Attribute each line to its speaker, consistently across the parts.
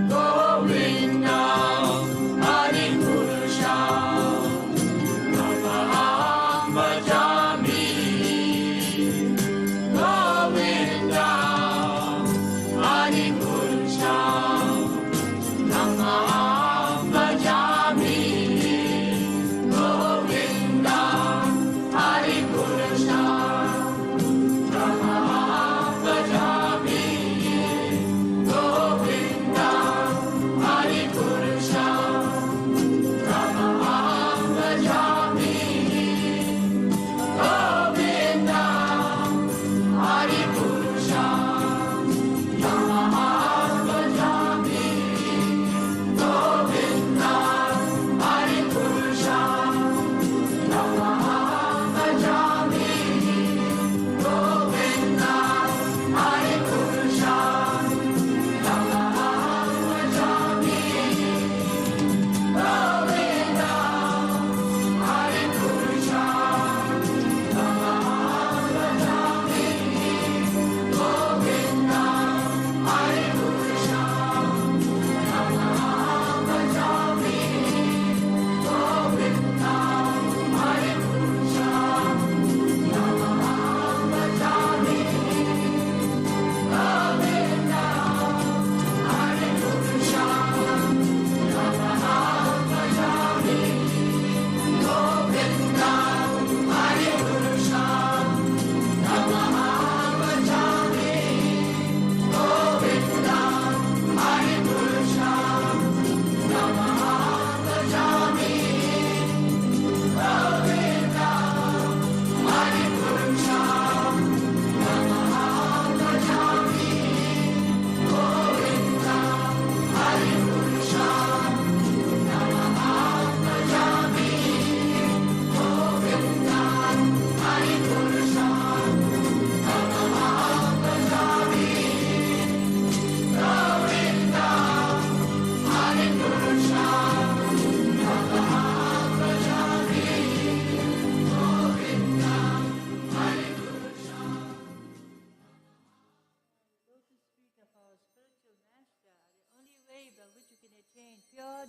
Speaker 1: Govinda, Hari Purusha.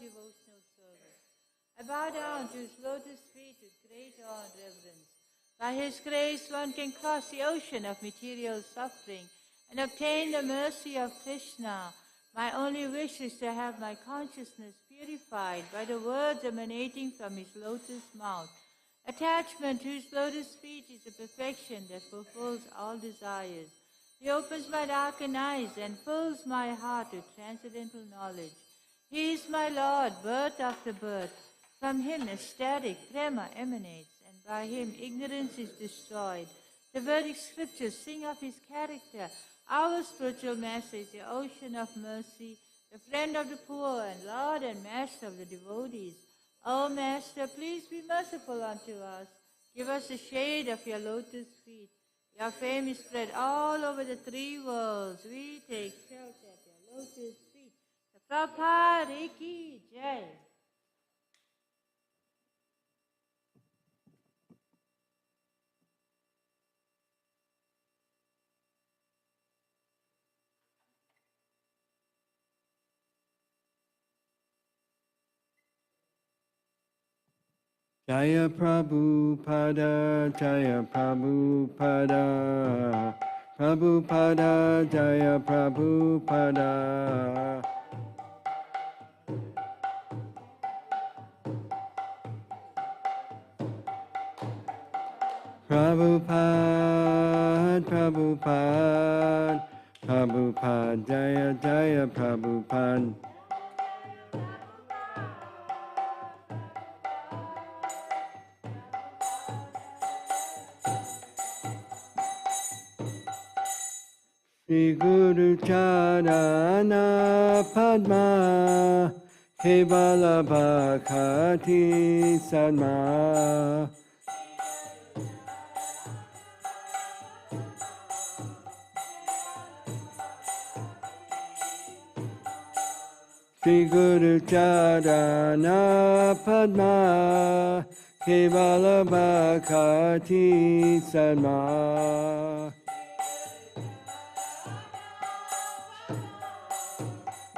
Speaker 1: devotional service. I bow down to his lotus feet with great awe and reverence. By his grace, one can cross the ocean of material suffering and obtain the mercy of Krishna. My only wish is to have my consciousness purified by the words emanating from his lotus mouth. Attachment to his lotus feet is a perfection that fulfills all desires. He opens my darkened eyes and fills my heart with transcendental knowledge. He is my Lord, birth after birth. From him ecstatic prema emanates, and by him ignorance is destroyed. The Vedic scriptures sing of his character. Our spiritual master is the ocean of mercy, the friend of the poor, and Lord and master of the devotees. O Master, please be merciful unto us. Give us the shade of your lotus feet. Your fame is spread all over the 3 worlds. We take shelter at your lotus feet. The Prabhupada Ki Jai.
Speaker 2: Jaya Prabhupada, Jaya Prabhupada, Prabhupada, Jaya Prabhupada. Prabhupada, Prabhupada, Prabhupada, Jaya Jaya Prabhupada. Shri Guru Charana Padma Kevala Bhakati Sadma. Shri Guru Charana Padma Kevala Bhakati Sadma.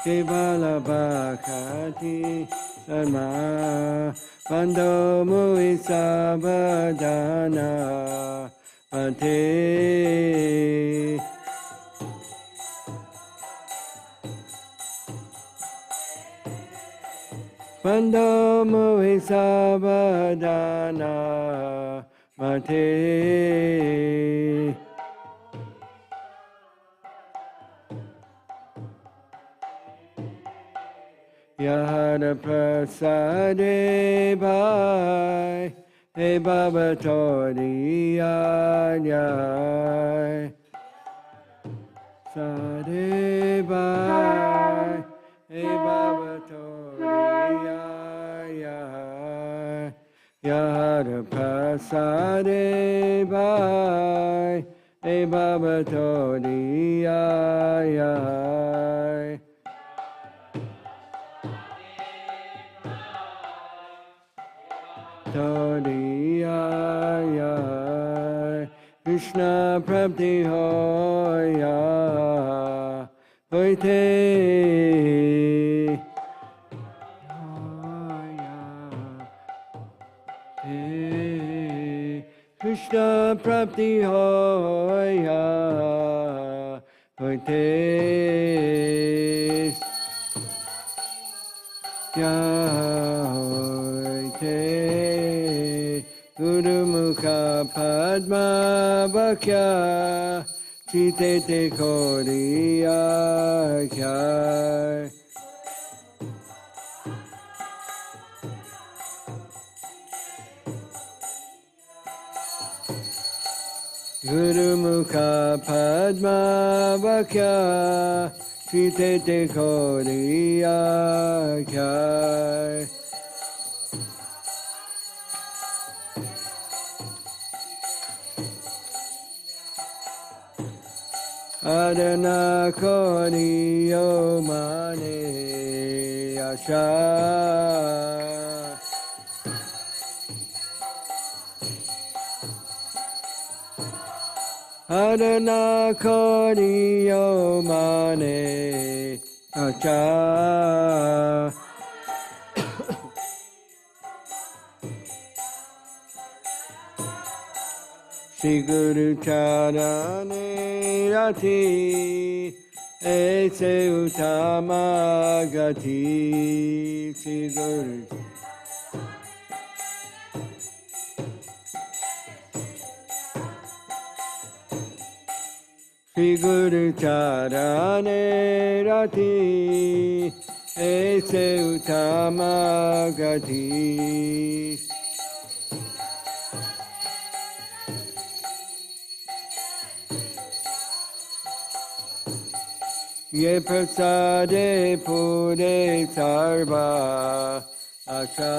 Speaker 2: Kevala Bhakati Sadma. Bando Mui Sabadana Pate. Bando Mui Sabadana Pate. Yahara Prasade Bhai He Baba Tori Yai Sade Bhai He Baba Tori Yai Yahara Prasade Bhai He Baba Tori Yai Todiyaya Krishna Prabdi Hoya Hoite Krishna Prabdi Hoya Hoite Guru Mukha Padma Bhakya Chite Te Koriya Khyai Guru Mukha Padma Bhakya Chite Te Koriya Khyai Adana Kori Yomane Asha Adana Kori Yomane Asha Shri Guru Charane Rati Ese Uttama Gati. Shri Guru Shri Guru Charane Rati Ese Uttama Gati. Ye prasade pure sarva asha.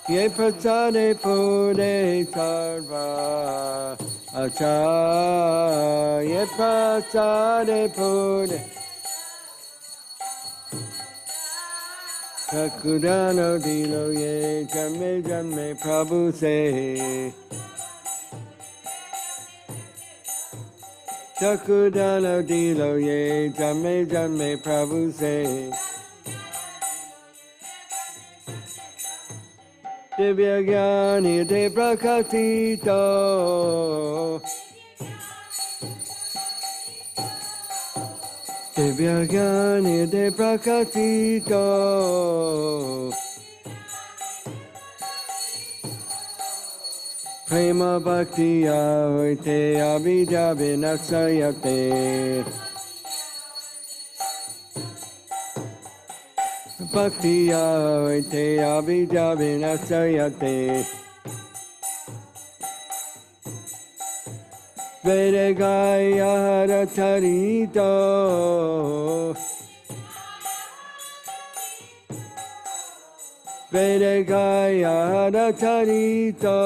Speaker 2: Ye prasade pure sarva asha. Ye prasade pure Sakurano dilo ye jamme jamme Prabhu se. Sakurano dilo ye jamme jamme Prabhu se. Divya Gyani de Prakatito. Divya Gyani de Prakatito. Prema Bhaktiya Hoite Abhija Vinasayate. Bhaktiya Hoite Abhija Vinasayate. Vedagaya Haratarito. Vedagaya Haratarito.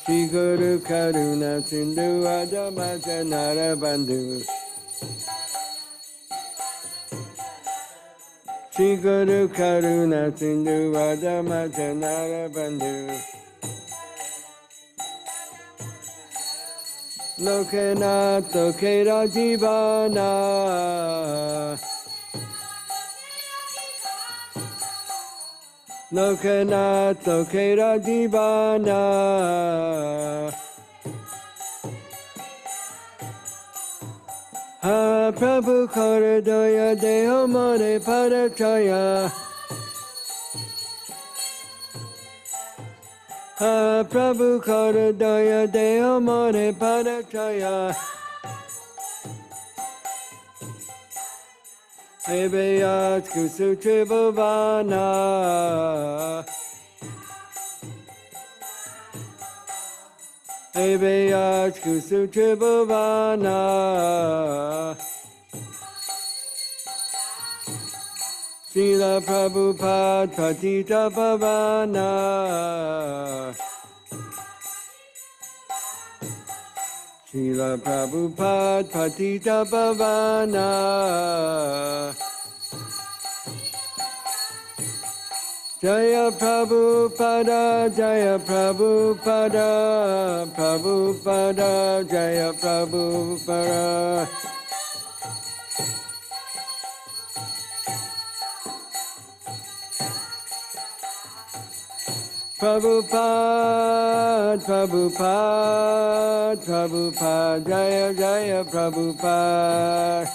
Speaker 2: Shri Guru Karuna Sindhu Adamata Narabandhu. Shri Guru Karuna Sindhu Adamata Narabandhu. Lokanath Lokera Jivana. Lokanath Lokera Jivana. Ha Prabhu Karadoya Deho Mone Parachaya. Ha Prabhu Karadoya Deho Mone Parachaya. Eveyat Kusutra Bhavana. Eveyat Kusutra Bhavana. Srila Prabhupada Patita Pavana. Srila Prabhupada Patita Pavana. Jaya Prabhupada, Jaya Prabhupada, Prabhupada, Jaya Prabhupada. Prabhupada, Prabhupada, Prabhupada, Jaya Jaya Prabhupada.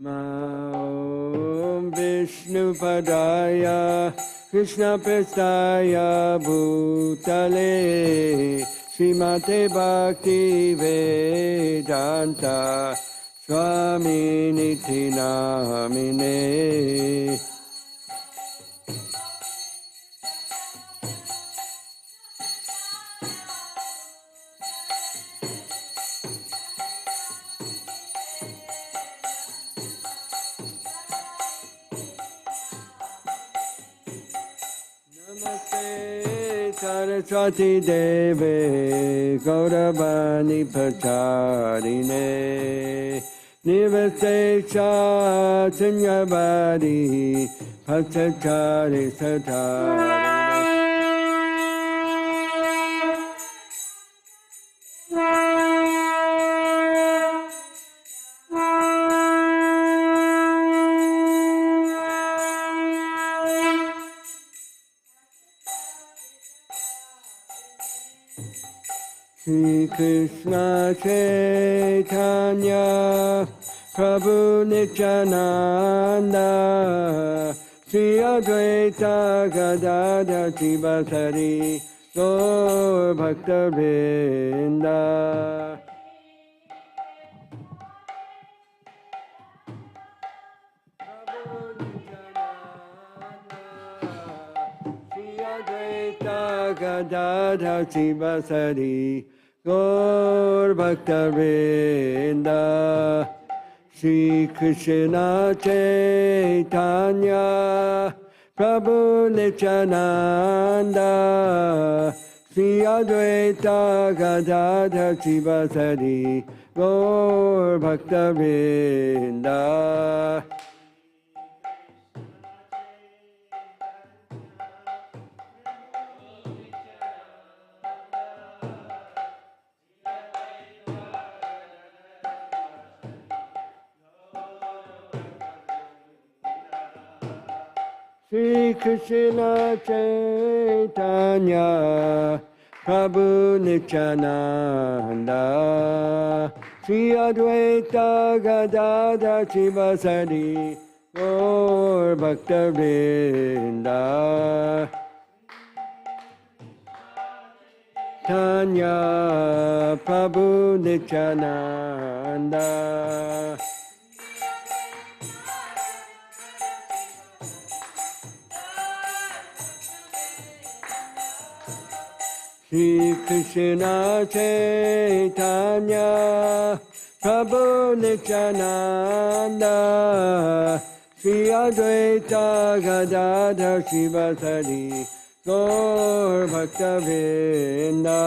Speaker 2: Om Vishnu Padaya, Krishna Prestaya Bhutale, Srimate Bhakti Vedanta Swami Niti Namine. Saraswati Deve Gauravani Pacharine Nivasesha Sunyavadi Pasachari Satari Shri Krishna Chaitanya Prabhu Nityananda Shri Advaita Gadadhar Sivasari Gaur Bhakta Vrinda Gadadhar Sivasari Gaur Bhakta Vrinda Shri Krishna Chaitanya Prabhu Nityananda Shri Advaita Gadadhar Sivasari Gaur Bhakta Vrinda Shri Krishna Chaitanya Prabhu Nityananda Shri Advaita Gadadhar Sivasari Gaur Bhakta Vrinda Tanya Prabhu Nityananda Shri Krishna Chaitanya Prabhu Nityananda Shri Advaita Gadadhar Sivasari Gaur Bhakta Vrinda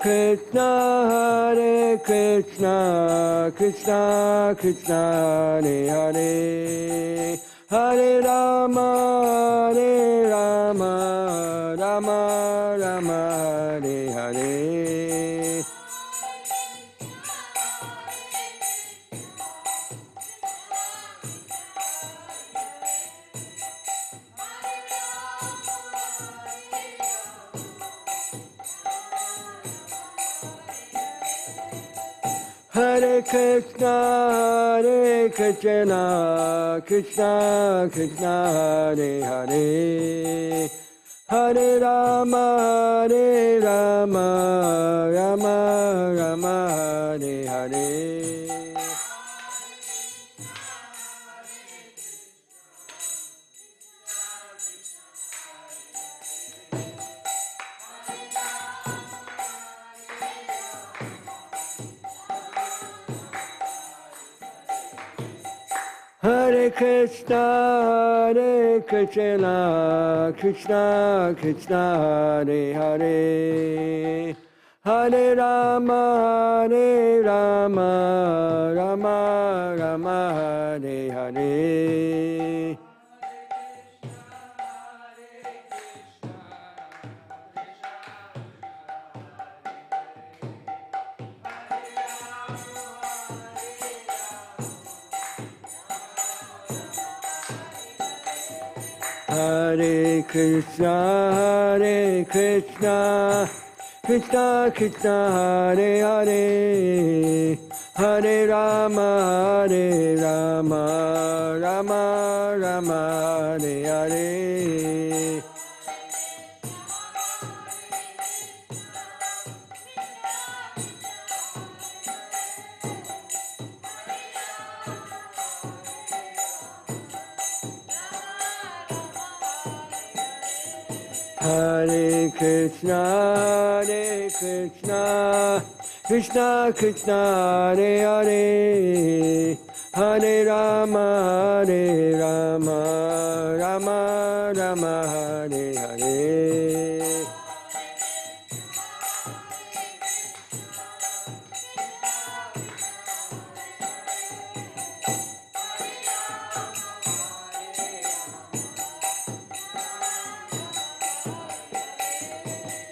Speaker 2: Hare Krishna, Krishna Krishna, Hare Hare, Hare Rama, Rama Rama, Hare Hare. Hare Krishna, Krishna Krishna, Hare Hare, Hare Rama, Rama Rama, Hare Hare. Hare Krishna, Krishna Krishna, Hare Hare, Hare Rama, Rama Rama, Hare Hare. Hare Krishna, Krishna Krishna, Hare Hare, Hare Rama, Rama Rama, Hare Hare. Hare Krishna, Krishna Krishna, Hare Hare, Hare Rama, Hare Rama, Rama Rama, Hare Hare.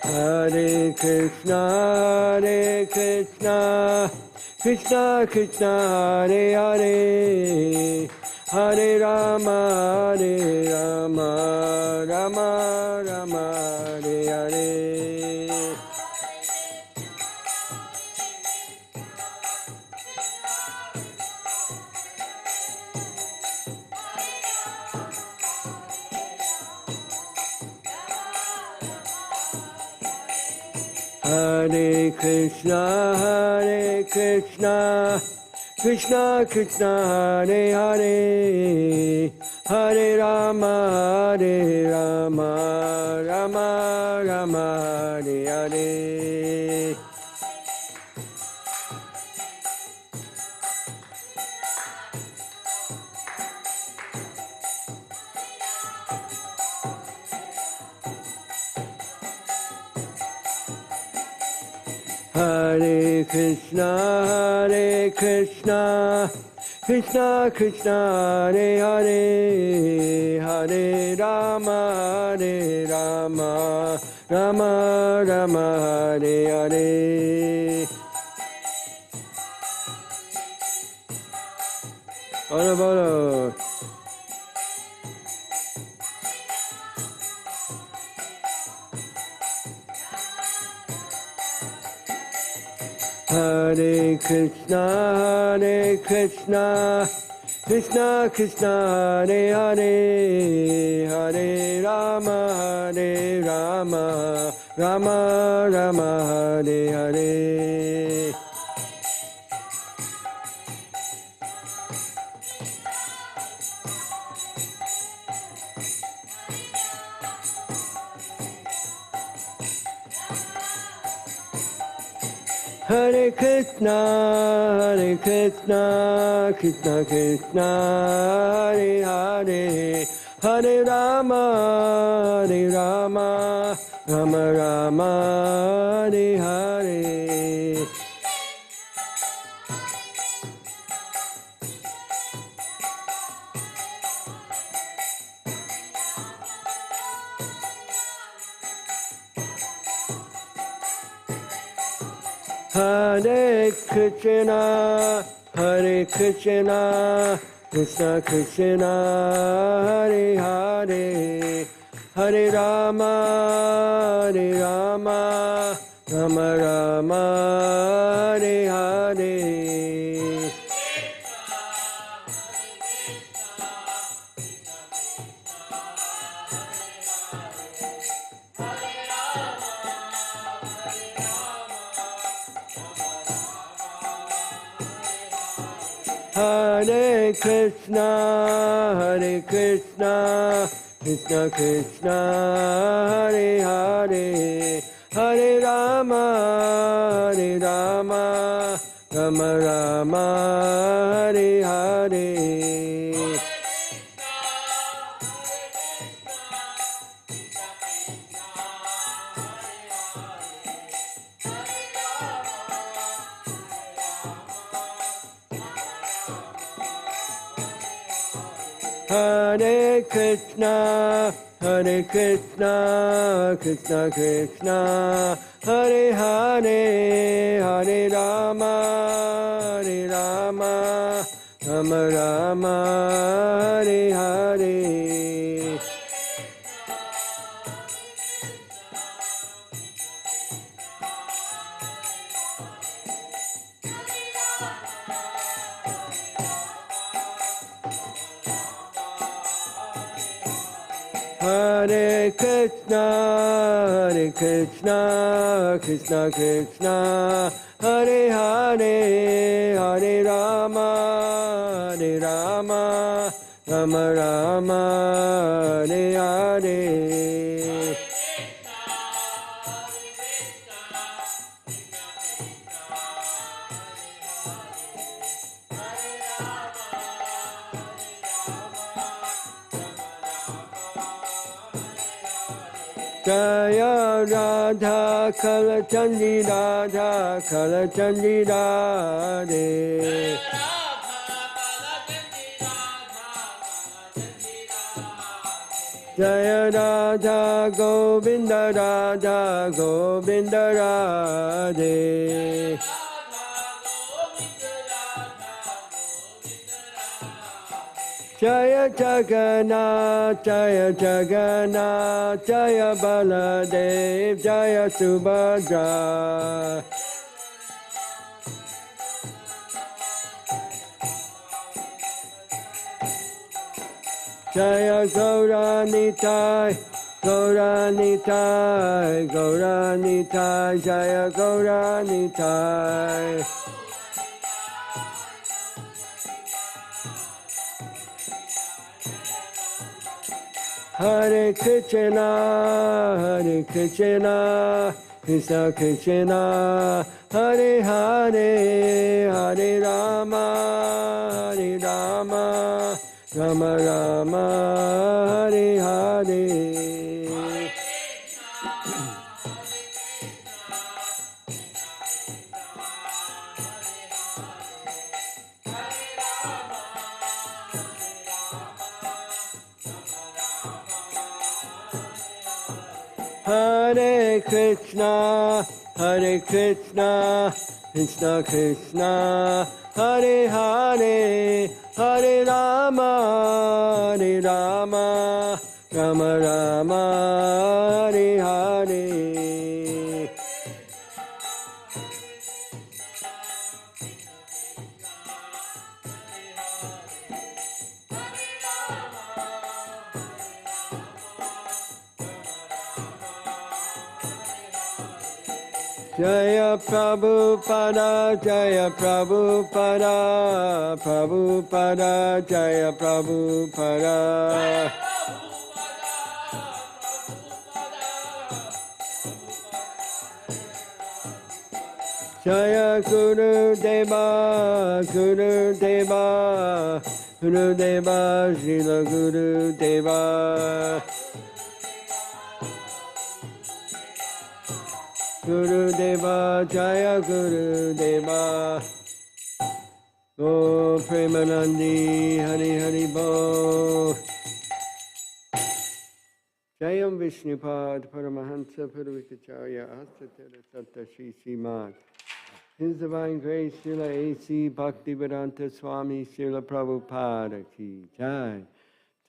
Speaker 2: Hare Krishna, Hare Krishna, Krishna Krishna, Hare Hare, Hare Rama, Hare Rama, Rama Rama, Hare Hare. Hare Krishna, Hare Krishna, Krishna Krishna, Hare Hare, Hare Rama, Hare Rama, Rama Rama, Hare Hare. Hare Krishna, Hare Krishna, Krishna Krishna, Hare Hare, Hare Rama, Hare Rama, Rama Rama, Hare Hare. Bolo bolo. Hare Krishna, Hare Krishna, Krishna Krishna, Hare Hare, Hare Rama, Hare Rama, Rama Rama, Hare Hare. Hare Krishna, Hare Krishna, Krishna Krishna, Hare Hare, Hare Rama, Hare Rama, Rama Rama, Hare Hare. Hare Krishna, Hare Krishna, Krishna Krishna, Hare Hare, Hare Rama, Hare Rama, Rama Rama, Hare Hare. Hare Krishna, Hare Krishna, Krishna Krishna, Hare Hare, Hare Rama, Hare Rama, Rama Rama, Hare Hare. Hare Krishna, Hare Krishna, Krishna Krishna, Hare Hare, Hare Rama, Hare Rama, Rama Rama, Hare Hare. Hare Krishna, Hare Krishna, Krishna Krishna, Hare Hare, Hare Rama, Hare Rama, Rama Rama, Hare Hare. Jaya Radha Kalachandi Radha Kalachandi Radhe. Jaya Radha Govinda Radha Govinda Radhe. Jaya Jagannath, Jaya Jagannath, Jaya Baladev, Jaya Subhadra. Jaya Gauranitai, Gauranitai, Gauranitai, Jaya Gauranitai. Hare Krishna, Hare Krishna, Krishna Krishna, Hare Hare, Hare Rama, Hare Rama, Rama Rama, Hare Hare. Hare Krishna, Hare Krishna, Krishna Krishna, Hare Hare, Hare Rama, Hare Rama, Rama Rama, Hare Hare. Jaya Prabhupada, Jaya Prabhupada, Prabhupada, Jaya Prabhupada. Jaya Guru Deva, Guru Deva, Guru Deva, Srila Guru Deva. Guru Deva, Jaya Guru Deva. Go Premanandi, Hari Hari Bo. Jayam Vishnupad, Paramahansa, Purvikacharya, Astatara Satta Shri Srimad. His Divine Grace, Srila A.C. Bhaktivedanta Swami, Srila Prabhupada Ki Jai.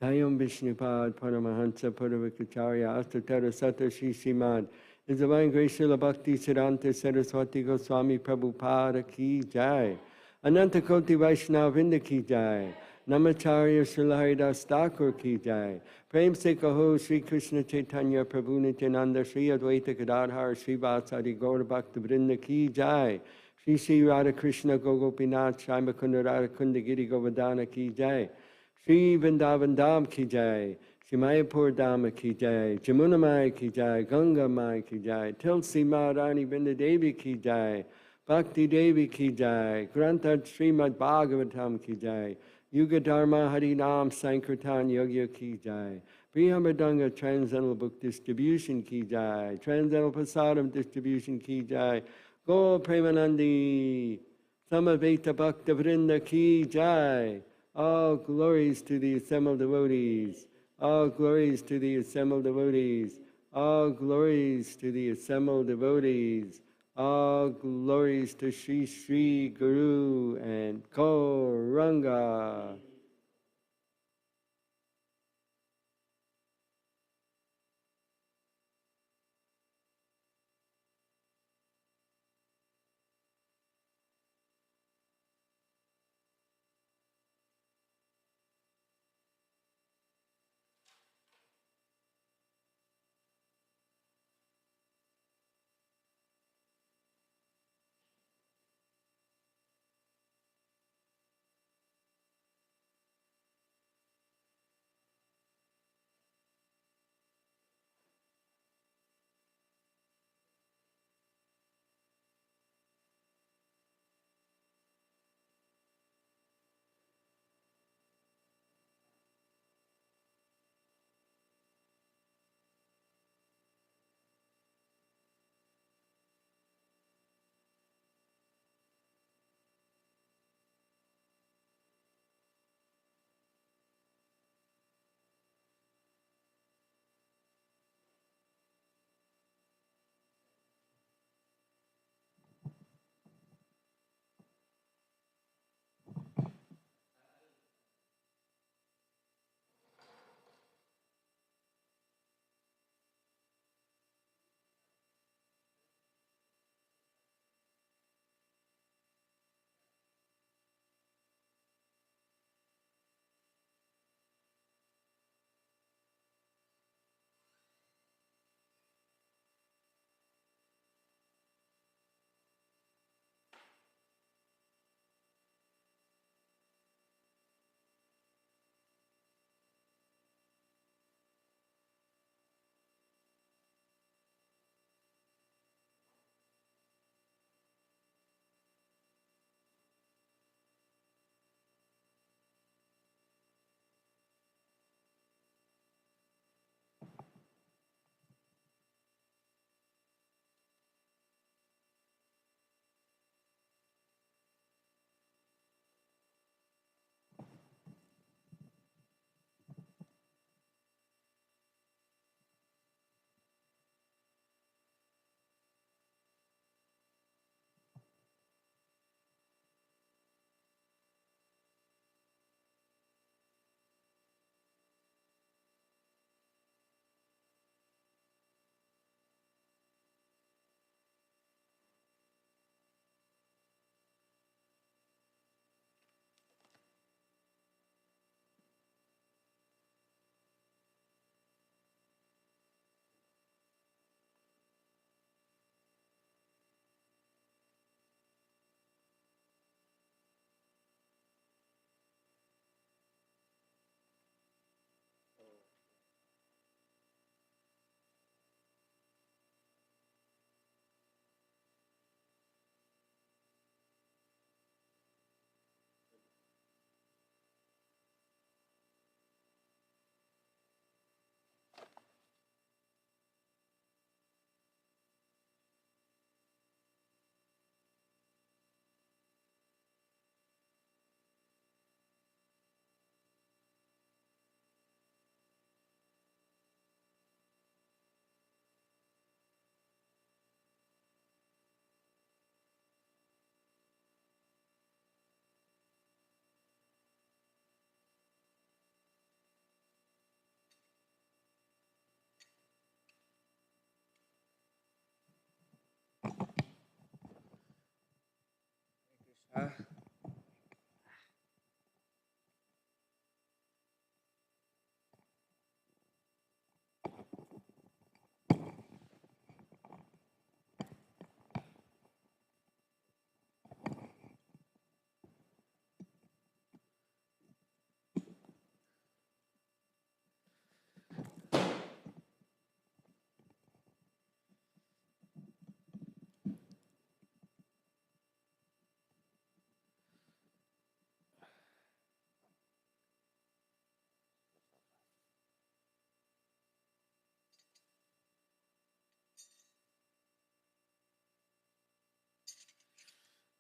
Speaker 2: Jayam Vishnupad, Paramahansa, Purvikacharya, Astatara Satta Shri Srimad. His Divine Grace, Srila Bhakti Siddhanta Saraswati Goswami Prabhupada Ki Jai. Ananta Koti Vaishnava Vrinda Ki Jai. Namacharya Srila Haridas Thakur Ki Jai. Prem Se Kaho Sri Krishna Chaitanya Prabhu Nityananda Sri Advaita Gadadhar Sri Vasari Gaura Bhakta Vrinda Ki Jai. Sri Sri Radha Krishna Gogopinath Shai Mukunda Radha Kunda Giri Govardhana Ki Jai. Sri Vrindavan Dham Ki Jai. Shri Mayapur Dhamma Ki Jai, Jamuna Mai Ki Jai, Ganga Mai Ki Jai, Tulsi Maharani Vrinda Devi Ki Jai, Bhakti Devi Ki Jai, Granthad Srimad Bhagavatam Ki Jai, Yuga Dharma Harinam Sankirtan Yogya Ki Jai, Brihamadanga Transcendental Book Distribution Ki Jai, Transcendental Prasadam Distribution Ki Jai, Go Premanandi, Samaveta Bhakta Vrinda Ki Jai, all glories to the assembled devotees. All glories to the assembled devotees. All glories to the assembled devotees. All glories to Sri Sri Guru and Gauranga.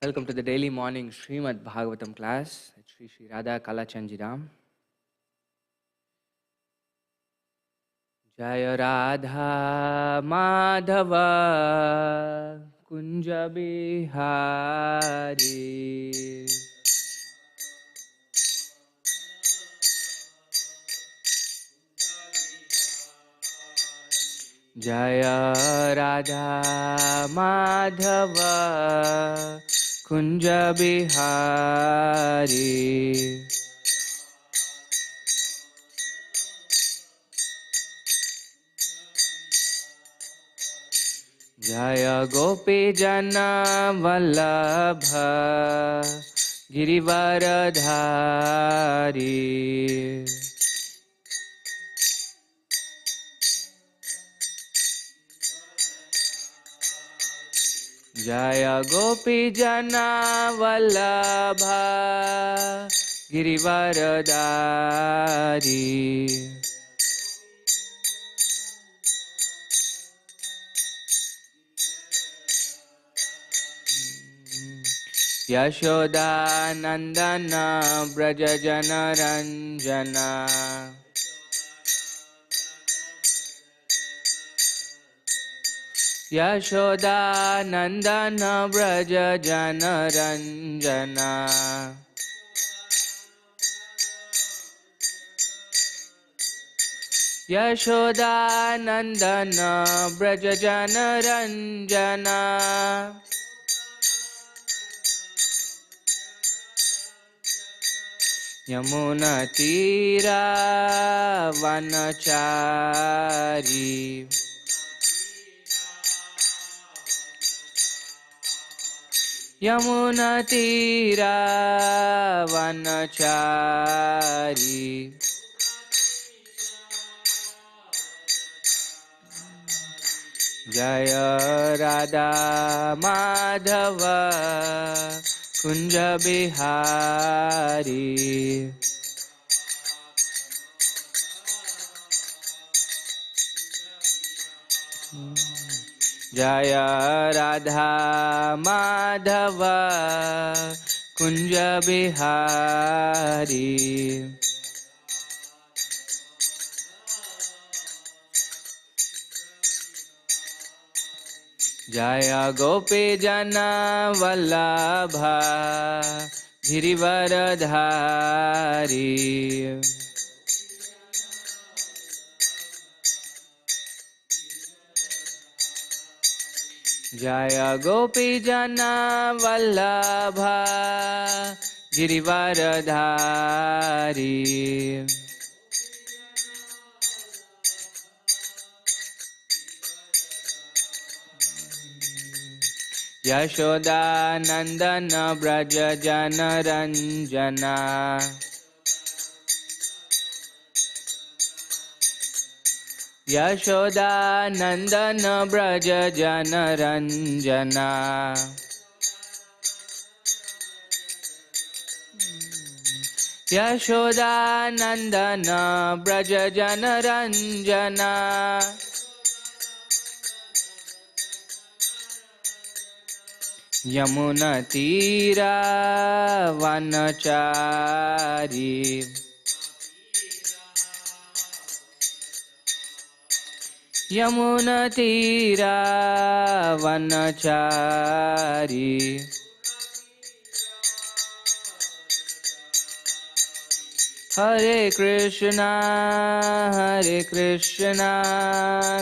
Speaker 3: Welcome to the daily morning Srimad Bhagavatam class at Sri Sri Radha Kalachandjiram. Jaya Radha Madhava Kunja Bihari Jaya Radha Madhava Kunja Bihari Jaya Gopi Jana Vallabha Girivaradhari Jaya Gopi Jana Vallabha Girivaradhari Yashoda Nandana Braja Jana Ranjana Yashoda Nandana Braja Jana Ranjana Yashoda Nandana Braja Jana Ranjana Yamuna Tira Vanachari Yamuna Tira Vanachari Jaya Radha Madhava Kunja Bihari Jaya Radha Madhava Kunja Bihari Jaya Gopi Jana Vallabha Girivaradhari Jaya Gopi Jana Vallabha Girivaradhari Yashoda Nandana Braja Jana Ranjana Yashoda Nandana Braja Jana Ranjana Yashoda Nandana Braja Jana Ranjana Yamuna Tira Vanachari Yamuna Tira Vanachari Hare Krishna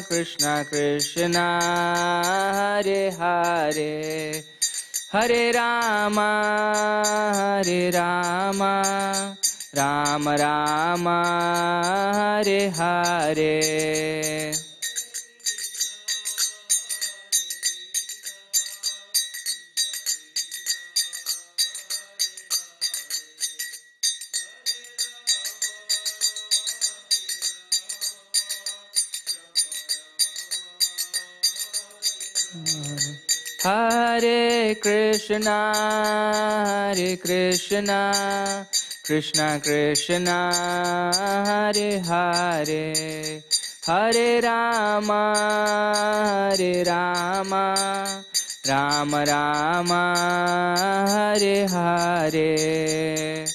Speaker 3: Krishna Krishna Hare Hare Hare Rama, Hare Rama, Rama Rama, Hare Hare. Hare Krishna, Krishna Krishna, Hare Hare, Hare Rama, Hare Rama, Rama Rama, Hare Hare.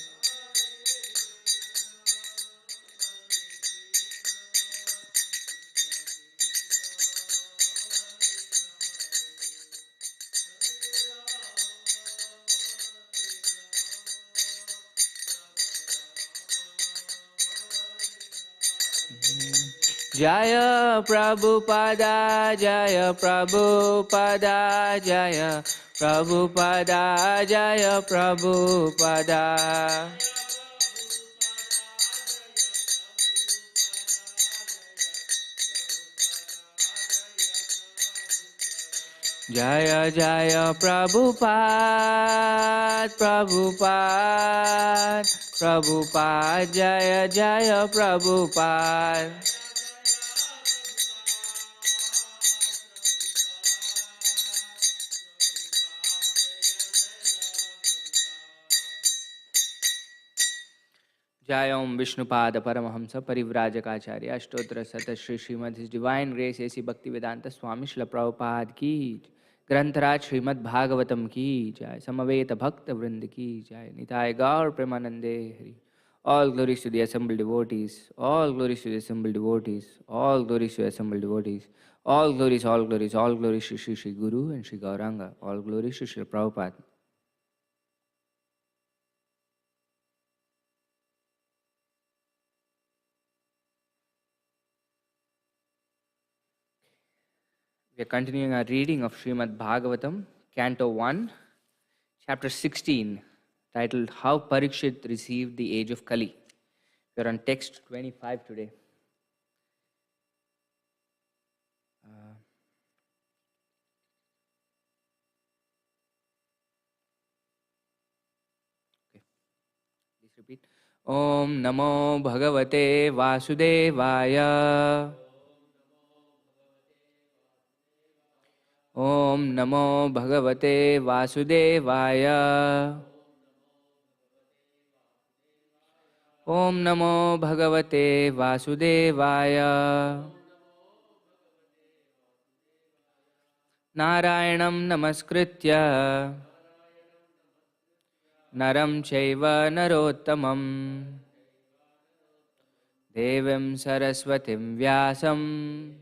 Speaker 3: Jaya Prabhupada, Jaya Prabhupada, Jaya Prabhupada, Jaya Prabhupada. Jaya Jaya Prabhupada, Prabhupada, Prabhupada, Jaya Jaya Prabhupada. Jai Om Vishnupada Paramahamsa Parivrajakaacharya Ashtotra Sata Shri Srimad His Divine Grace A.C. Bhaktivedanta Swami Srila Prabhupada Ki Grantaraj Srimad Bhagavatam Ki Jai Samaveta Bhakta Vrind Ki Jai Nitai Gaur Premanande Hari. All glories to the assembled devotees, all glories to the assembled devotees, all glories to the assembled devotees, all glories, all glories, all glories to Shri Shri Guru and Shri Gauranga, all glories to Shri Prabhupada. We are continuing our reading of Srimad Bhagavatam, Canto 1, Chapter 16, titled How Parikshit Received the Age of Kali. We are on text 25 today. Please repeat. Om Namo Bhagavate Vasudevaya. Om Namo Bhagavate Vasudevaya. Om Namo Bhagavate Vasudevaya. Narayanam Namaskritya Naram Chaiva Narottamam Devim Saraswatim Vyasam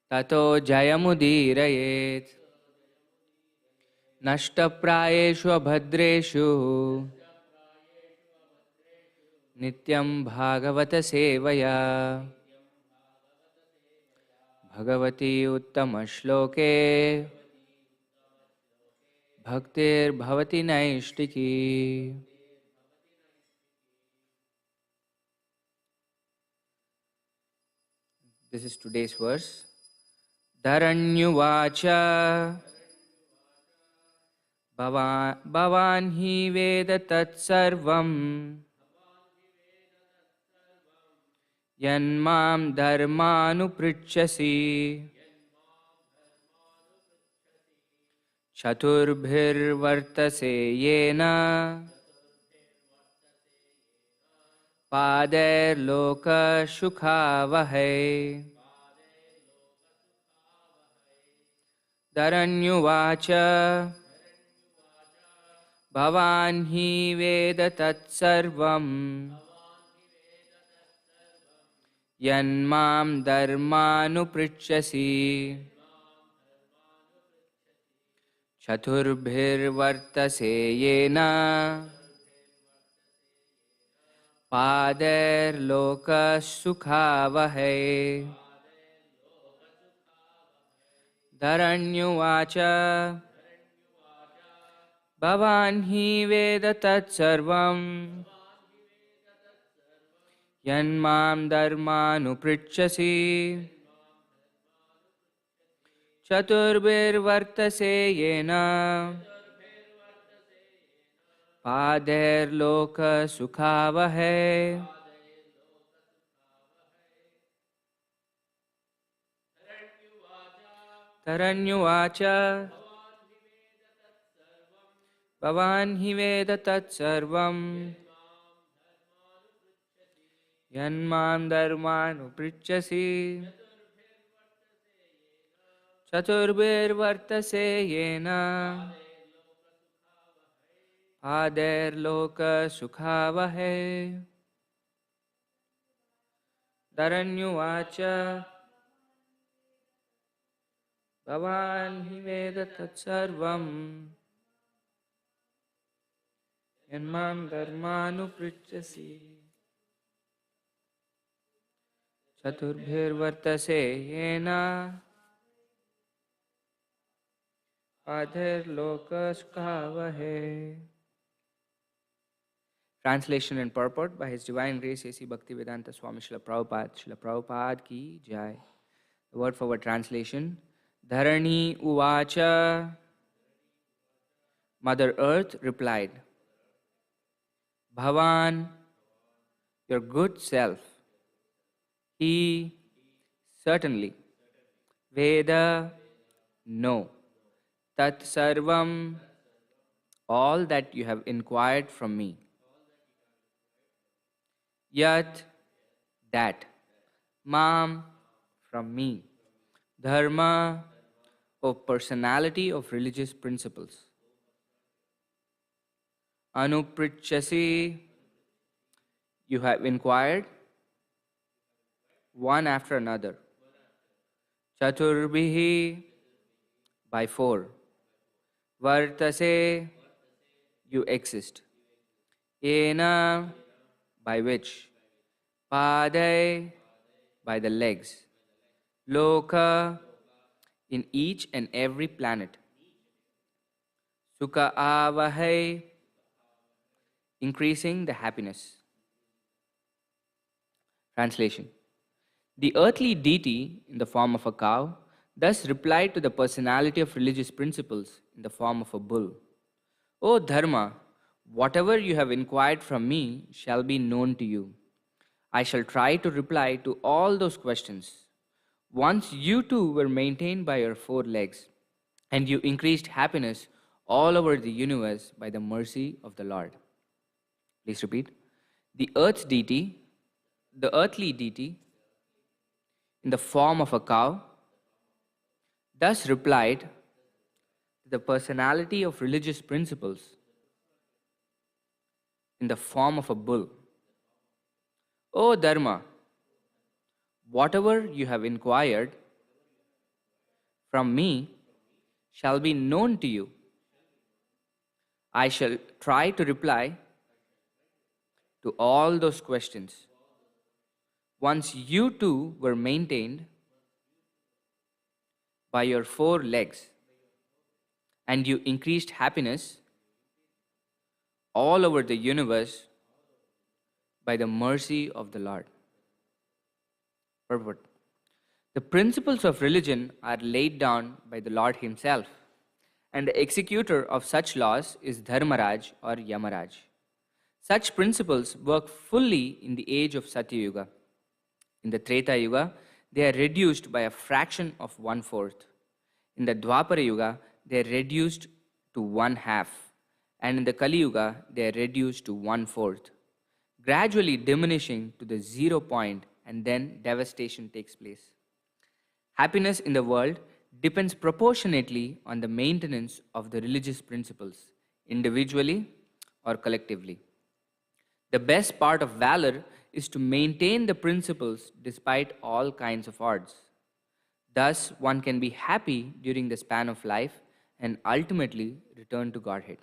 Speaker 3: Tato Jayamudirayet Nashtaprayeshu Abhadreshu Nityam Bhagavata Sevaya Bhagavati Uttama Shloke Bhaktir Bhavati Naishtiki. This is today's verse. Dharanyuvacha Bhavan hi veda tat sarvam Yanmam dharmanu pritchasi Chaturbhir vartase yena Pader loka shukhavahai. Dharanyuvacha Bhavan hi veda tat sarvam Yanmam dharmanu pritchasi Chaturbhir vartase yena Pader loka sukhavahai. Dharanyuvacha Bhavan hi veda tat sarvam Yanmam dharmanupritchasi Chaturbir yena Pader loka sukhavahai Taranyuvacha Bhavan hi veda tat sarvam Yanmam dharmanupritchasi Chaturbir yena Pader loka sukhavahai Dharanyuvacha Bhavan hi veda tat sarvam Yanmam dharmanupritchasi Chaturbhir yena Pader loka sukhavahai. Translation and purport by His Divine Grace A.C. Bhaktivedanta Swami Srila Prabhupada. Srila Prabhupada ki jai. The word for word translation. Dharani uvacha. Mother Earth replied. Bhavan, your good self. He, certainly. Veda, no. Tat sarvam, all that you have inquired from me. Yat, that. Mam, from me. Dharma, of personality of religious principles. Anupritchasi, you have inquired one after another. Chaturbhihi, by four. Vartase, you exist. Ena, by which. Padai, by the legs. Loka, in each and every planet. Sukha avahai, increasing the happiness. Translation. The earthly deity in the form of a cow thus replied to the personality of religious principles in the form of a bull. O Dharma, whatever you have inquired from me shall be known to you. I shall try to reply to all those questions. Once you too were maintained by your four legs, and you increased happiness all over the universe by the mercy of the Lord. Please repeat. The earthly deity, in the form of a cow, thus replied to the personality of religious principles in the form of a bull. O Dharma, whatever you have inquired from me shall be known to you. I shall try to reply to all those questions. Once you too were maintained by your four legs, and you increased happiness all over the universe by the mercy of the Lord. Purport. The principles of religion are laid down by the Lord Himself, and the executor of such laws is Dharmaraj or Yamaraj. Such principles work fully in the age of Satya Yuga. In the Treta Yuga, they are reduced by a fraction of 1/4. In the Dwapara Yuga, they are reduced to 1/2. And in the Kali Yuga, they are reduced to 1/4, gradually diminishing to the 0 point, and then devastation takes place. Happiness in the world depends proportionately on the maintenance of the religious principles, individually or collectively. The best part of valor is to maintain the principles despite all kinds of odds. Thus, one can be happy during the span of life and ultimately return to Godhead.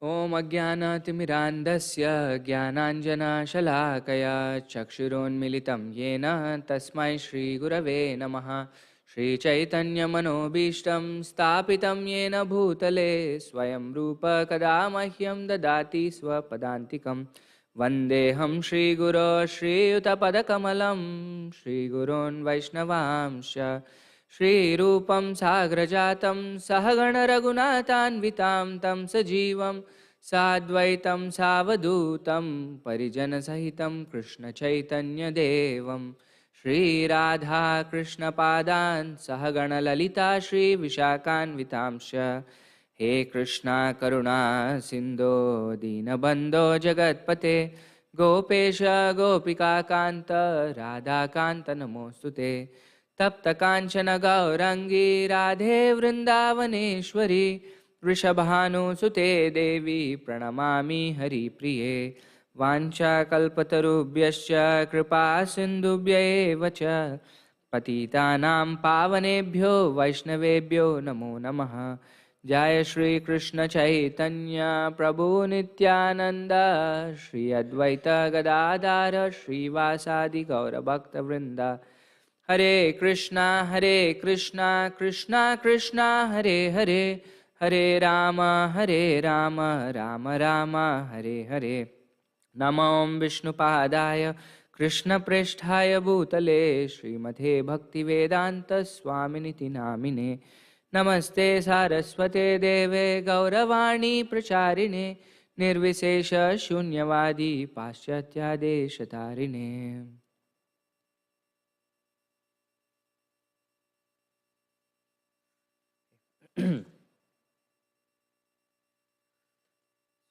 Speaker 3: ॐ अज्ञानतिमिरान्धस्य ज्ञानाञ्जनशलाकया चक्षुरोन्मिलितं येन तस्मै श्रीगुरवे नमः। श्रीचैतन्यमनोभीष्टं स्थापितं येन भूतले स्वयं रूप कदा मह्यं ददाति स्वपदान्तिकं। वन्देऽहं श्रीगुरो श्रीयुतपदकमलं श्रीगुरोन् वैष्णवांश्च श्रीरूपं साग्रजातं सहगणरघुनाथान्वितां तं सजीवं साद्वैतं सावधूतं परिजनसहितं कृष्णचैतन्यदेवं श्रीराधाकृष्णपादान् सहगणललिता श्रीविशाखान्वितांश्च। हे कृष्णा करुणा सिन्धो दीनबन्धो जगत्पते गोपेश गोपिकान्त राधाकान्त नमोऽस्तुते। तप्त कांचन गौरंगी राधे वृंदावनेश्वरी वृषभानुसुते देवी प्रणमामि हरिप्रिये। वाञ्छाकल्पतरुभ्यश्च कृपा सिन्धुभ्यैव च पतितानां पावनेभ्यो वैष्णवेभ्यो नमो नमः। जय श्री कृष्ण चैतन्य प्रभु नित्यानंद श्री अद्वैत गदाधर श्रीवासादि गौरभक्तवृंद। हरे कृष्णा कृष्णा कृष्णा हरे हरे हरे राम राम राम हरे हरे। नमो विष्णुपादाय कृष्णप्रेष्ठाय भूतले श्रीमते भक्तिवेदांत स्वामिनिति नामिने। नमस्ते सारस्वते देवे गौरवाणी प्रचारिणे निर्विशेष शून्यवादी पाश्चात्यादेशतारिणे।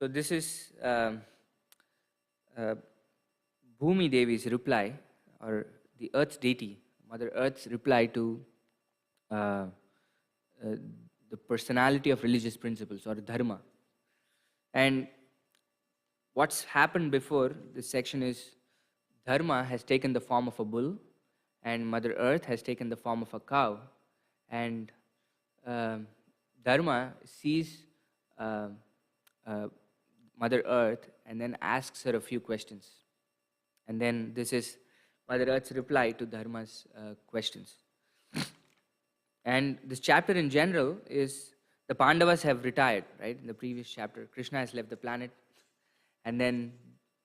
Speaker 3: So this is Bhumi Devi's reply, or the Earth's deity, Mother Earth's reply to uh, the personality of religious principles or dharma. And what's happened before this section is dharma has taken the form of a bull, and Mother Earth has taken the form of a cow, and dharma sees Mother Earth and then asks her a few questions. And then this is Mother Earth's reply to Dharma's questions. And this chapter in general is the Pandavas have retired, right? In the previous chapter, Krishna has left the planet. And then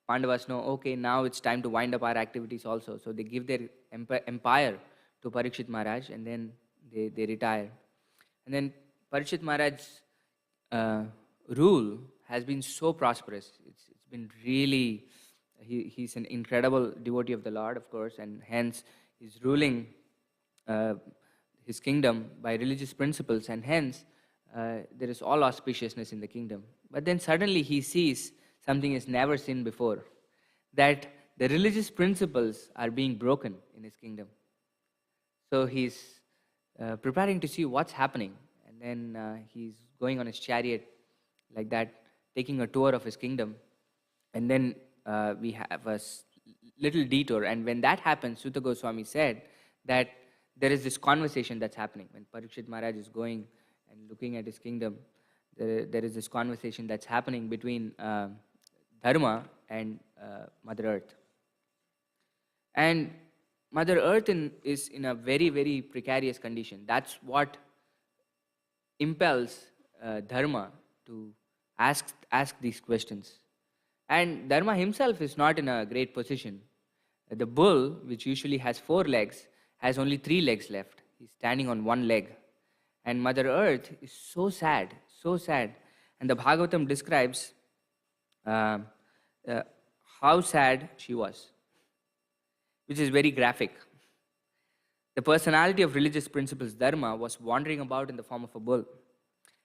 Speaker 3: Pandavas know, okay, now it's time to wind up our activities also. So they give their empire to Parikshit Maharaj, and then they retire. And then Parikshit Maharaj's rule has been so prosperous. It's been really, he's an incredible devotee of the Lord, of course, and hence he's ruling his kingdom by religious principles, and hence there is all auspiciousness in the kingdom. But then suddenly he sees something he's never seen before, that the religious principles are being broken in his kingdom. So he's preparing to see what's happening, and then he's going on his chariot like that, taking a tour of his kingdom. And then we have a little detour, and when that happens, Sutta Goswami said that there is this conversation that's happening. When Parikshit Maharaj is going and looking at his kingdom, there is this conversation that's happening between Dharma and Mother Earth. And Mother Earth is in a very, very precarious condition. That's what impels Dharma to ask these questions. And Dharma himself is not in a great position. The bull, which usually has 4 legs, has only 3 legs left. He's standing on 1 leg. And Mother Earth is so sad, so sad. And the Bhagavatam describes how sad she was, which is very graphic. The personality of religious principles, Dharma, was wandering about in the form of a bull.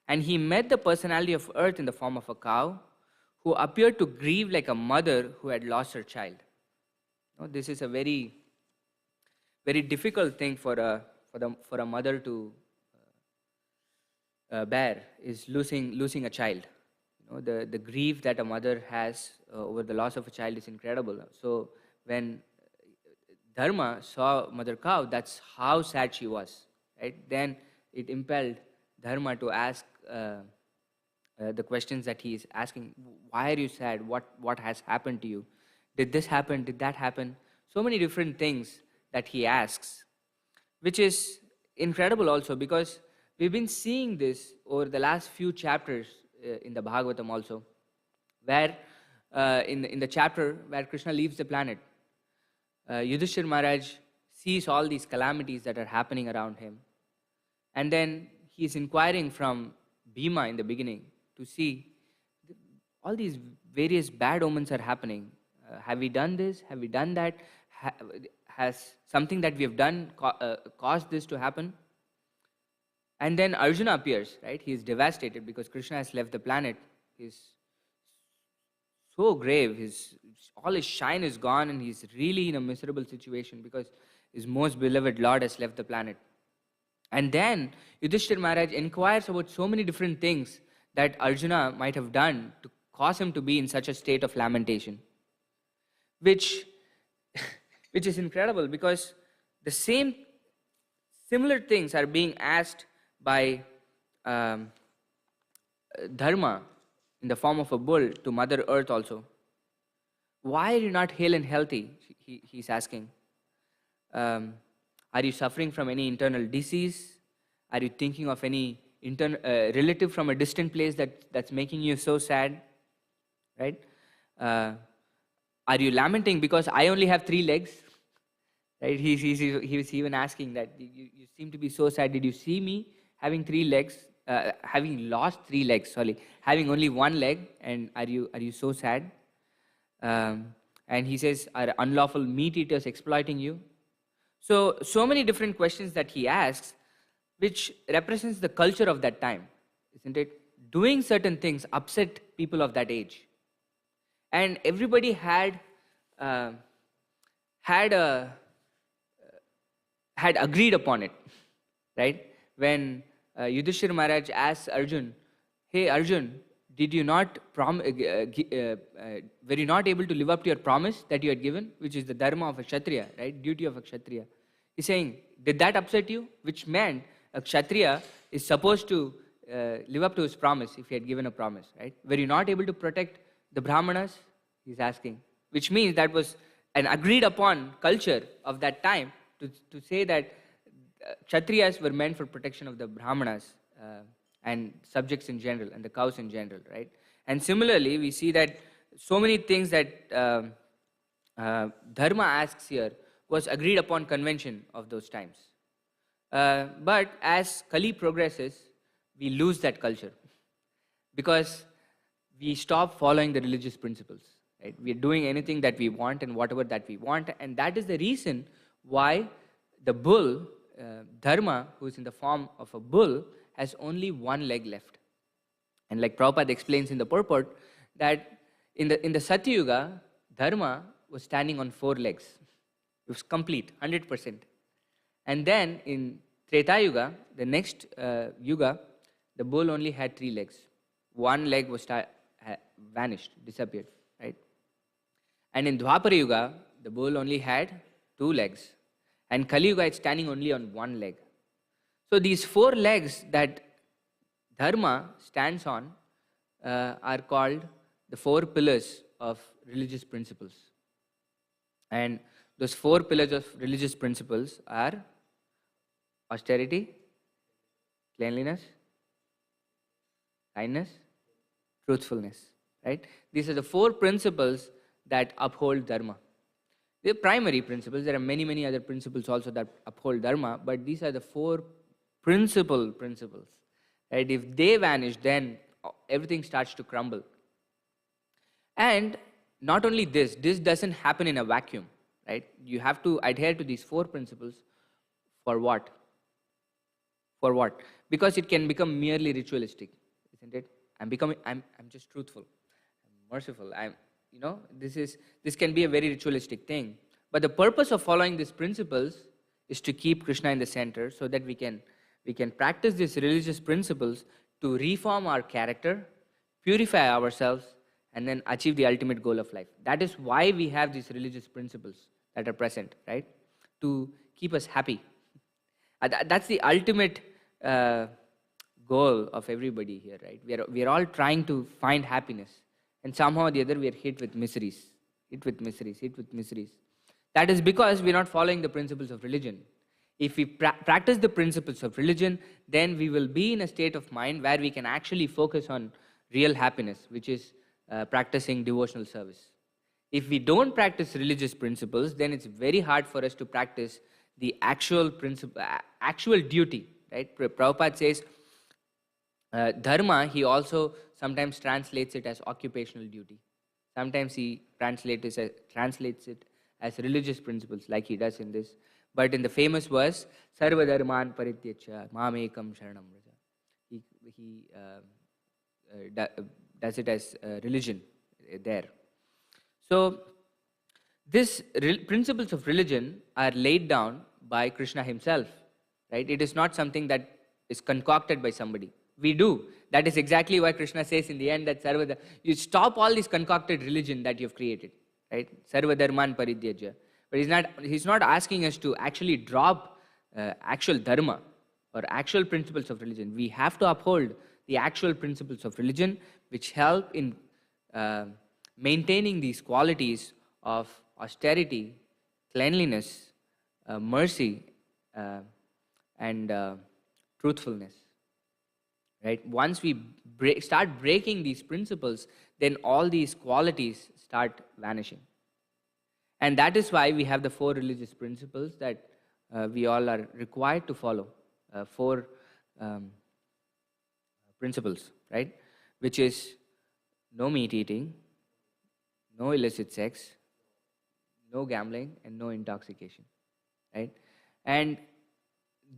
Speaker 3: And he met the personality of Earth in the form of a cow, who appeared to grieve like a mother who had lost her child. This is a very, very difficult thing for a mother to bear, is losing a child. The grief that a mother has over the loss of a child is incredible. So when Dharma saw Mother Cow, that's how sad she was, right? Then it impelled Dharma to ask the questions that he is asking. Why are you sad? What has happened to you? Did this happen? Did that happen? So many different things that he asks, which is incredible also, because we've been seeing this over the last few chapters in the Bhagavatam also, where in the chapter where Krishna leaves the planet, Yudhishthir Maharaj sees all these calamities that are happening around him. And then he is inquiring from Bhima in the beginning to see all these various bad omens are happening. Have we done this? Have we done that? Has something that we have done caused this to happen? And then Arjuna appears, right? He is devastated because Krishna has left the planet. He's so grave. All his shine is gone, and he's really in a miserable situation because his most beloved Lord has left the planet. And then Yudhishthir Maharaj inquires about so many different things that Arjuna might have done to cause him to be in such a state of lamentation, which is incredible, because the similar things are being asked by Dharma in the form of a bull to Mother Earth also. Why are you not hale and healthy? He's asking. Are you suffering from any internal disease? Are you thinking of any relative from a distant place that's making you so sad? Right? Are you lamenting because I only have 3 legs? Right? He was even asking that, you seem to be so sad. Did you see me having 3 legs? Having lost 3 legs, sorry. Having only 1 leg, and are you so sad? And he says, are unlawful meat eaters exploiting you? So many different questions that he asks, which represents the culture of that time, isn't it? Doing certain things upset people of that age. And everybody had agreed upon it, right? When Yudhishthira Maharaj asks Arjun, hey Arjun, did you not were you not able to live up to your promise that you had given, which is the dharma of a Kshatriya, right? Duty of a Kshatriya. He's saying, did that upset you? Which meant a Kshatriya is supposed to live up to his promise if he had given a promise, right? Were you not able to protect the Brahmanas? He's asking. Which means that was an agreed upon culture of that time to say that Kshatriyas were meant for protection of the Brahmanas and subjects in general, and the cows in general, right? And similarly, we see that so many things that Dharma asks here was agreed upon convention of those times. But as Kali progresses, we lose that culture because we stop following the religious principles. Right? We are doing anything that we want and whatever that we want, and that is the reason why the bull, Dharma, who is in the form of a bull, has only 1 leg left. And like Prabhupada explains in the purport, that in the Satyuga, Dharma was standing on 4 legs. It was complete, 100%. And then in Treta Yuga, the next yuga, the bull only had 3 legs. 1 leg was vanished, disappeared, right? And in Dwapara Yuga, the bull only had 2 legs. And Kali Yuga is standing only on 1 leg. So these 4 legs that Dharma stands on are called the 4 pillars of religious principles. And those 4 pillars of religious principles are austerity, cleanliness, kindness, truthfulness, right? These are the 4 principles that uphold Dharma. They're primary principles. There are many, many other principles also that uphold Dharma, but these are the 4 principal principles. Right? If they vanish, then everything starts to crumble. And not only this doesn't happen in a vacuum, right? You have to adhere to these 4 principles for what? For what? Because it can become merely ritualistic, isn't it? I'm just truthful, I'm merciful. This can be a very ritualistic thing. But the purpose of following these principles is to keep Krishna in the center, so that we can practice these religious principles to reform our character, purify ourselves, and then achieve the ultimate goal of life. That is why we have these religious principles that are present, right? To keep us happy. That's the ultimate goal of everybody here, right? We are all trying to find happiness, and somehow or the other we are hit with miseries, hit with miseries, hit with miseries. That is because we are not following the principles of religion. If we practice the principles of religion, then we will be in a state of mind where we can actually focus on real happiness, which is practicing devotional service. If we don't practice religious principles, then it's very hard for us to practice the actual principle, actual duty. Right? Prabhupada says dharma. He also sometimes translates it as occupational duty. Sometimes he translates it as religious principles, like he does in this. But in the famous verse, Sarva Dharman Parityacha Mamekam Sharanam Vraja, he does it as religion there. So, these principles of religion are laid down by Krishna himself, right? It is not something that is concocted by somebody. We do. That is exactly why Krishna says in the end that you stop all this concocted religion that you've created, right? Sarva Dharman Parityaja. But he's not asking us to actually drop actual dharma or actual principles of religion. We have to uphold the actual principles of religion, which help in maintaining these qualities of austerity, cleanliness, mercy, and truthfulness. Right? Once we start breaking these principles, then all these qualities start vanishing. And that is why we have the 4 religious principles that we all are required to follow. 4 principles, right? Which is no meat eating, no illicit sex, no gambling, and no intoxication, right? And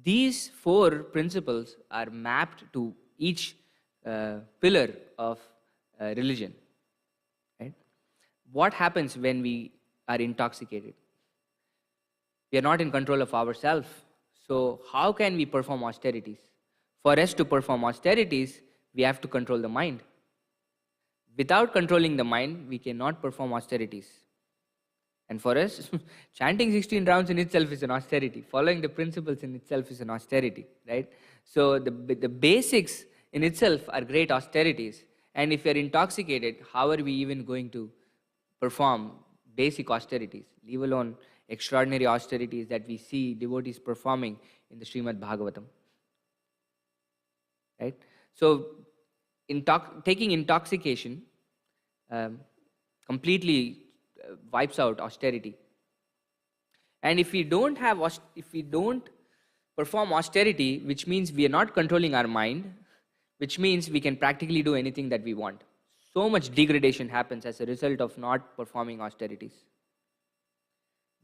Speaker 3: these 4 principles are mapped to each pillar of religion, right? What happens when we are intoxicated? We are not in control of ourselves. So how can we perform austerities? For us to perform austerities, we have to control the mind. Without controlling the mind, we cannot perform austerities. And for us, chanting 16 rounds in itself is an austerity. Following the principles in itself is an austerity, right? So the basics in itself are great austerities. And if we are intoxicated, how are we even going to perform basic austerities, leave alone extraordinary austerities that we see devotees performing in the Srimad Bhagavatam? Right? So, taking intoxication completely wipes out austerity. And if we don't perform austerity, which means we are not controlling our mind, which means we can practically do anything that we want. So much degradation happens as a result of not performing austerities.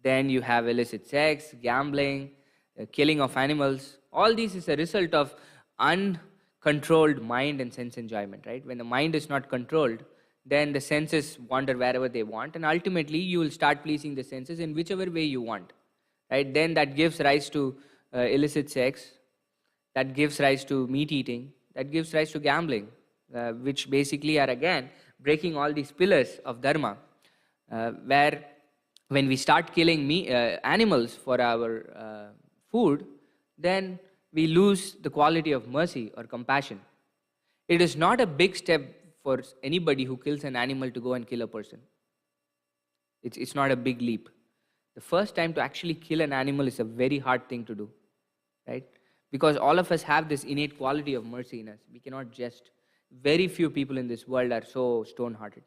Speaker 3: Then you have illicit sex, gambling, killing of animals. All this is a result of uncontrolled mind and sense enjoyment, right? When the mind is not controlled, then the senses wander wherever they want, and ultimately you will start pleasing the senses in whichever way you want, right? Then that gives rise to illicit sex, that gives rise to meat eating, that gives rise to gambling, which basically are again breaking all these pillars of dharma, where when we start killing animals for our food, then we lose the quality of mercy or compassion. It is not a big step for anybody who kills an animal to go and kill a person. It's not a big leap. The first time to actually kill an animal is a very hard thing to do, right? Because all of us have this innate quality of mercy in us. We cannot just, very few people in this world are so stone-hearted.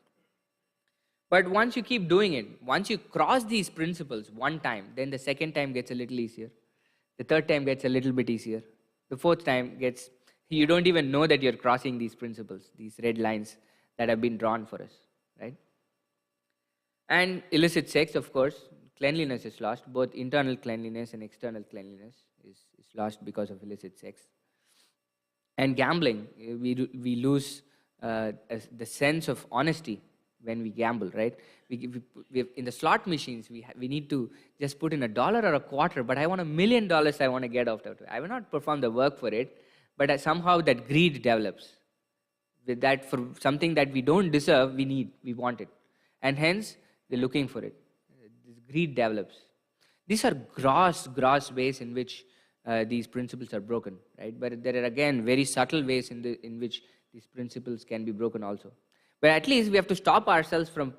Speaker 3: But once you keep doing it, once you cross these principles one time, then the second time gets a little easier. The third time gets a little bit easier. The fourth time gets, you don't even know that you're crossing these principles, these red lines that have been drawn for us, right? And illicit sex, of course, cleanliness is lost. Both internal cleanliness and external cleanliness is lost because of illicit sex. And gambling, we lose the sense of honesty when we gamble, right? We in the slot machines, we need to just put in $1 or a quarter, but I want $1 million I want to get out of it. I will not perform the work for it, but somehow that greed develops. With that, for something that we don't deserve, we want it. And hence, we're looking for it. This greed develops. These are gross ways in which these principles are broken, right? But there are again very subtle ways in which these principles can be broken also. But at least we have to stop ourselves from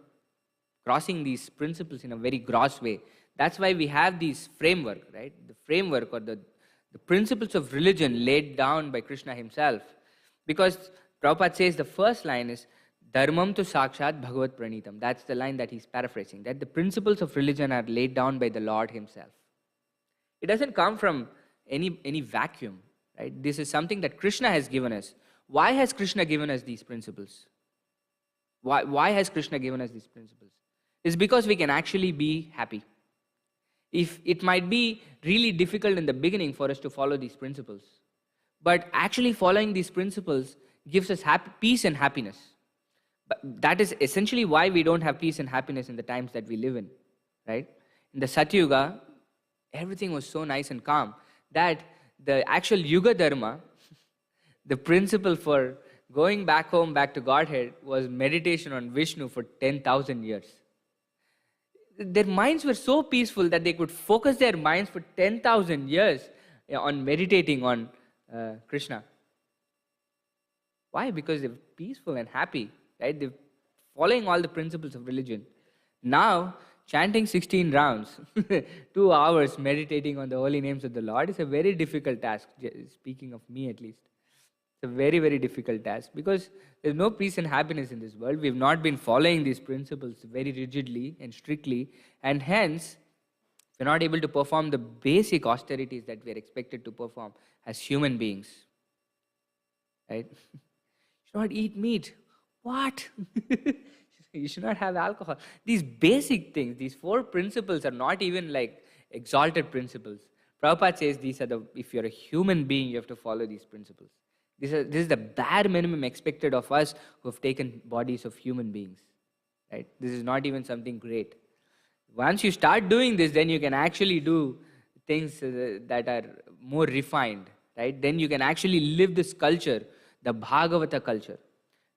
Speaker 3: crossing these principles in a very gross way. That's why we have these framework, right? The framework or the principles of religion laid down by Krishna himself. Because Prabhupada says the first line is Dharmam tu sakshat bhagavat pranitam. That's the line that he's paraphrasing, that the principles of religion are laid down by the Lord himself. It doesn't come from any vacuum, right? This is something that Krishna has given us. Why has Krishna given us these principles? Why has Krishna given us these principles? It's because we can actually be happy. If it might be really difficult in the beginning for us to follow these principles, but actually following these principles gives us peace and happiness. But that is essentially why we don't have peace and happiness in the times that we live in, right? In the Satyuga, everything was so nice and calm that the actual Yuga Dharma, the principle for going back home, back to Godhead, was meditation on Vishnu for 10,000 years. Their minds were so peaceful that they could focus their minds for 10,000 years on meditating on Krishna. Why? Because they're peaceful and happy, right? They're following all the principles of religion. Now, chanting 16 rounds, 2 hours meditating on the holy names of the Lord is a very difficult task, speaking of me at least. It's a very, very difficult task because there's no peace and happiness in this world. We've not been following these principles very rigidly and strictly, and hence, we're not able to perform the basic austerities that we're expected to perform as human beings. Right? You should not eat meat. What? You should not have alcohol. These basic things, these 4 principles are not even like exalted principles. Prabhupada says if you're a human being, you have to follow these principles. This is the bare minimum expected of us who have taken bodies of human beings. Right? This is not even something great. Once you start doing this, then you can actually do things that are more refined. Right? Then you can actually live this culture, the Bhagavata culture,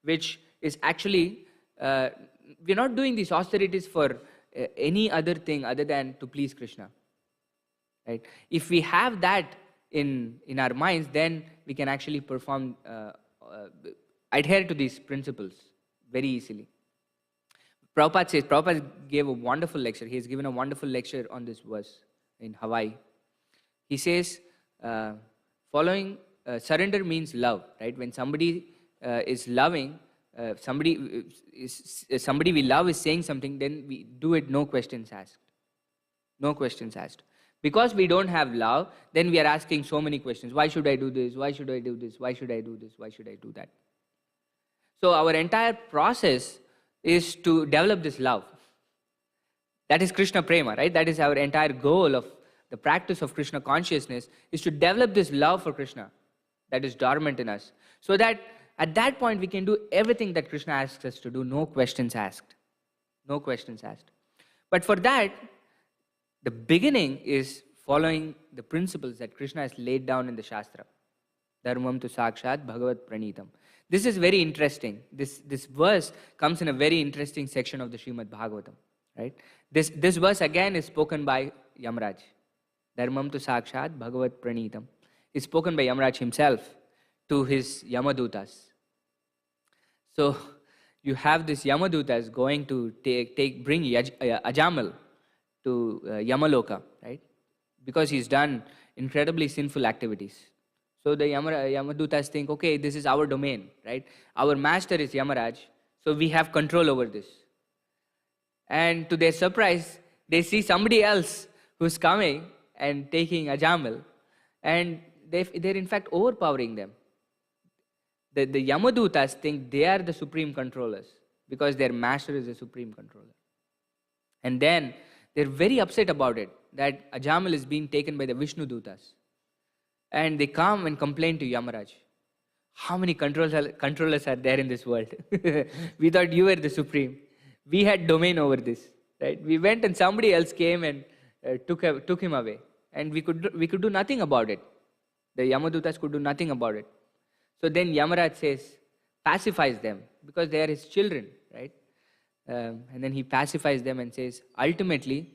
Speaker 3: which is actually, we're not doing these austerities for any other thing other than to please Krishna. Right? If we have that in our minds, then we can actually adhere to these principles very easily. Prabhupada gave a wonderful lecture. He has given a wonderful lecture on this verse in Hawaii. He says, surrender means love, right? When somebody is loving, somebody we love is saying something, then we do it, no questions asked. No questions asked. Because we don't have love, then we are asking so many questions. Why should I do this? Why should I do this? Why should I do this? Why should I do that? So our entire process is to develop this love. That is Krishna Prema, right? That is our entire goal of the practice of Krishna consciousness, is to develop this love for Krishna that is dormant in us. So that at that point we can do everything that Krishna asks us to do, no questions asked. No questions asked. But for that, the beginning is following the principles that Krishna has laid down in the Shastra. Dharmam tu sakshat bhagavat pranitam. This is very interesting. This verse comes in a very interesting section of the Srimad Bhagavatam. Right? This verse again is spoken by Yamaraj. Dharmam tu sakshat bhagavat pranitam is spoken by Yamaraj himself to his Yamadutas. So you have this Yamadutas going to bring Ajamal to Yamaloka, right? Because he's done incredibly sinful activities. So the Yamadutas think, okay, this is our domain, right? Our master is Yamaraj, so we have control over this. And to their surprise, they see somebody else who's coming and taking Ajamal, and they're in fact overpowering them. The Yamadutas think they are the supreme controllers because their master is the supreme controller. And then they're very upset about it, that Ajamal is being taken by the Vishnu Dutas. And they come and complain to Yamaraj. How many controllers are there in this world? We thought you were the supreme. We had domain over this. Right? We went and somebody else came and took him away. And we could do nothing about it. The Yamadutas could do nothing about it. So then Yamaraj pacifies them, because they are his children, right? And then he pacifies them and says, ultimately,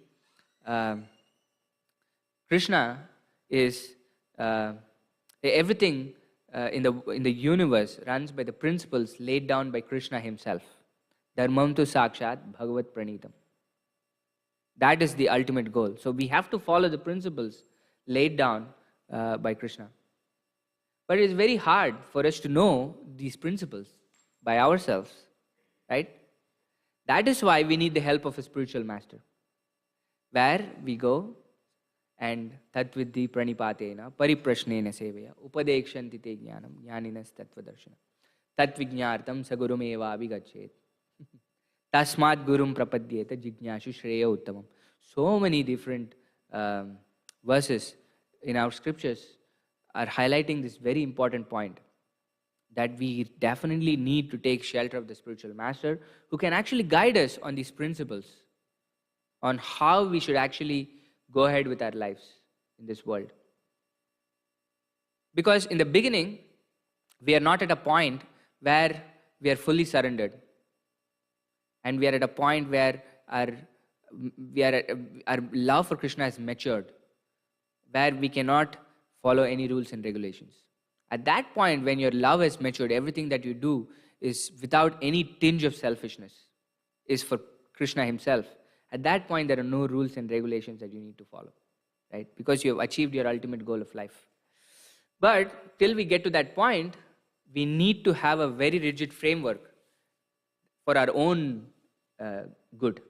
Speaker 3: Krishna is uh, everything in the universe runs by the principles laid down by Krishna himself. Dharmam tu sakshat bhagavat pranitam. That is the ultimate goal. So we have to follow the principles laid down by Krishna. But it's very hard for us to know these principles by ourselves, right? That is why we need the help of a spiritual master, where we go and tatvidhi pranipatena pariprashnena seveya upadekshanti te jnanam jnaninas tattvadarshana tatvijñartam sagurumeva vigachet tasmat gurum prapadyeta jignashu shreya uttamam. So many different verses in our scriptures are highlighting this very important point, that we definitely need to take shelter of the spiritual master who can actually guide us on these principles, on how we should actually go ahead with our lives in this world. Because in the beginning, we are not at a point where we are fully surrendered. And we are at a point where our love for Krishna is matured, where we cannot follow any rules and regulations. At that point, when your love has matured, everything that you do is without any tinge of selfishness, is for Krishna himself. At that point, there are no rules and regulations that you need to follow, right? Because you have achieved your ultimate goal of life. But till we get to that point, we need to have a very rigid framework for our own good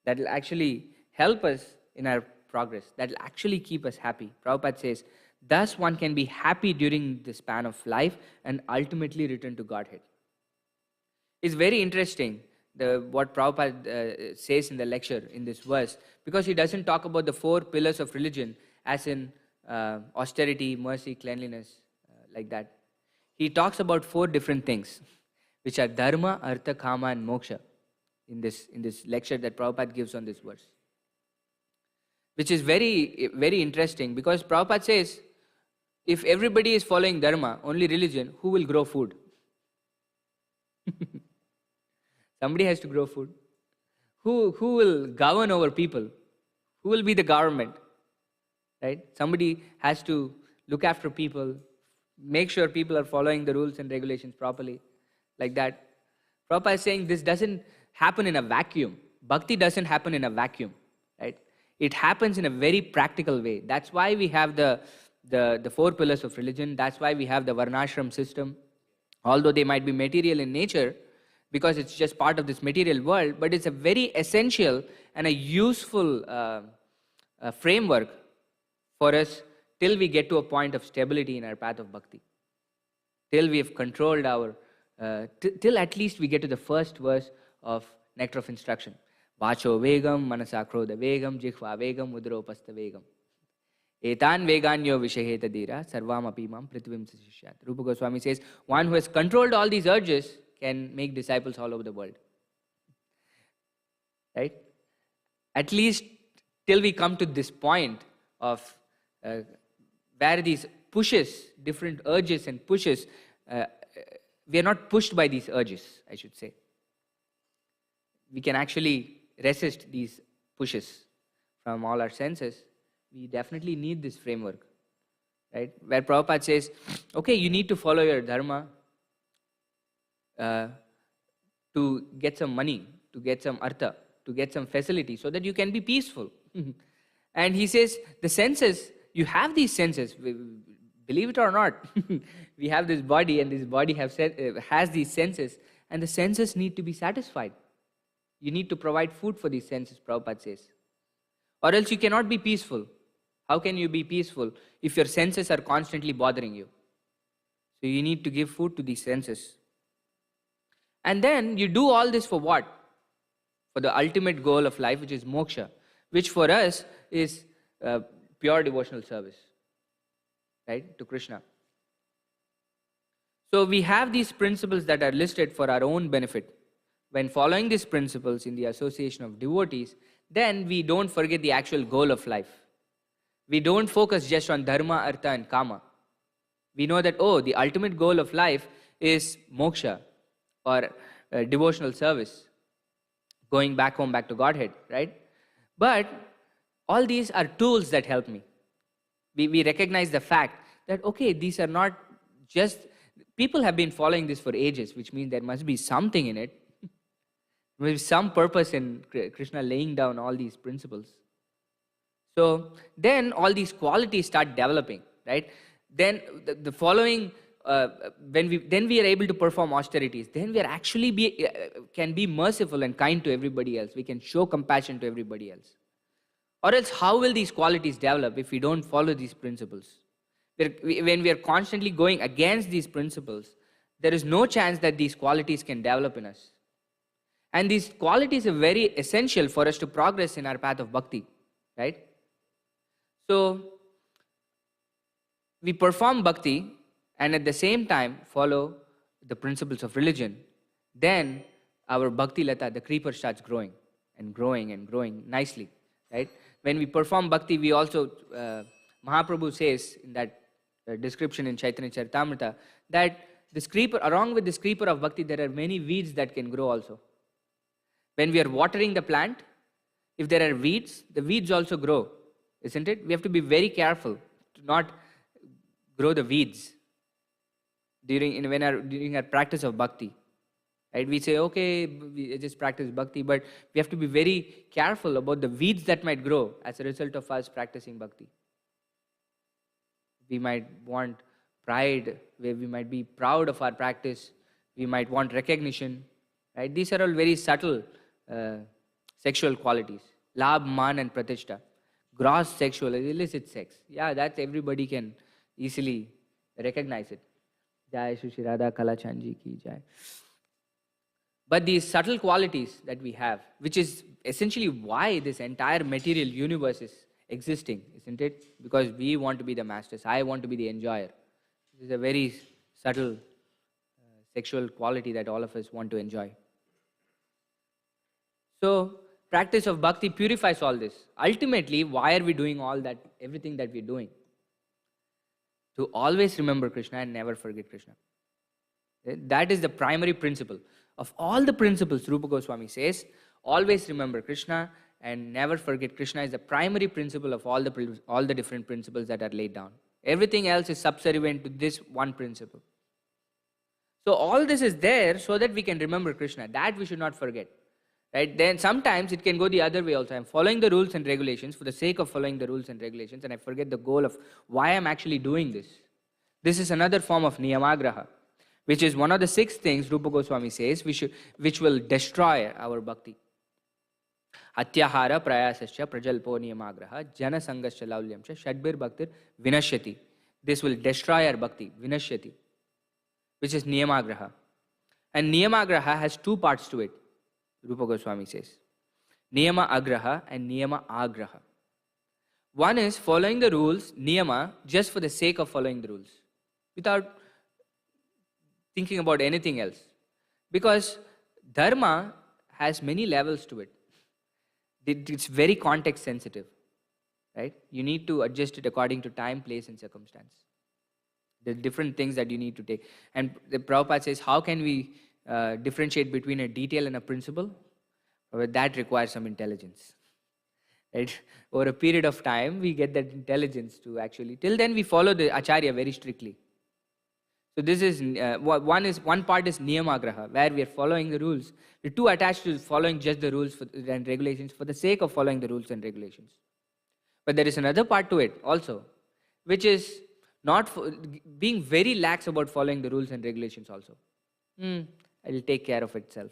Speaker 3: that will actually help us in our progress, that will actually keep us happy. Prabhupada says, thus one can be happy during the span of life and ultimately return to Godhead. It's very interesting what Prabhupada says in the lecture in this verse, because he doesn't talk about the 4 pillars of religion as in austerity, mercy, cleanliness, like that. He talks about 4 different things, which are dharma, artha, kama, and moksha in this lecture that Prabhupada gives on this verse. Which is very, very interesting, because Prabhupada says, if everybody is following dharma, only religion, who will grow food? Somebody has to grow food. Who will govern over people? Who will be the government? Right? Somebody has to look after people, make sure people are following the rules and regulations properly, like that. Prabhupada is saying this doesn't happen in a vacuum. Bhakti doesn't happen in a vacuum, right? It happens in a very practical way. That's why we have the 4 pillars of religion. That's why we have the varnashram system. Although they might be material in nature, because it's just part of this material world, but it's a very essential and a useful framework for us till we get to a point of stability in our path of bhakti. Till we have controlled our, till at least we get to the first verse of Nectar of Instruction. Vacho vegam, manasa krodha vegam, jikhva vegam, udropastha vegam. Etan veganyo vishaheta dira, sarvam apimam prithvim sasishyat. Rupa Goswami says, one who has controlled all these urges can make disciples all over the world. Right? At least till we come to this point of where these pushes, different urges and pushes, we are not pushed by these urges, I should say. We can actually resist these pushes from all our senses. We definitely need this framework, right? Where Prabhupada says, okay, you need to follow your dharma to get some money, to get some artha, to get some facility, so that you can be peaceful. And he says, the senses, you have these senses, believe it or not. We have this body, and this body has these senses, and the senses need to be satisfied. You need to provide food for these senses, Prabhupada says. Or else you cannot be peaceful. How can you be peaceful if your senses are constantly bothering you? So you need to give food to these senses. And then you do all this for what? For the ultimate goal of life, which is moksha, which for us is pure devotional service, right, to Krishna. So we have these principles that are listed for our own benefit. When following these principles in the association of devotees, then we don't forget the actual goal of life. We don't focus just on dharma, artha, and kama. We know that, oh, the ultimate goal of life is moksha, or devotional service, going back home, back to Godhead, right? But all these are tools that help me. We recognize the fact that, okay, these are not just, people have been following this for ages, which means there must be something in it. There must be some purpose in Krishna laying down all these principles. So then all these qualities start developing, right? Then the following, when we are able to perform austerities, then we are actually can be merciful and kind to everybody else. We can show compassion to everybody else. Or else, how will these qualities develop if we don't follow these principles? When we are constantly going against these principles, there is no chance that these qualities can develop in us. And these qualities are very essential for us to progress in our path of bhakti, right? So, we perform bhakti and at the same time follow the principles of religion. Then our bhakti lata, the creeper, starts growing and growing and growing nicely, right? When we perform bhakti, we also, Mahaprabhu says in that description in Chaitanya Charitamrita, that this creeper, along with this creeper of bhakti, there are many weeds that can grow also. When we are watering the plant, if there are weeds, the weeds also grow, isn't it? We have to be very careful to not grow the weeds during our practice of bhakti. Right? We say, okay, we just practice bhakti, but we have to be very careful about the weeds that might grow as a result of us practicing bhakti. We might want pride, where we might be proud of our practice. We might want recognition. Right? These are all very subtle sexual qualities. Labh, man and pratishta. Gross sexual, illicit sex. Yeah, that's everybody can easily recognize it. Jai Shri Radha Kalachandji ki jai. But these subtle qualities that we have, which is essentially why this entire material universe is existing, isn't it? Because we want to be the masters. I want to be the enjoyer. This is a very subtle sexual quality that all of us want to enjoy. So, practice of bhakti purifies all this. Ultimately, why are we doing all that, everything that we're doing? To always remember Krishna and never forget Krishna. That is the primary principle. Of all the principles, Rupa Goswami says, always remember Krishna and never forget Krishna is the primary principle of all the different principles that are laid down. Everything else is subservient to this one principle. So all this is there so that we can remember Krishna. That we should not forget. Right? Then sometimes it can go the other way also. I'm following the rules and regulations for the sake of following the rules and regulations, and I forget the goal of why I'm actually doing this. This is another form of niyamagraha, which is one of the 6 things Rupa Goswami says which will destroy our bhakti. Atyahara prayasascha prajalpo niyamagraha jana sangascha laulyamcha shadbir bhaktir vinashyati. This will destroy our bhakti, vinashyati, which is niyamagraha. And niyamagraha has 2 parts to it, Rupa Goswami says. Niyama agraha and niyama agraha. One is following the rules, niyama, just for the sake of following the rules, without thinking about anything else. Because dharma has many levels to it. It's very context sensitive. Right? You need to adjust it according to time, place, and circumstance. The different things that you need to take. And the Prabhupada says, how can we differentiate between a detail and a principle? Well, that requires some intelligence. Right? Over a period of time, we get that intelligence to actually, till then we follow the Acharya very strictly. So this is, one part is niyamagraha, where we are following the rules. We're too attached to following just the rules and regulations for the sake of following the rules and regulations. But there is another part to it also, which is not being very lax about following the rules and regulations also. It will take care of itself.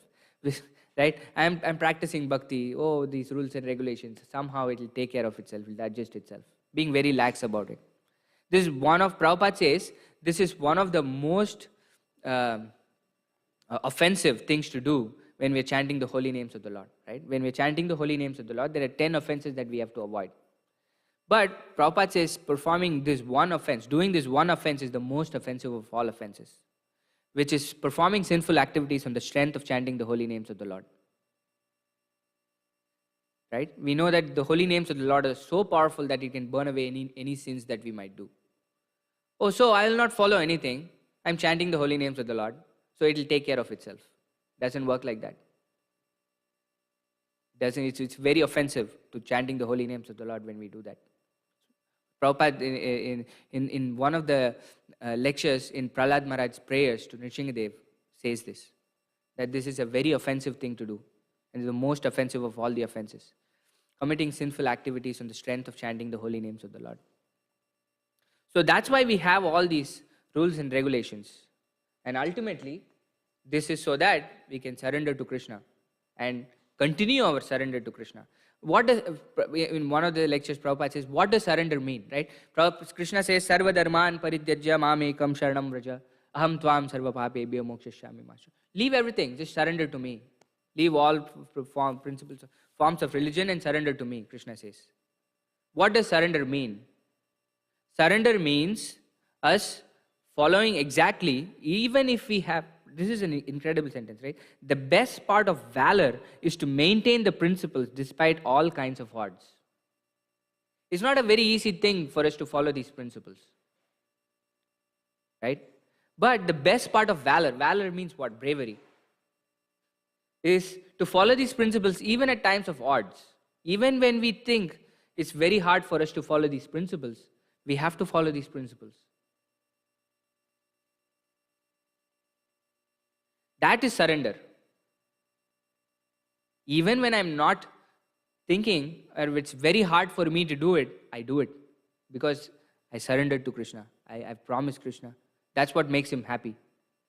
Speaker 3: Right? I'm practicing bhakti. Oh, these rules and regulations. Somehow it will take care of itself. It will adjust itself. Being very lax about it. This is one of, Prabhupada says, this is one of the most offensive things to do when we're chanting the holy names of the Lord. Right? When we're chanting the holy names of the Lord, there are 10 offenses that we have to avoid. But Prabhupada says performing this one offense, doing this one offense is the most offensive of all offenses, which is performing sinful activities on the strength of chanting the holy names of the Lord. Right? We know that the holy names of the Lord are so powerful that it can burn away any sins that we might do. Oh, so I will not follow anything. I'm chanting the holy names of the Lord, so it will take care of itself. Doesn't work like that. It's very offensive to chanting the holy names of the Lord when we do that. Prabhupada, in one of the lectures in Prahlad Maharaj's prayers to Nrsingadev, says this, that this is a very offensive thing to do, and is the most offensive of all the offenses. Committing sinful activities on the strength of chanting the holy names of the Lord. So that's why we have all these rules and regulations. And ultimately, this is so that we can surrender to Krishna and continue our surrender to Krishna. What does, in one of the lectures, Prabhupada says, what does surrender mean, right? Krishna says, Sarva dharman parityajya mamekam sharanam vraja aham tvam sarva papebhyo mokshashyami ma. Leave everything, just surrender to me. Leave all forms of religion and surrender to me, Krishna says. What does surrender mean? Surrender means us following exactly, even if we have, this is an incredible sentence, right? The best part of valor is to maintain the principles despite all kinds of odds. It's not a very easy thing for us to follow these principles, right? But the best part of valor, valor means what? Bravery. Is to follow these principles even at times of odds. Even when we think it's very hard for us to follow these principles, we have to follow these principles. That is surrender. Even when I'm not thinking, or it's very hard for me to do it, I do it. Because I surrendered to Krishna. I've promised Krishna. That's what makes him happy.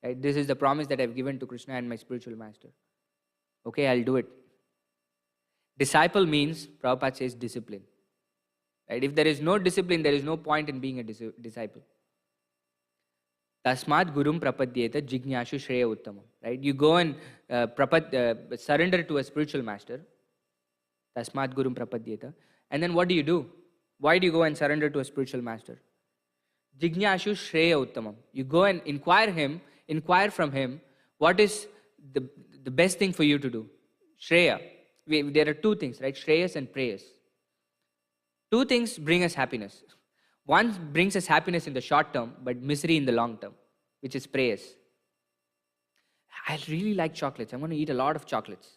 Speaker 3: Right? This is the promise that I've given to Krishna and my spiritual master. Okay, I'll do it. Disciple means, Prabhupada says, discipline. Right? If there is no discipline, there is no point in being a disciple. Tasmat gurum prapadyeta jignashu shreya uttamam. Right? You go and surrender to a spiritual master. Tasmat gurum prapadyeta. And then what do? Why do you go and surrender to a spiritual master? Jignashu shreya uttamam. You go and inquire from him what is the best thing for you to do. Shreya. There are two things, right? Shreyas and prayas. Two things bring us happiness. One brings us happiness in the short term, but misery in the long term, which is prayas. I really like chocolates. I'm going to eat a lot of chocolates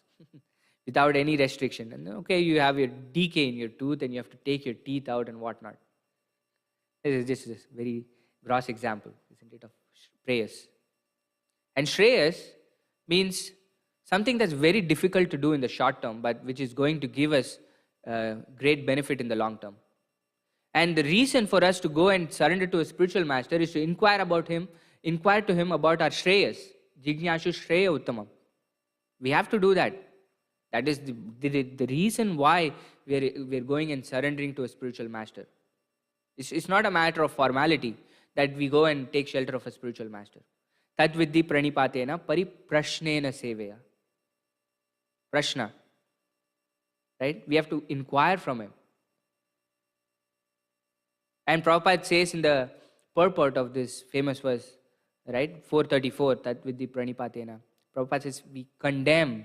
Speaker 3: without any restriction. And okay, you have your decay in your tooth and you have to take your teeth out and whatnot. This is a very gross example, isn't it, of prayas. And shreyas means something that's very difficult to do in the short term, but which is going to give us great benefit in the long term. And the reason for us to go and surrender to a spiritual master is to inquire to him about our shreyas. Jignashu shreya uttamam. We have to do that. That is the reason why we're going and surrendering to a spiritual master. It's not a matter of formality that we go and take shelter of a spiritual master. Tat viddhi pranipatena pariprashnena seveya. Prashna. Right? We have to inquire from him. And Prabhupada says in the purport of this famous verse, right? 434, Tat viddhi pranipatena. Prabhupada says, we condemn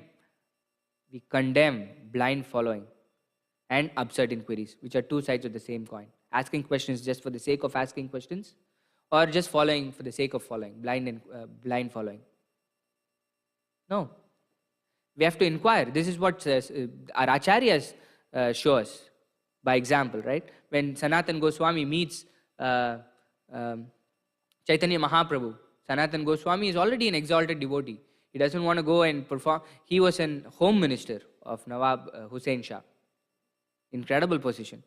Speaker 3: blind following and absurd inquiries, which are two sides of the same coin. Asking questions just for the sake of asking questions, or just following for the sake of following, blind following. No. We have to inquire. This is what our acharyas show us by example, right? When Sanatan Goswami meets Chaitanya Mahaprabhu, Sanatan Goswami is already an exalted devotee. He doesn't want to go and perform. He was a home minister of Nawab Hussain Shah. Incredible position.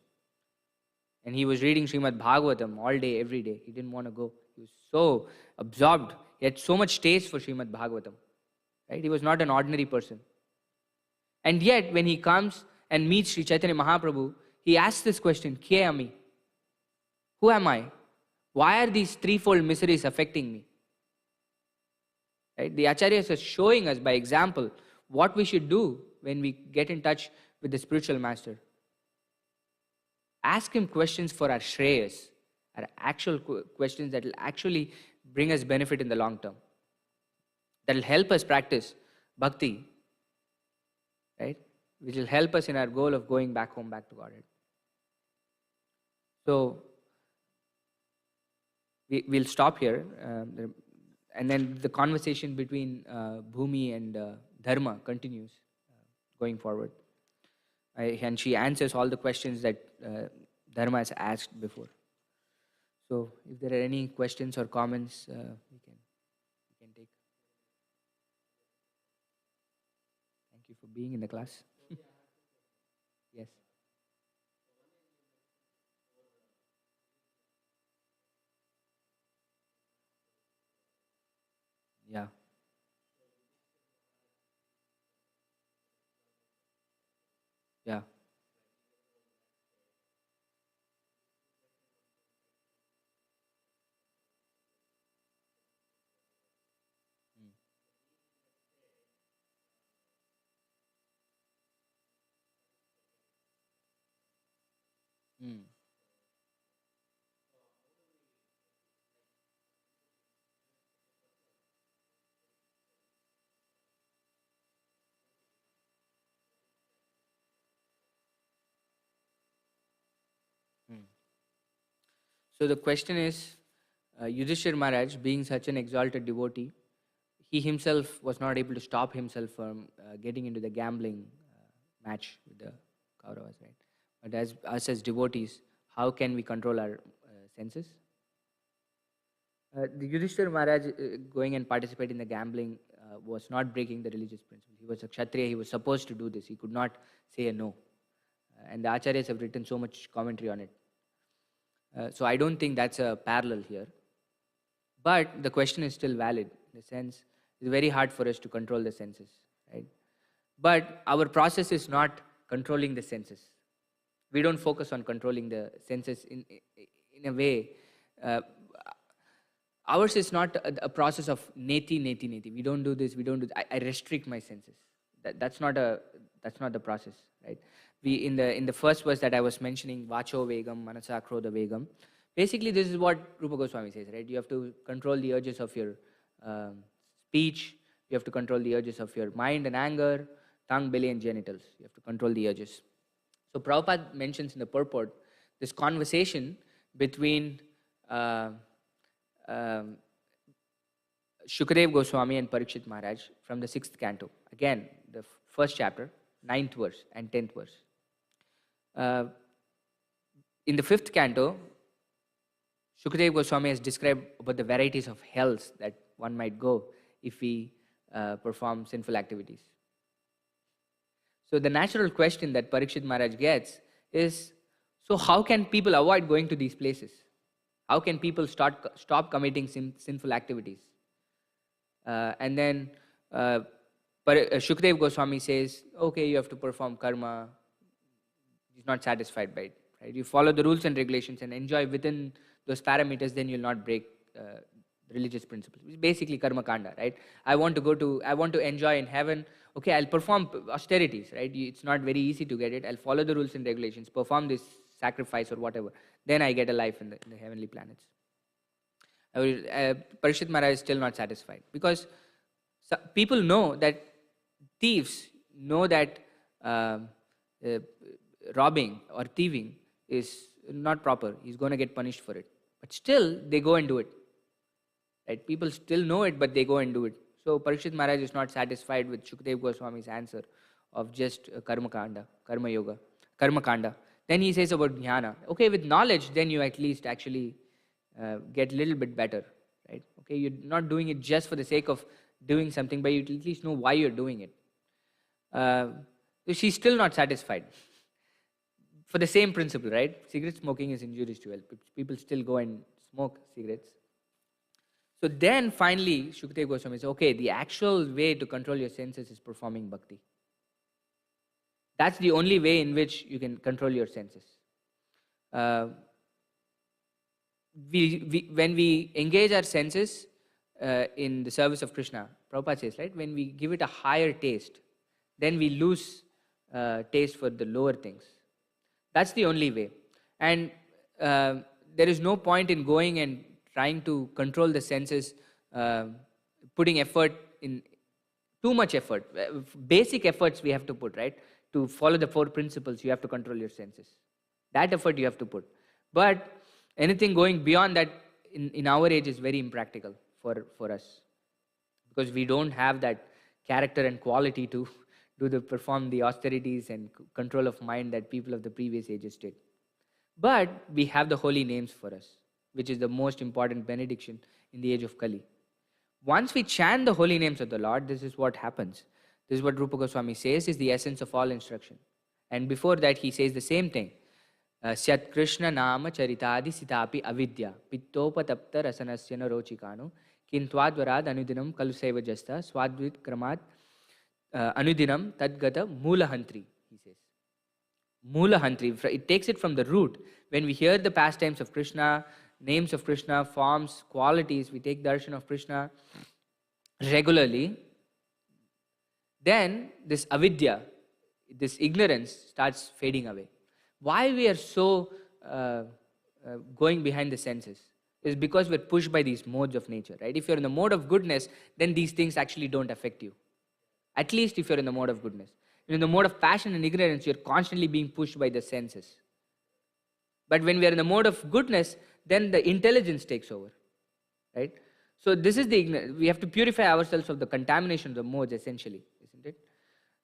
Speaker 3: And he was reading Srimad Bhagavatam all day, every day. He didn't want to go. He was so absorbed. He had so much taste for Srimad Bhagavatam. Right? He was not an ordinary person. And yet, when he comes and meets Sri Chaitanya Mahaprabhu, he asks this question, Kye ami? Who am I? Why are these threefold miseries affecting me? Right? The acharyas are showing us by example what we should do when we get in touch with the spiritual master. Ask him questions for our shreyas, our actual questions that will actually bring us benefit in the long term. That will help us practice bhakti, right? Which will help us in our goal of going back home, back to Godhead. So, we'll stop here. And then the conversation between Bhumi and Dharma continues going forward. And she answers all the questions that Dharma as asked before. So, if there are any questions or comments, we can take. Thank you for being in the class. Yes. Yeah. Yeah. Mm. Mm. So the question is, Yudhishthir Maharaj, being such an exalted devotee, he himself was not able to stop himself from getting into the gambling match with the Kauravas, right? But as us as devotees, how can we control our senses? The Yudhishthir Maharaj going and participate in the gambling was not breaking the religious principle. He was a Kshatriya, he was supposed to do this. He could not say a no. And the Acharyas have written so much commentary on it. So I don't think that's a parallel here. But the question is still valid in the sense it's very hard for us to control the senses, right? But our process is not controlling the senses. We don't focus on controlling the senses in a way. Uh, Ours is not a process of neti, neti, neti. We don't do this. We don't do. I restrict my senses. That's not the process, right? We in the first verse that I was mentioning, vacho vegam, manasa krodha vegam. Basically, this is what Rupa Goswami says, right? You have to control the urges of your speech. You have to control the urges of your mind and anger, tongue, belly, and genitals. You have to control the urges. So Prabhupada mentions in the purport this conversation between um, Shukadev Goswami and Parikshit Maharaj from the 6th canto. Again, the first chapter, 9th verse and 10th verse. In the 5th canto, Shukadev Goswami has described about the varieties of hells that one might go if we perform sinful activities. So the natural question that Parikshit Maharaj gets is, so how can people avoid going to these places? How can people stop committing sinful activities? And then Shukdev Goswami says, okay, you have to perform karma. He's not satisfied by it. Right? You follow the rules and regulations and enjoy within those parameters, then you'll not break religious principles. It's basically karma kanda, right? I want to enjoy in heaven. Okay, I'll perform austerities, right? It's not very easy to get it. I'll follow the rules and regulations, perform this sacrifice or whatever. Then I get a life in the heavenly planets. Parishit Maharaj is still not satisfied because people know that thieves know that robbing or thieving is not proper. He's going to get punished for it. But still, they go and do it. Right? People still know it, but they go and do it. So Parikshit Maharaj is not satisfied with Shukdev Goswami's answer of just karma kanda, karma yoga, karma kanda. Then he says about jnana. Okay, with knowledge, then you at least actually get a little bit better, right? Okay, you're not doing it just for the sake of doing something, but you at least know why you're doing it. So she's still not satisfied. For the same principle, right? Cigarette smoking is injurious to health. People still go and smoke cigarettes. So then finally, Shukdev Goswami says, okay, the actual way to control your senses is performing bhakti. That's the only way in which you can control your senses. When we engage our senses in the service of Krishna, Prabhupada says, right, when we give it a higher taste, then we lose taste for the lower things. That's the only way. And there is no point in going and trying to control the senses, putting effort in, too much effort. Basic efforts we have to put, right? To follow the 4 principles, you have to control your senses. That effort you have to put. But anything going beyond that in our age is very impractical for us. Because we don't have that character and quality to perform the austerities and control of mind that people of the previous ages did. But we have the holy names for us, which is the most important benediction in the age of Kali. Once we chant the holy names of the Lord, this is what happens. This is what Rupa Goswami says is the essence of all instruction. And before that, he says the same thing. Syat Krishna Nama Charitadi Sitapi Avidya Pittopatapta Rasanasya na Rochikanu Kintwadvarad Anudinam Kaluseva Jasta Swadvit Kramat Anudinam Tadgata Mulahantri, he says. Mulahantri, it takes it from the root. When we hear the pastimes of Krishna, names of Krishna, forms, qualities, we take darshan of Krishna regularly, then this avidya, this ignorance starts fading away. Why we are so going behind the senses is because we're pushed by these modes of nature, right? If you're in the mode of goodness, then these things actually don't affect you. At least if you're in the mode of goodness. In the mode of passion and ignorance, you're constantly being pushed by the senses. But when we are in the mode of goodness, then the intelligence takes over, right? So this is we have to purify ourselves of the contamination of the modes, essentially, isn't it?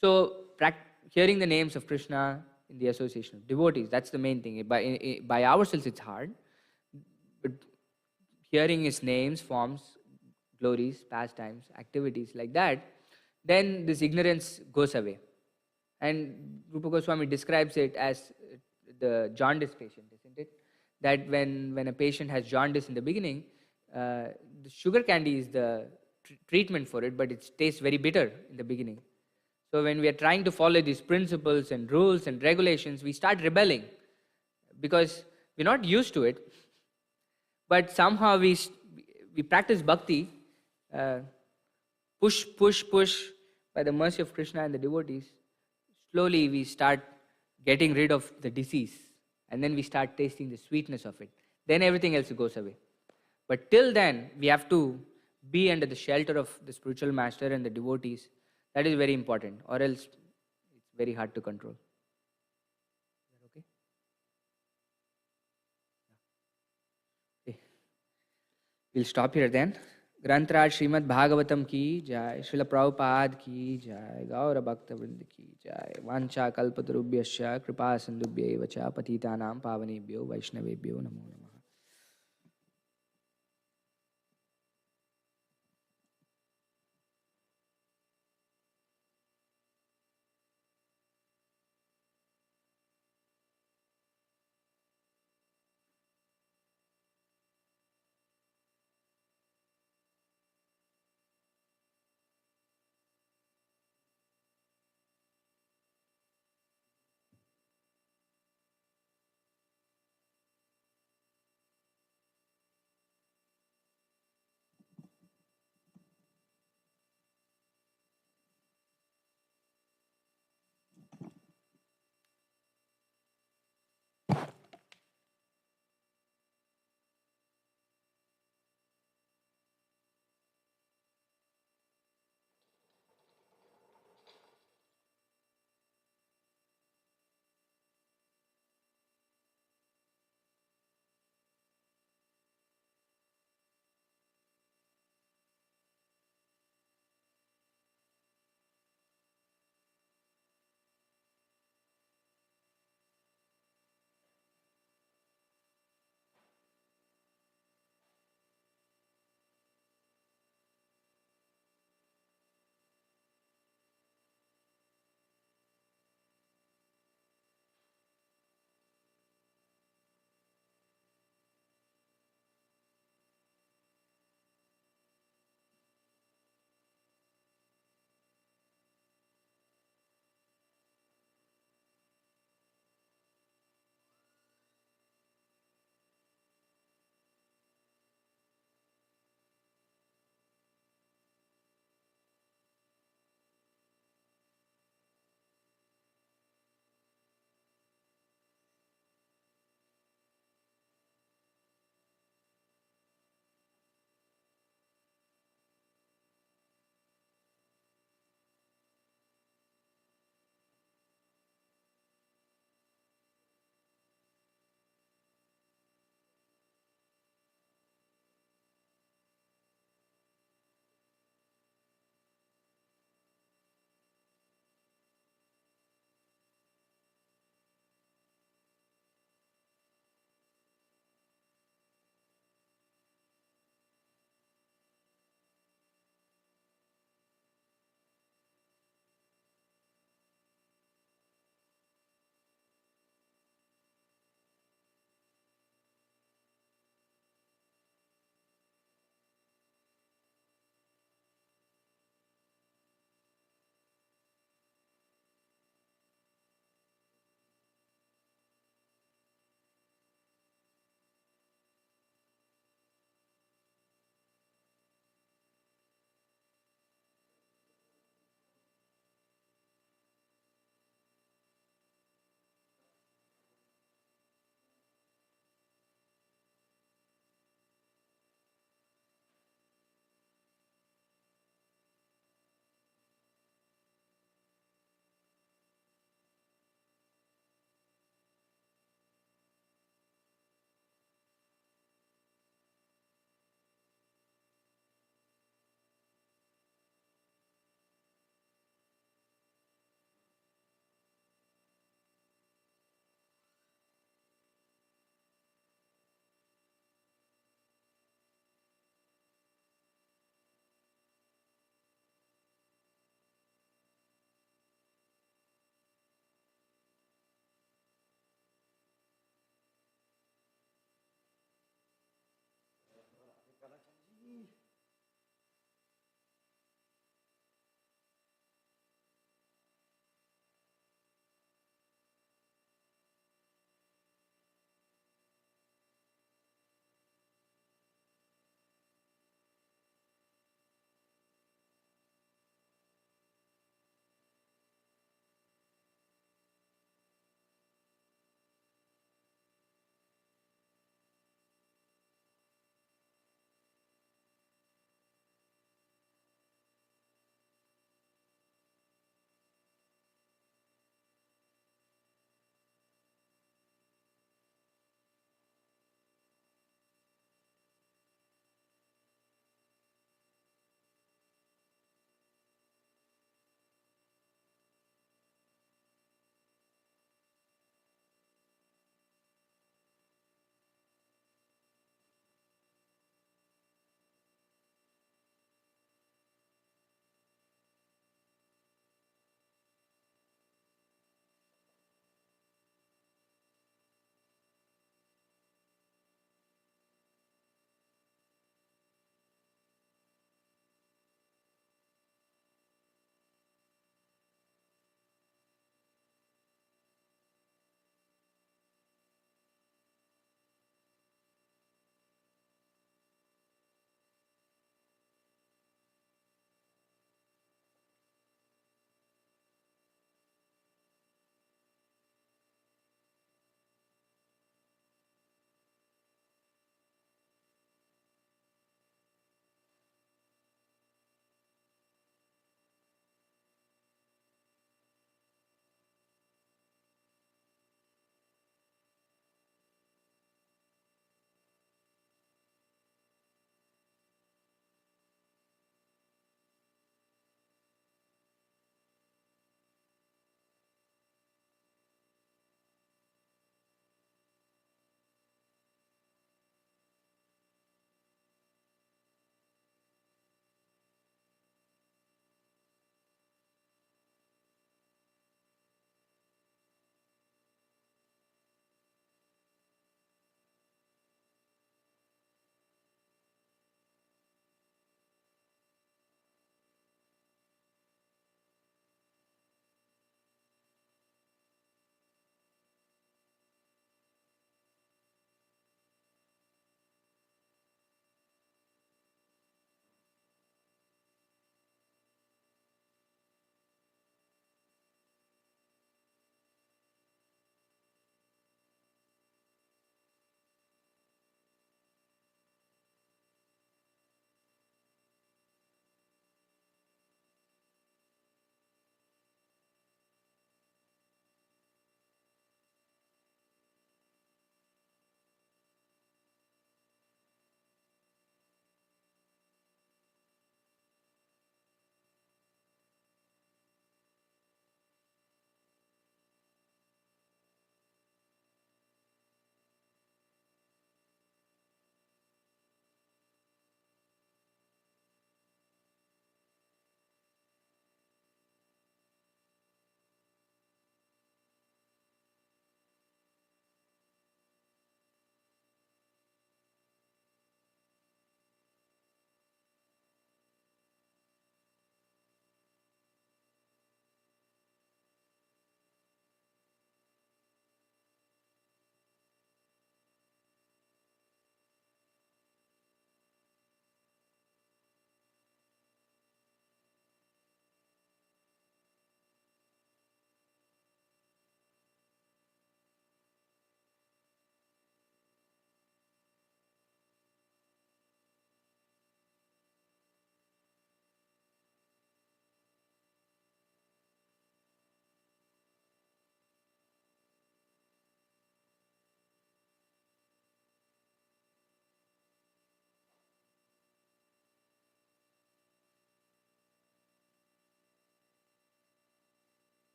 Speaker 3: So hearing the names of Krishna in the association of devotees, that's the main thing. By ourselves, it's hard. But hearing his names, forms, glories, pastimes, activities like that, then this ignorance goes away. And Rupa Goswami describes it as the jaundice patient, isn't it? That when a patient has jaundice in the beginning, the sugar candy is the treatment for it, but it tastes very bitter in the beginning. So when we are trying to follow these principles and rules and regulations, we start rebelling because we're not used to it. But somehow we practice bhakti, push by the mercy of Krishna and the devotees. Slowly we start getting rid of the disease, and then we start tasting the sweetness of it. Then everything else goes away. But till then, we have to be under the shelter of the spiritual master and the devotees. That is very important, or else it's very hard to control. Okay? Okay. We'll stop here then. ग्रंथराज Shrimad Bhagavatam की जय, श्रील प्रभुपाद की जय, गौर भक्तवृंद की जय, वांछा कल्पतरुभ्यश्च कृपा सिन्धुभ्यैव च पतितानां पावनेभ्यो वैष्णवेभ्यो नमो नमः।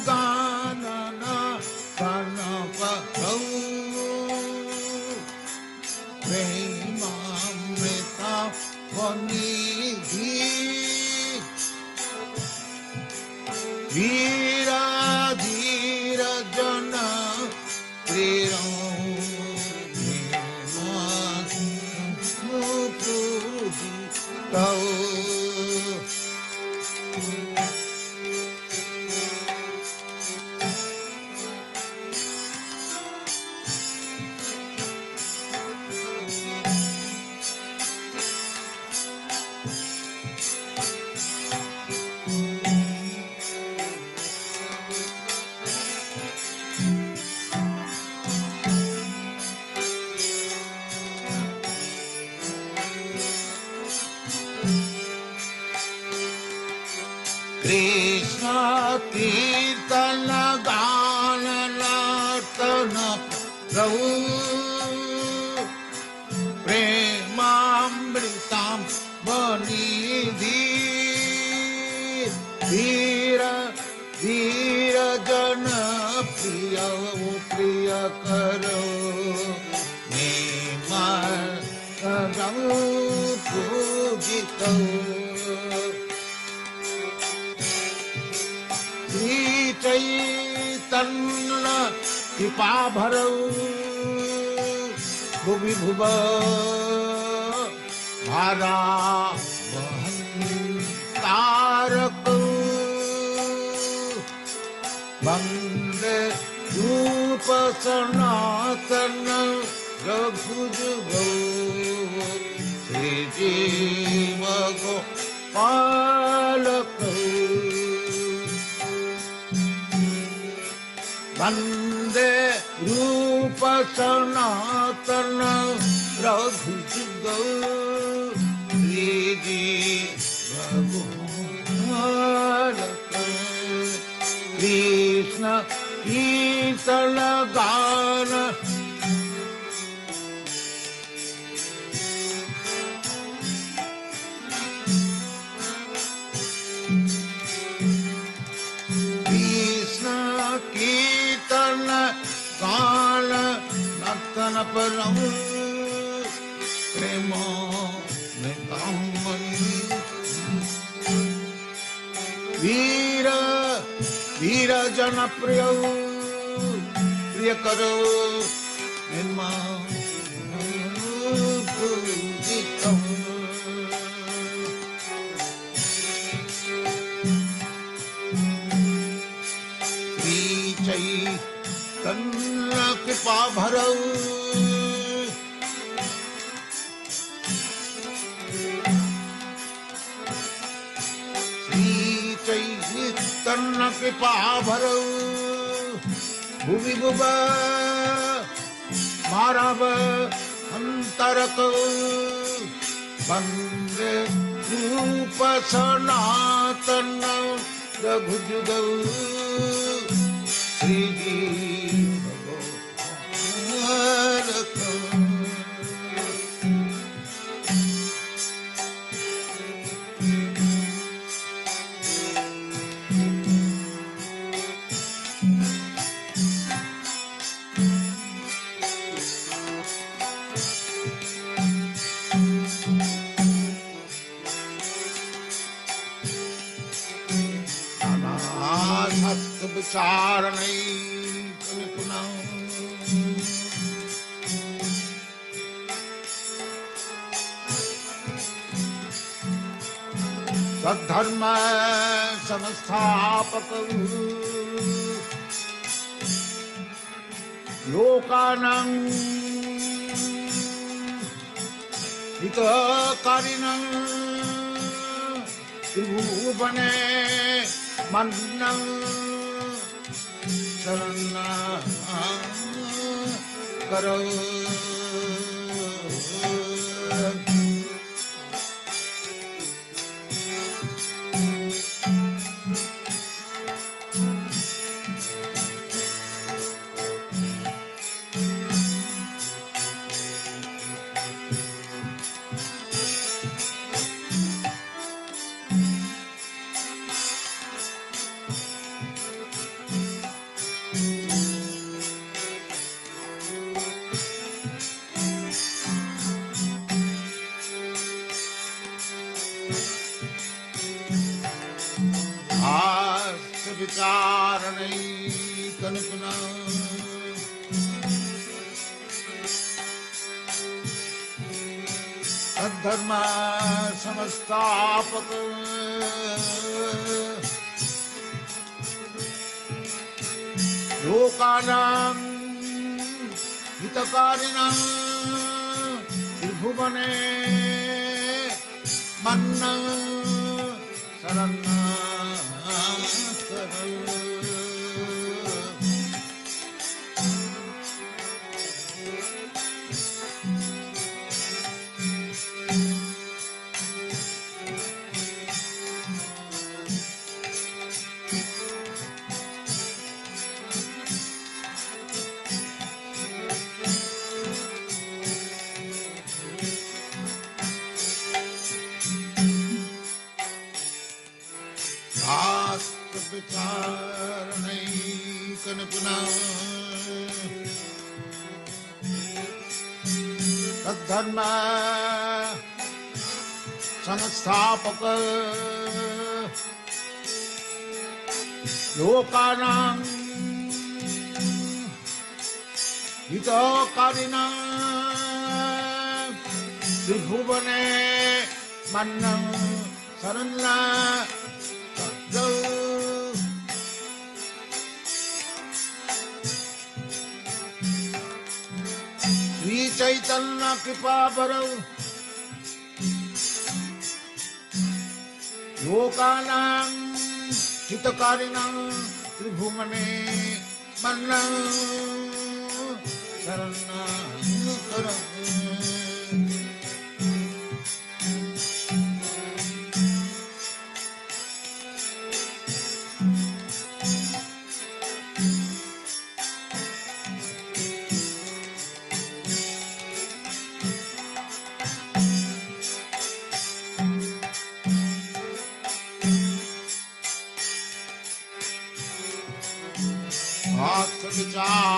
Speaker 4: Ganana Ganapatau Premamrita Vanidhi Veera Dhira Jana Krishna Kirtana Gana Nartana Prabhu Premamritam Vanidhi Dhira Dhira Jana Priya Priya Karo Nemar Ramu Pujito Chaitanya Kripa Bharau Bhuvi Bhuva Bhara Tarakau Bande Rupa Sanatana Raghujugo Sri Jiva Gopalakau Bande Rupa Sanatana Raghujugo Sri Bhagavata Krishna Kirtana Gana Krishna Kirtana Gana Nartana Param Prema Metamani Veera Veera Jana Priya Priya Karo Nirma Pujitam Sri Chaitanya Kripa Bharau Chaitanya Kripa Bharau Bhuvi Bhuva Marava Antarakau Bande Rupa Sanatana Raghujugo Sri Bhagavata Charanai Punam Sadharma Samasthapaku Lokanam Hitakarinam Tribhuvane Mandam Sarana Karo विचारणैकनिपुना तद्धर्म संस्थापक लोकानां हितकारिणां त्रिभुवने मन्नं शरणं विचारणैकनिपुना तद्धर्म संस्थापक लोकानां हितकारिणां त्रिभुवने मन्नं शरणं श्री चैतन्य कृपा बरौ लोकानां हितकारिणां त्रिभुवने मन्नं शरणं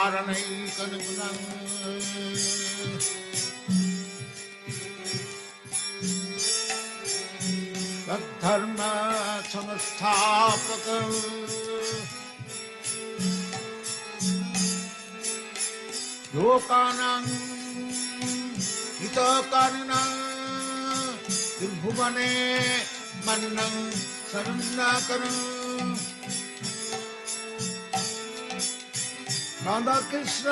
Speaker 4: विचारणैकनिपुना तद्धर्म संस्थापक लोकानां हितकारिणां त्रिभुवने मन्नं शरणं राधा कृष्ण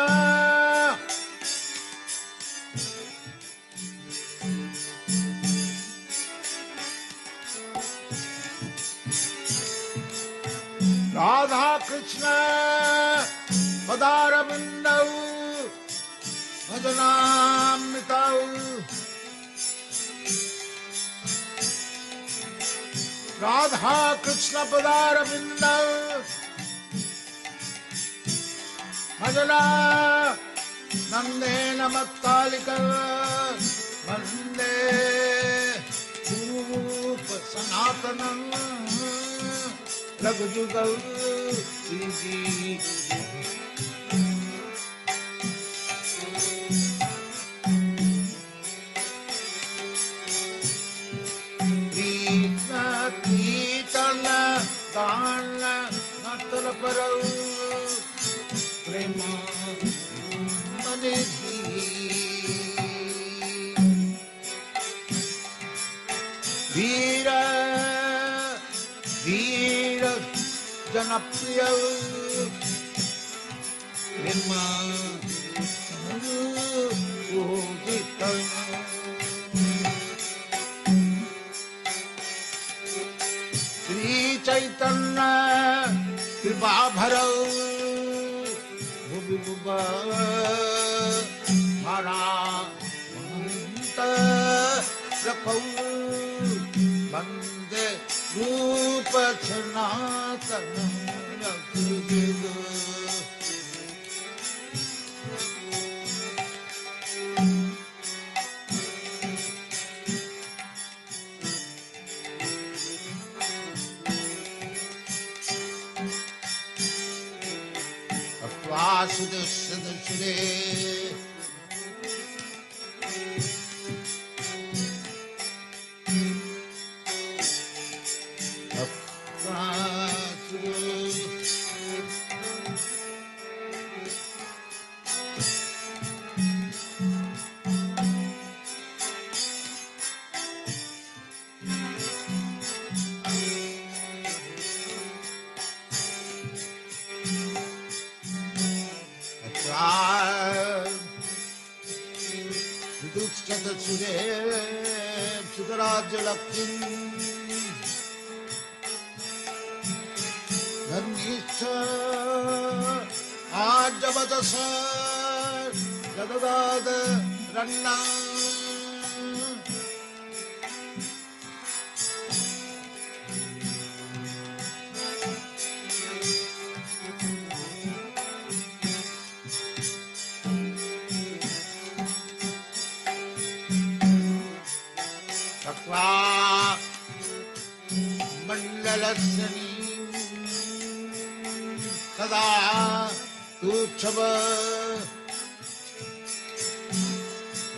Speaker 4: राधा कृष्ण पदारविन्दौ भजनामृतौ राधा कृष्ण पदारविन्दौ भजना नंदेन मत्तालिका वंदे रूप सनातनं रघुजुगल कीर्तन गान नतल परौ प्रेम मने वीर वीर जनप्रिय प्रेम पूजित श्री चैतन्य कृपा भरौ मारा रखौ वंदे रूप सनातन वासुदेव शतसुरे सुतराज्यलक्ष्मी धन्यश्च आजवदस जददाद रन्ना तक्वा मंडलस्यनी सदा तुच्छव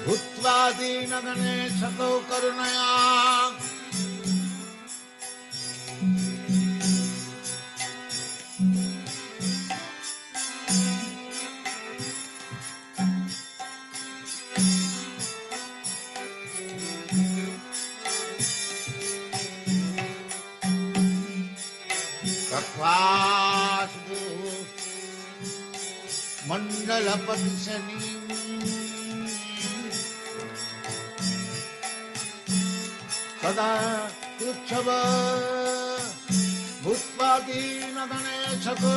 Speaker 4: भूत्वा दीनगणे शतो करुणया मंडलपति शनि सदा तुच्छव भूत्वा दीनगणे शतो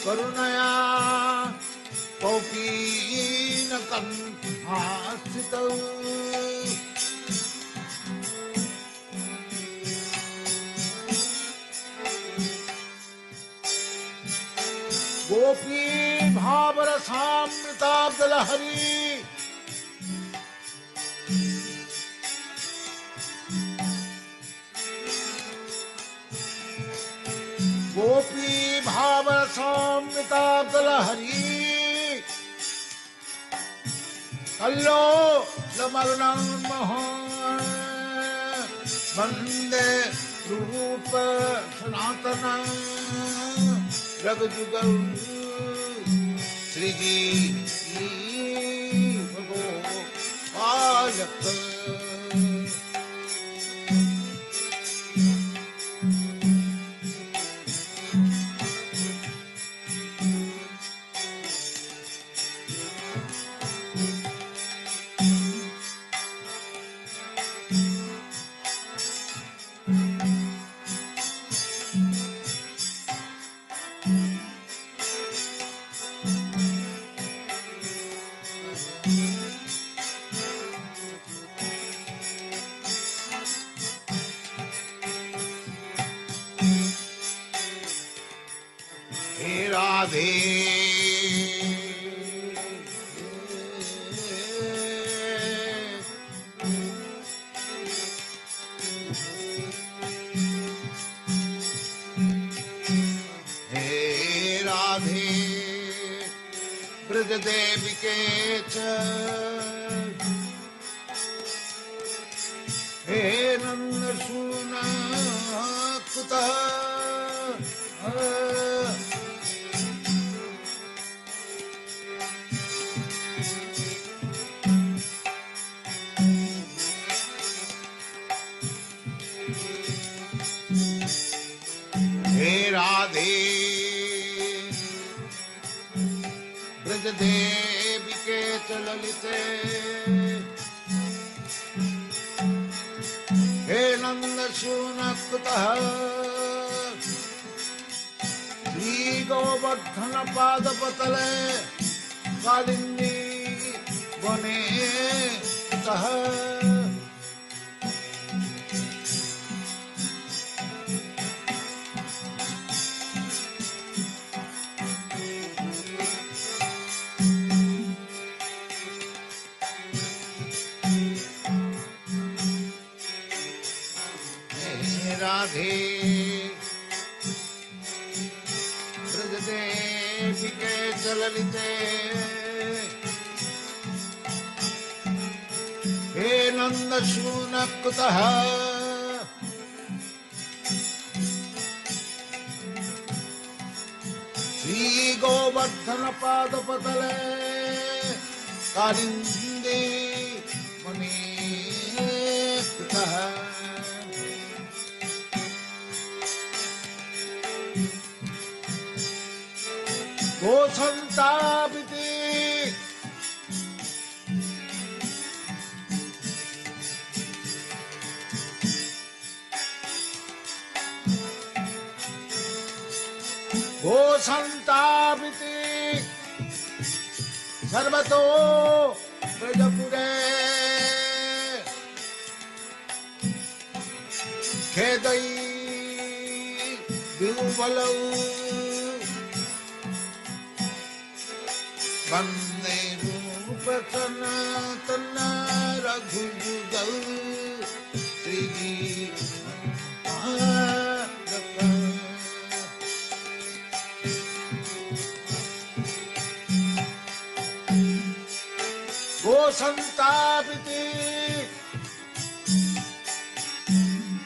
Speaker 4: करुणया कौपीनकं आस्थितौ गोपी भावरसामृताब्दलहरी गोपी भावरसामृताब्दलहरी कल्लो लमग्नं वन्दे रूप सनातनं रघुजुगौ श्रीजी भगो पालक राधे हे राधे ब्रज देविके च हे नंदसूना कुतः राधे ब्रज देविके च ललिते हे नंदसूना कुतः श्री गोवर्धन पादपतले कालिंदी वने कुतः राधे ब्रज देविके च ललिते हे नंदसूना कुतः श्री गोवर्धन पादपतले कालिंदी वने कुतः गोसंतापिते घोषन्ताविति सर्वतो ब्रजपुरे खेदै विह्वलौ वन्दे रूपसनातन रघुयुगौ गोसंतापिति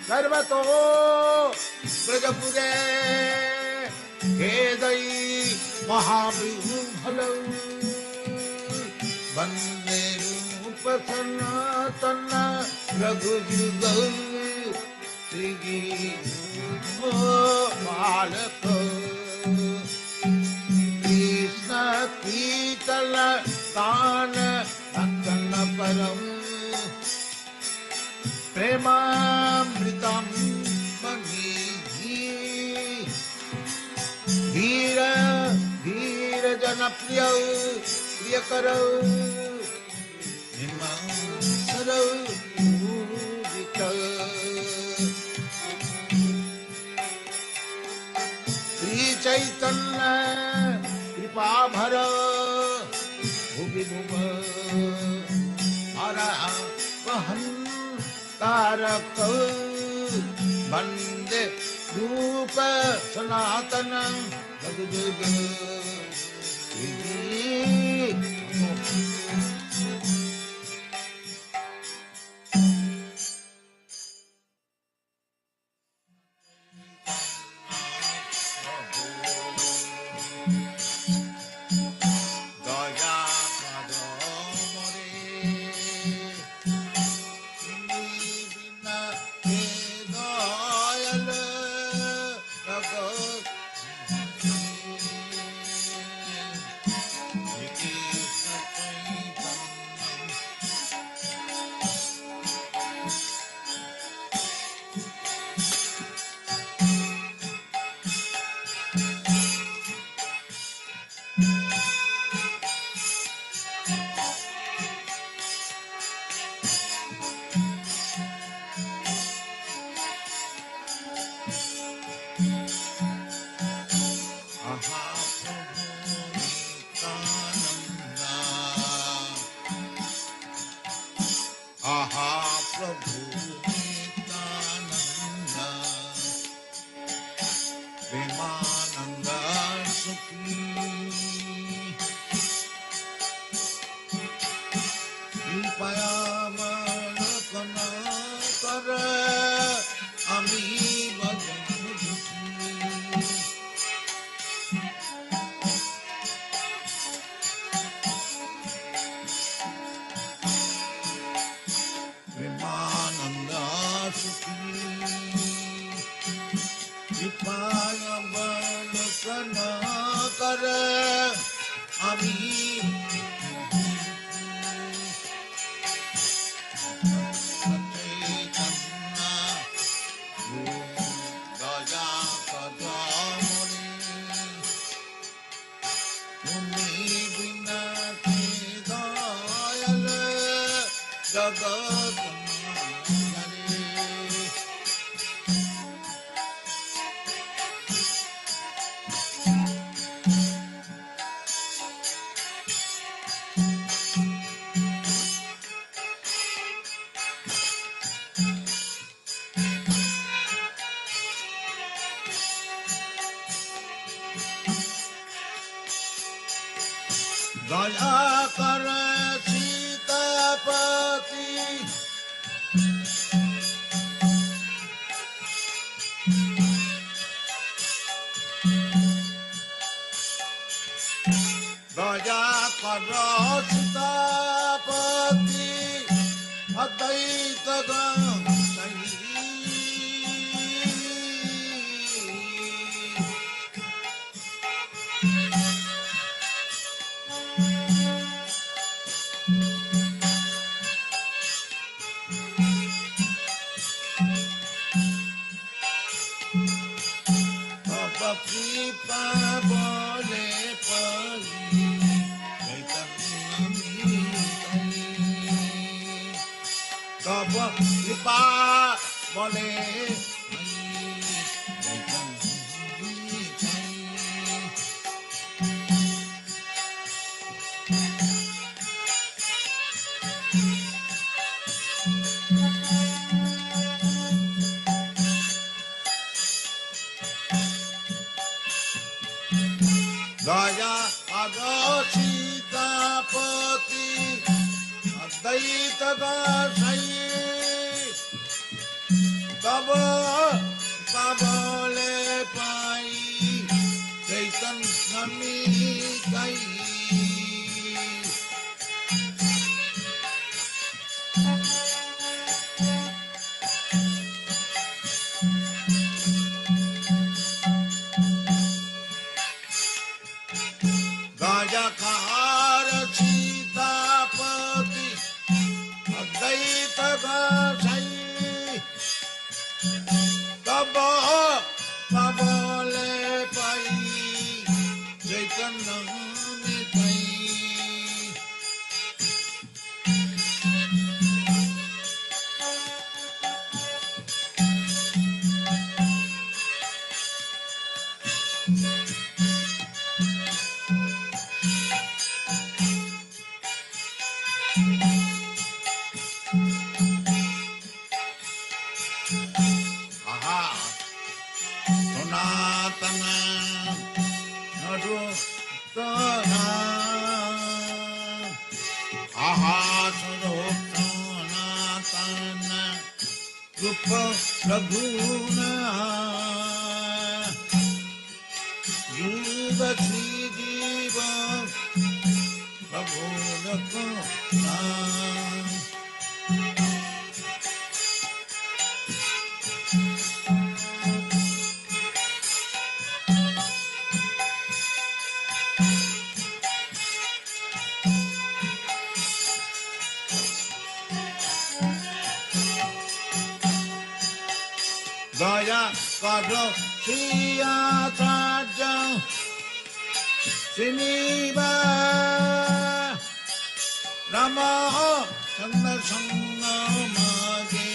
Speaker 4: सर्वतो ब्रजपुरे खेदै महाविह्वलौ वन्दे रूपसनातन रघुयुगौ बालक कृष्ण कीर्तन दान नंदन परम प्रेमामृतम धीर धीर जन प्रिय प्रिय करौ सरौ श्री चैतन्य कृपा भर भुवि भुव वहन तारक वंदे रूप सनातन रघुयुग दया कर सीतापति दया कर सीतापति अद्वैत পাবলে পাই তব কৃপা বলে দয়া আদ সীতাপতি অদ্বৈত দাসাই তব পাবলে পাই চৈতন্য নিতাই গাজাকার সীতাপতি অদ্বৈত দাসাই তব পাবলে পাই চৈতন্য নিতাই আহা সনাতন নরোত্তমা আহা সনাতন রূপ প্রভুনা যুগী জীব প্রভু দয়া কর শ্রীয়াচার্য শ্রীনিবা রাম চন্দ্র সঙ্গ মাগে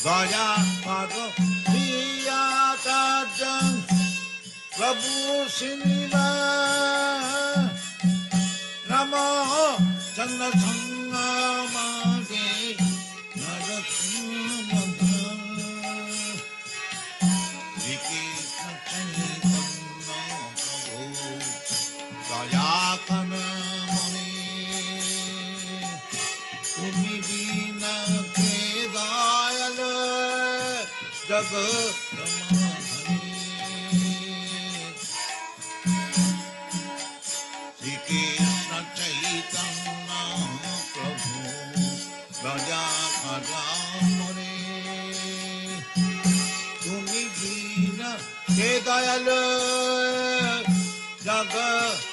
Speaker 4: দয়া কর শ্রীয়াচার্য প্রভু শ্রীনিবা রাম চন্দ্র সঙ্গ মাগে শ্রীকৃষ্ণ চৈতন্য প্রভু দয়া কর মনে তুমি বিনা কে দয়াল জগৎ শ্রীকৃষ্ণ চৈতন্য প্রভু দয়া কর মনে তুমি বিনা কে দয়াল জগৎ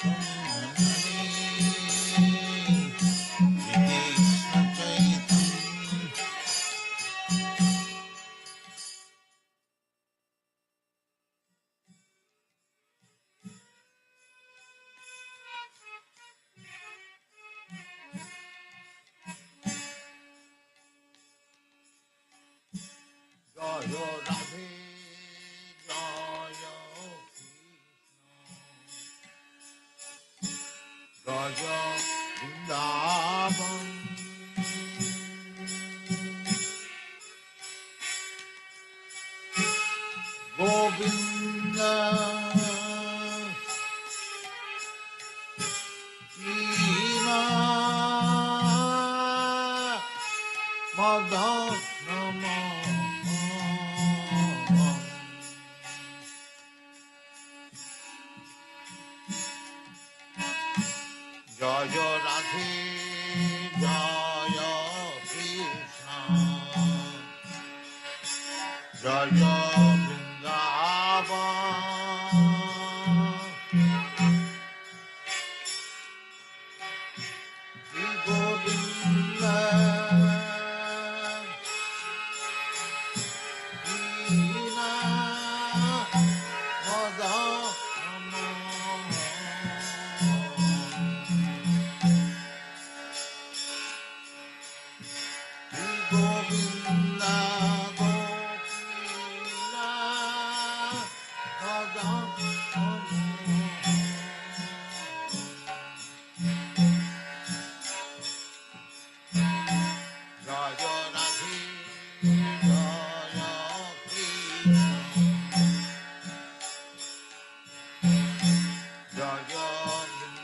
Speaker 4: জয় রাধে জয় কৃষ্ণ জয় বৃন্দাবন গোবিন্দ কৃষ্ণ মদন জয় রাধে জয় কৃষ্ণ জয় Vrindavan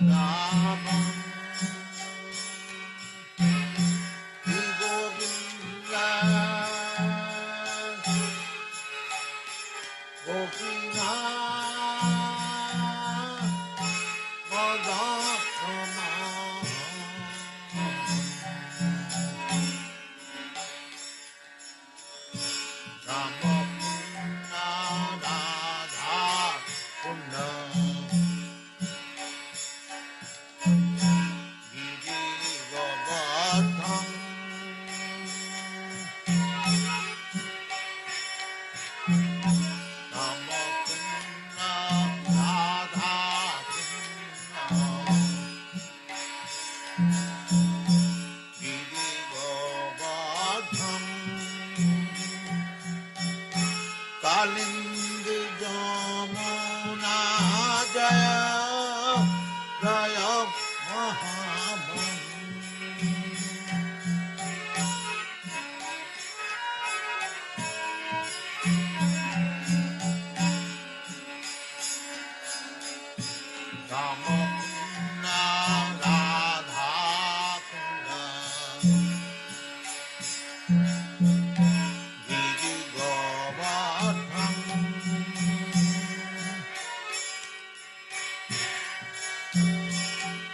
Speaker 4: Vrindavan Shri Govinda Gopinath Madhama Ramapuna Radha Puna Giri Govardhan Ramapuna Radha Puna Giri Govardhan Kalindi Jamuna Jaya Jaya Mahamani Ramapuna Radha Kunda Giri Govardhan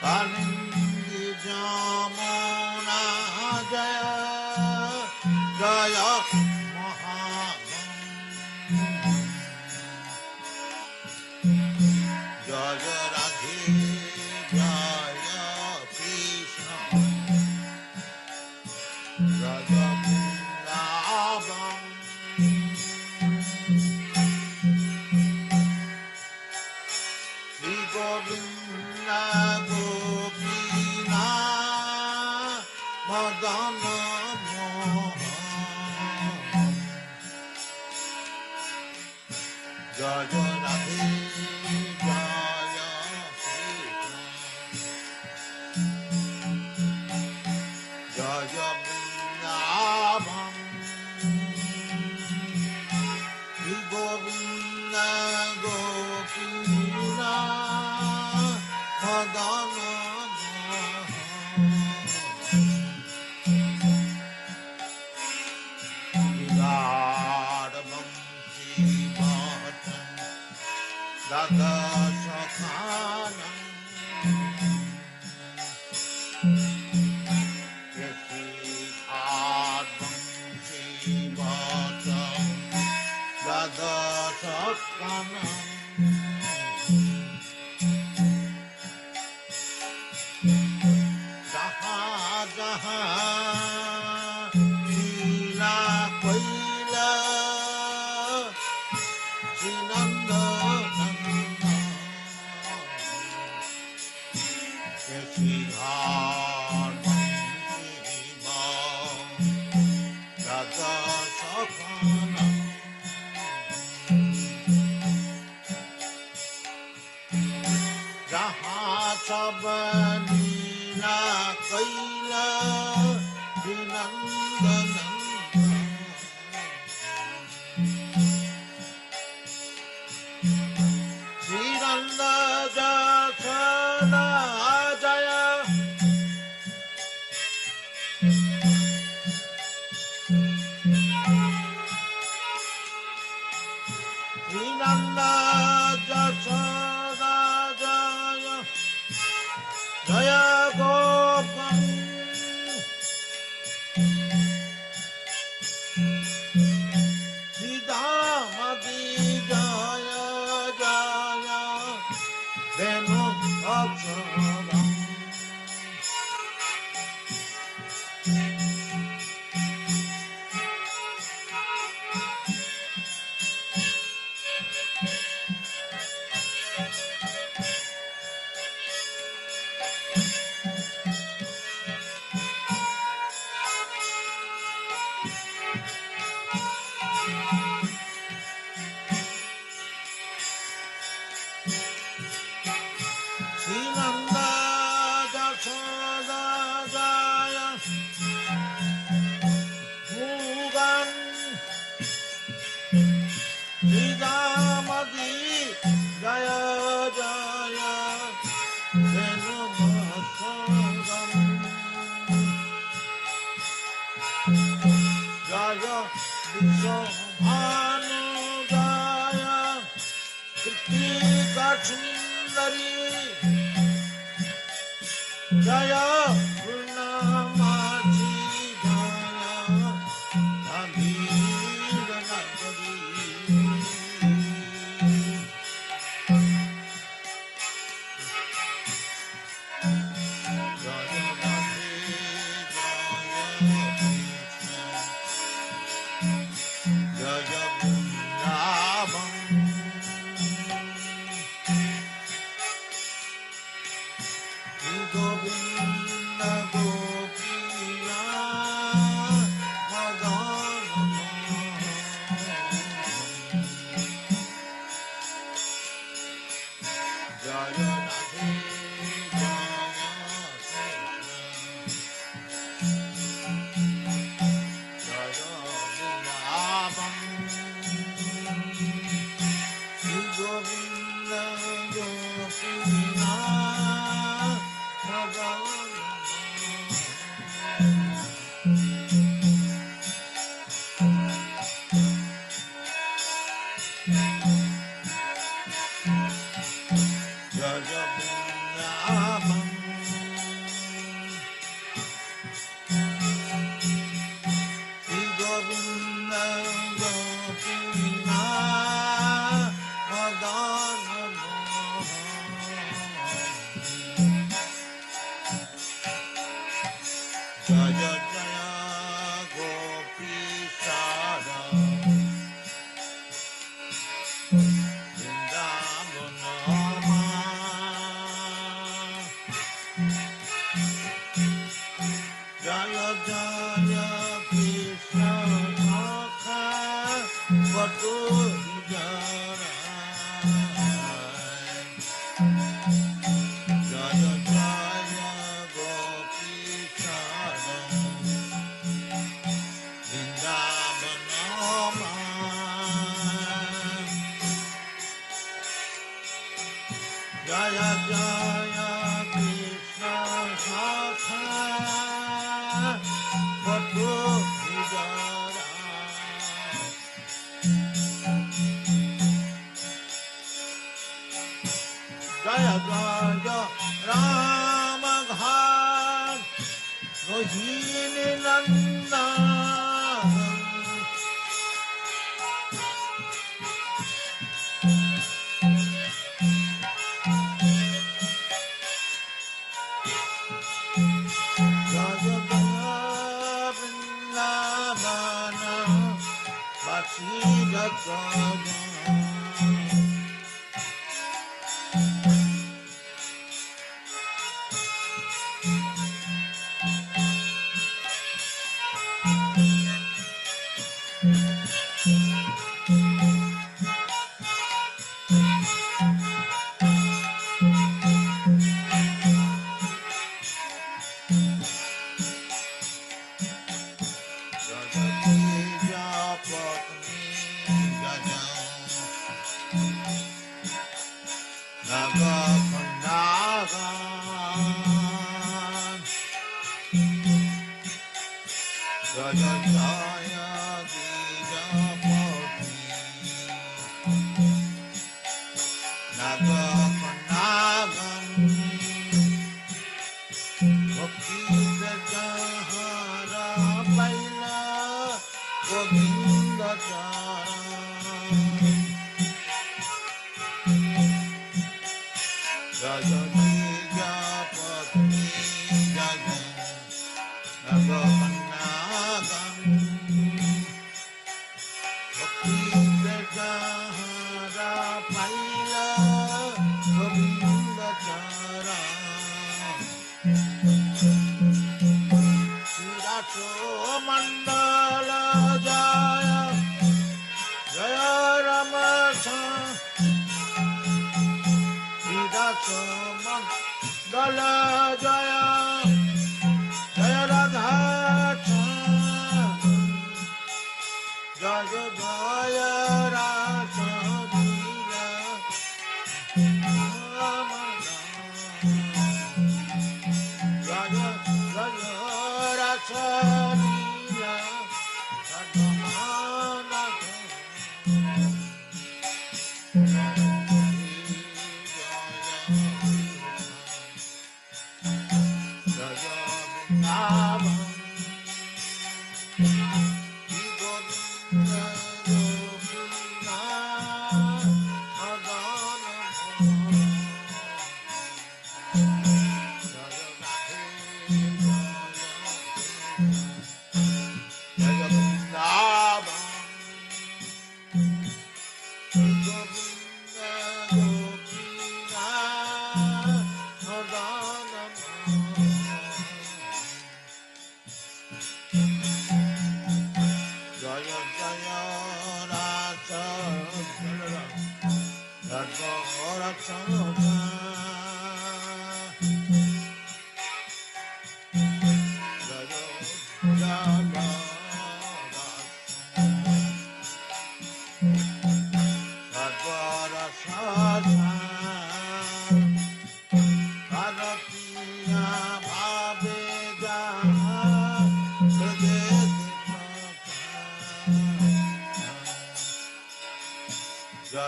Speaker 4: Kalindi Jamuna Jaya Jaya Mahamani Jaya Radhe Jaya Krishna Jaya Vrindavan Shri Govinda Gopinath Madana Mohan Jaya Radhe Jaya Krishna Jaya Vrindavan Shri Govinda Gopinath Madana Mohan Radhamsi Bhattan Radha Sakhanam Radhamsi Bhattan Radha Sakhanam Jahan Jahan Leela Kaila Srinanda Nanda Keshihar Bansiva Radha Sakhanam Jahan Sab Leela Kaila Srinanda Nanda Srinanda Jasada Jaya Srinanda Jasada Jaya Jaya Gopal Siddhamati Jaya Jaya Venu Aksaram Srinanda Jasada Jaya Mugan Siddhamati Jaya Jaya Venu Somanudaya Kritika Sundari Jaya Purnamachi Jaya Nandira Nagari Jaya Nandi Jaya Jaya Vrindavan Govinda Gopina Madana Jaya Radhe Jaya Krishna Jaya Vrindavan Govinda Gopina Jaya Jaya Gopi Sada Vrindavanama Jaya Jaya Krishna Sakha Vatu Jara Jaya Jaya Gopi Sada Vrindavanama Jaya Jaya Krishna Sakha Vatu Jara Jaya Jaya Rama Ghat Mohini Nandan Jaya Jaya Vrindavana Vasi Jagana Jaya Jaya Dija Nagapanagan Bhakti Jahara Paila Govinda Jaya Dija Patni Jaya Nagapanagan Bhakti Jahara Paila Govinda Sirato Mandala Jaya Jaya Ramacha Sirato Mandala Jaya Jaya Radha Jaya Jaya Rasa Dila Jaya Jaya Rasa Dila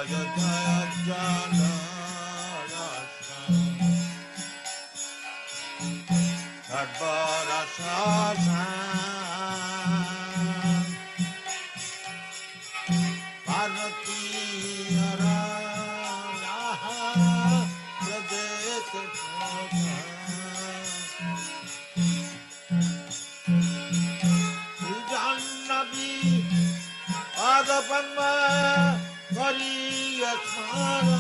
Speaker 4: Jaya Jaya Jana Rasa Sarvarasa Parvati Araha Pradet Jannabi Adapanma Variyasmara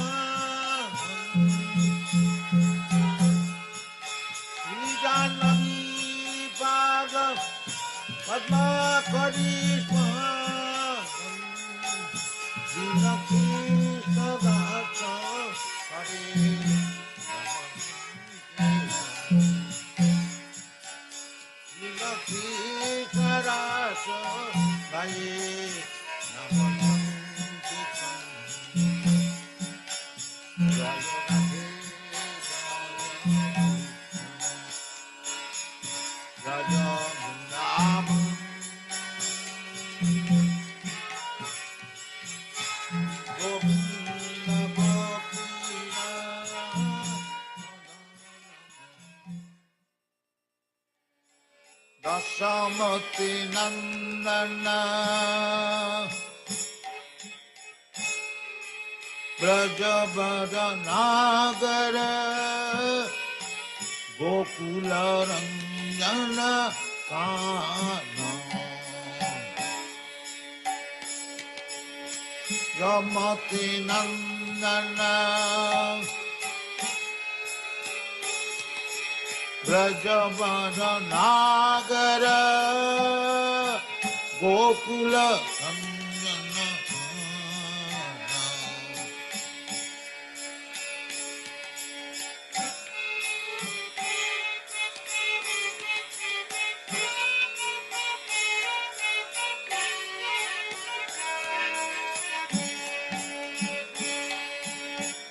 Speaker 4: Jannabi Padma Karishma Jinaki Sadhata Hari Jinaki Sarasa Baye Namamantitam Jaya Radhe Jaya Vrindavan Govinda Gopina Dasamati Nandana Brajabada Nagara Gokula Ranjana Kana Ramati Nandana Brajabada Nagara Gokula Ranjana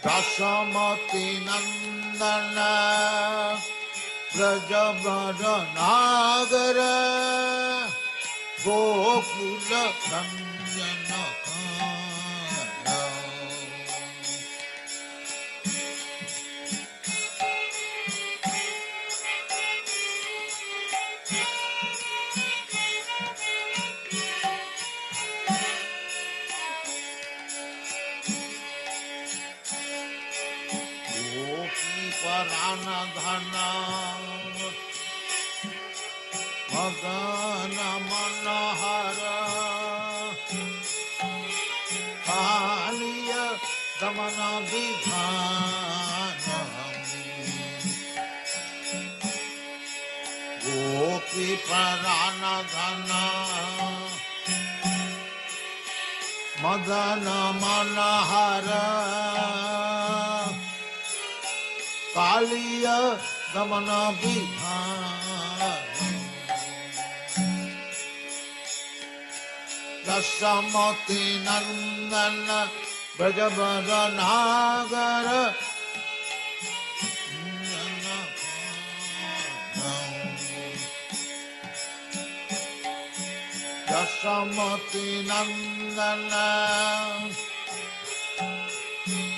Speaker 4: Dasamati Nandana Brajabada Nagara Gokula Ranjana Kana Gopi Parana Dhana Magana Manahara Kaliya Damana Vidhana Gopi Parana Dhana Madana Manahara Kaliya Damana Vidhana Dasamati Nandana Brajabada Nagara Dasamati Nandana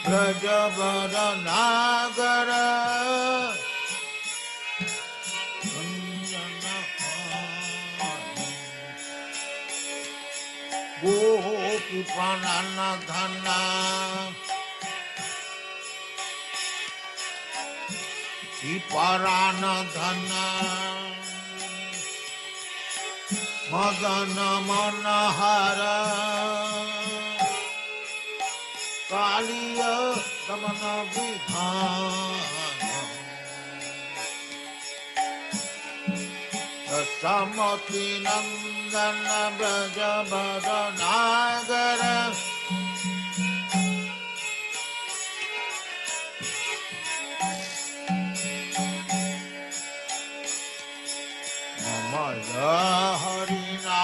Speaker 4: Brajabada Nagara Gopi Pranana Dhana Iparana Dhana Madana Manahara Kaliya Damana Vidhana Dasamati Nandana Brajabada Nagara Namaya Harinam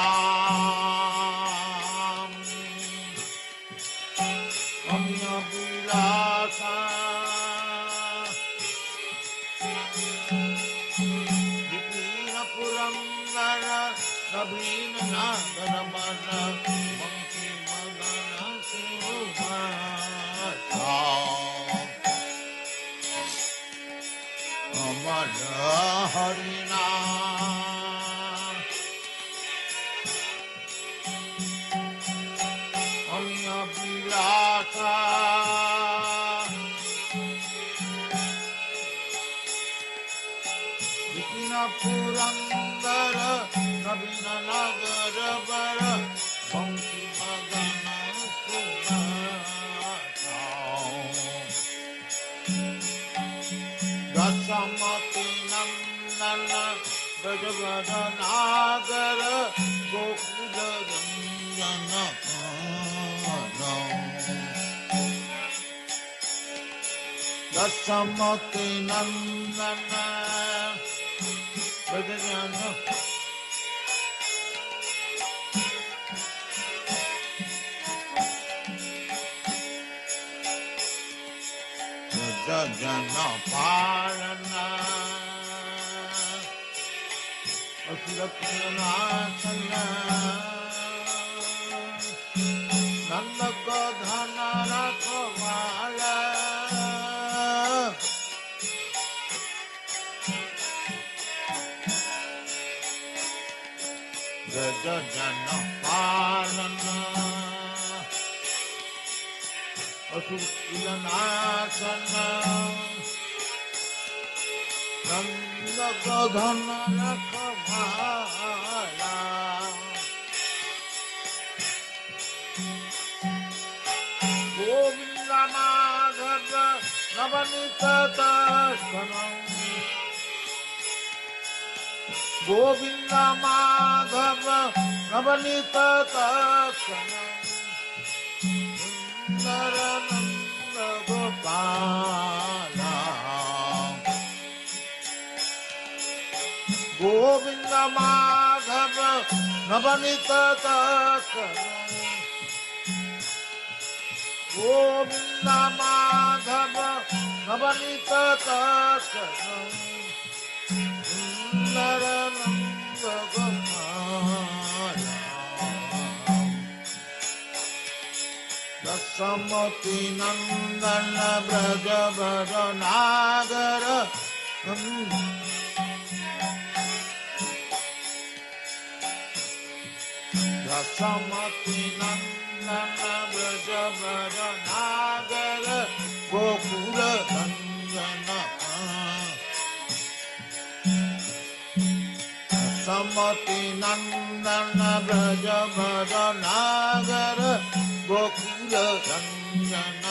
Speaker 4: Amya Vilasa Vipina Purangara Nabhina Nandana Mana Manki Madana Siva अमर हरिनाम अभिलाषा विपिन पुरंदर नवीन नगर बर बंशी मदन दशमति नंदन ब्रजगद नागर गोकुल रंजन दशमति नंदन ब्रजगद जन पालन असुरनाशन नंद को धन रखवाला जन पालन असुरनाशन नंद को धन रखवाला गोविंद माधव नवनीत दर्शनम गोविंद माधव नवनीत दर्शनम नंद गोपाला गोविंद माधव नवनीत दर्शनम गोविंद माधव नवनीत दर्शनम नंद गोपाला दशमति नंदन ब्रज बर नागर दशमति नंदन ब्रज बर नागर गोकुल रंजन दशमति नंदन ब्रज बर नागर गोकुल रंजन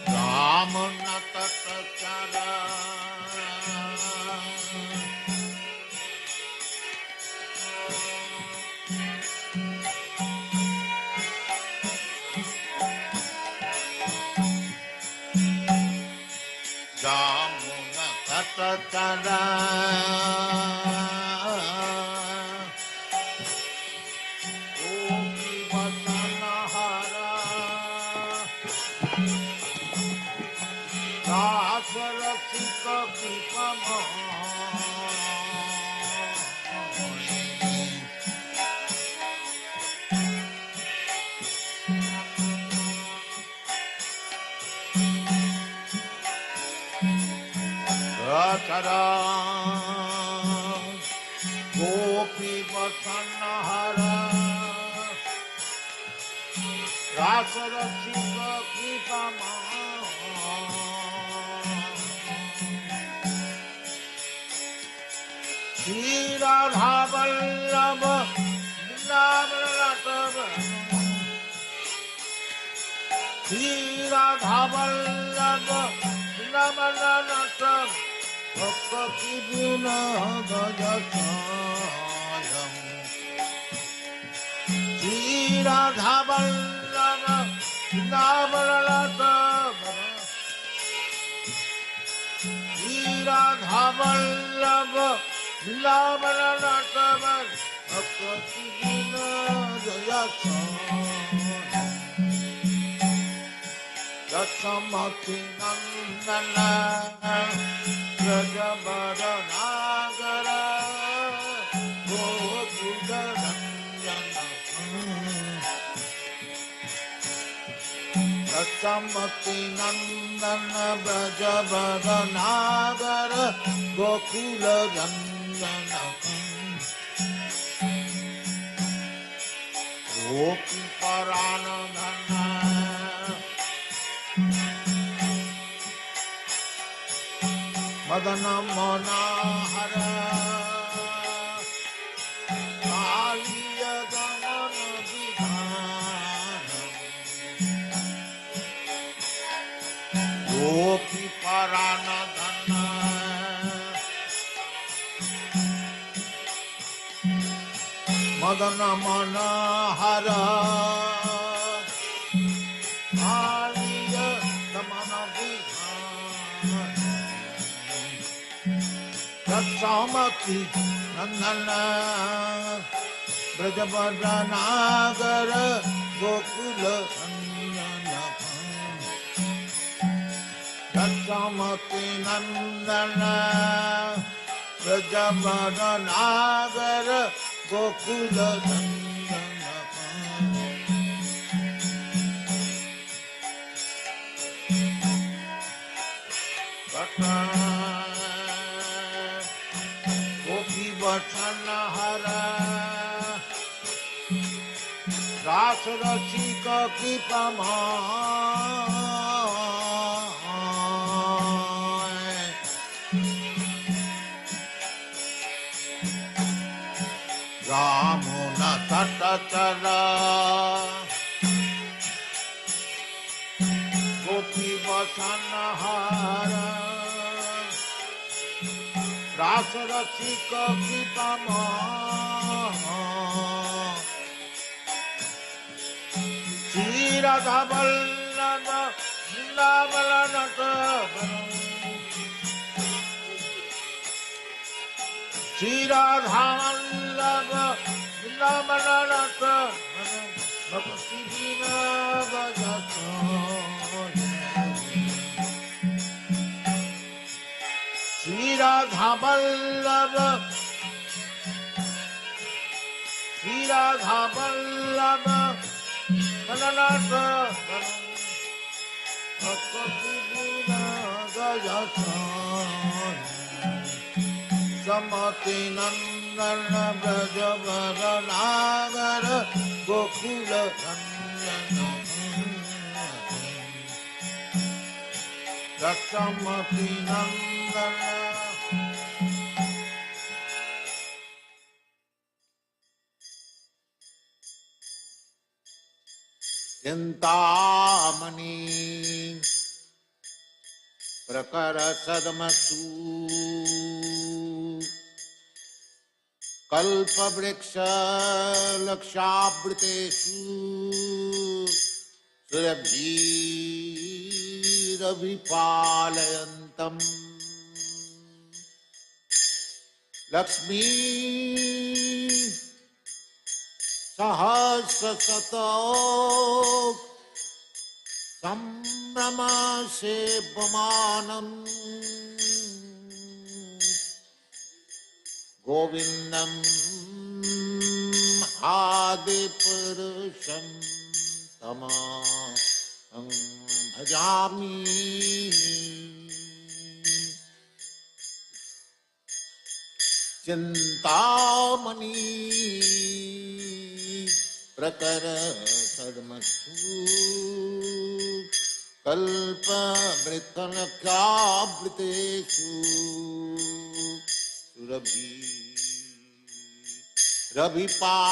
Speaker 4: राम नट चरा चरा चरा गोपी बसन हरा रास रसिक कृपा श्री राधा वल्लभ श्री राधा वल्लभ भक्ति बिना गजम श्री राधा वल्लभ श्री राधा वल्लभ भक्ति बिना दशमति नंदन ब्रज बर नागर गोकुल रंजन दशमति नंदन ब्रज बदनागर गोकुल रंजन गोपी परानंदन मदन मनोहर कालिय दमन विधान गोपी परानंदन मदन मनोहर कालिय दमन विधान दक्षमति नंदन ब्रजबदनागर गोकुल रंजन दक्षमति नंदन ब्रजबदनागर गोकुल रंजन गोपी वचन हर रास रसिक कृपमाय राम न तट चल गोपी वचन हर रास रसिक कृपमाय श्री राधा वल्लभ वृंदावन श्री राधा वल्लभ वृंदावन भक्ति विनोद श्री राधा वल्लभ मननाथ भक्ति विनोद समति नंदन ब्रज बदनागर गोकुल रंजन समति नंदन चिंतामणि प्रकर सदमसु कल्पवृक्ष लक्षावृतेषु सुरभिरभिपालयन्तम् लक्ष्मी सहस्रशतो संभ्रमसेव्यमानम् गोविन्दम् आदिपुरुषं तमाहं भजामि चिन्तामणि प्रकर सद्मसु कल्पवृत्तनख्यावृतेषु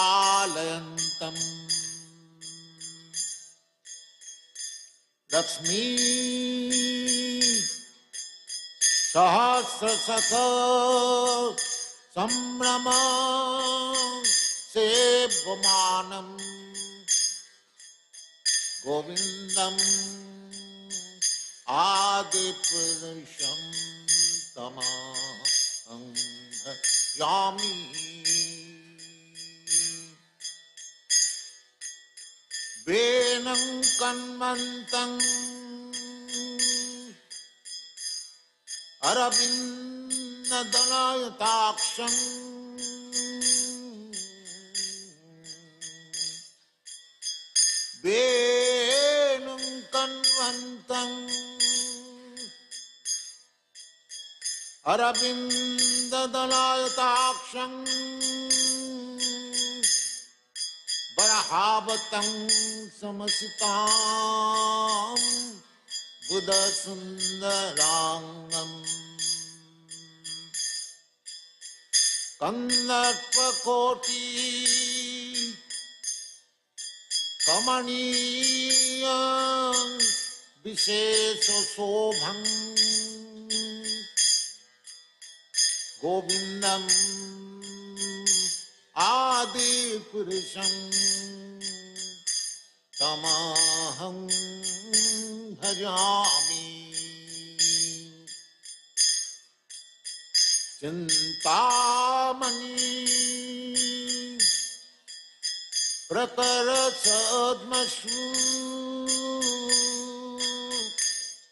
Speaker 4: रभिपालयन्तम् लक्ष्मी सहस्रशत संभ्रम सेव्यमानम् गोविन्दम् आदिपुरुषं तमाहं भजामि वेनं कन्मन्तं अरविन्ददलयताक्षं वेणुं कन्मन्तं अरविंद दलायताक्षं बरहावतं समसितां बुध सुंदरांगं कन्दर्पकोटि कमनीय विशेष शोभं गोविंदम आदि पुरुषं तमहं भजामि चिंतामणि प्रकरसद्मसु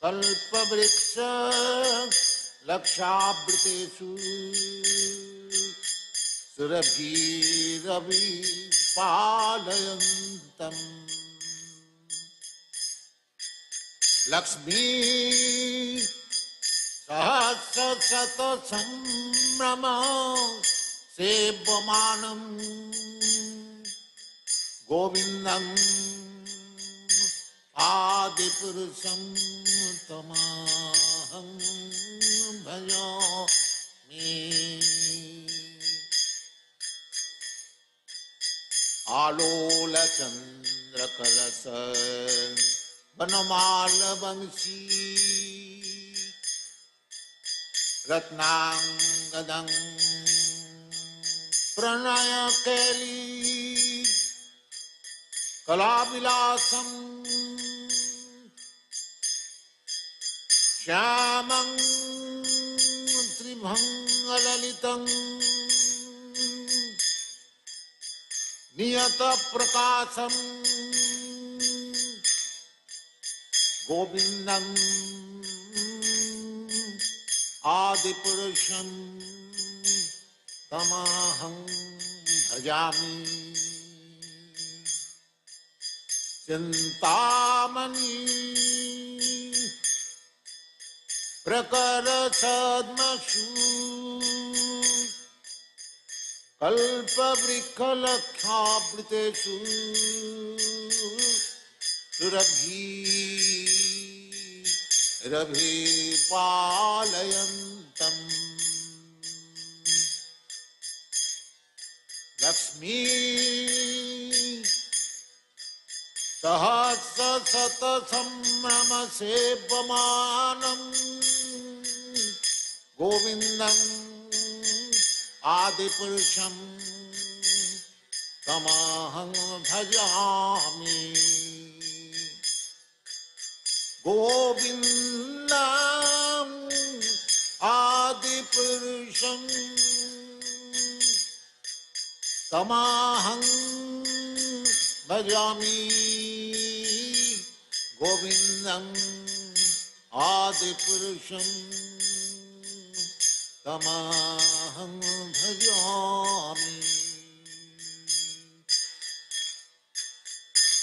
Speaker 4: कल्पवृक्ष लक्षावृतेषु सुरभिरवि पालयन्तम् लक्ष्मी सहस्रशत संभ्रम सेव्यमानं गोविन्दम् आदिपुरुषं तमहं भजामि आलोलचन्द्रकलश वनमाल वंशी रत्नांगदं प्रणय कैली कलाविलासं श्यामं त्रिभंगललितं नियत प्रकाशं गोविंदम् आदिपुरुषं तमहं भजामि चिंतामणि प्रकरसद्मसु कल्पवृक्षलक्षावृतेषु सुरभि पालयन्तम् लक्ष्मी सहस्रशत संभ्रम सेव्यमानं गोविन्दम् आदिपुरुषं तमहं भजामि गोविन्दम् आदिपुरुषं तमहं भजामि गोविन्दम् आदिपुरुषं तमहं भजामि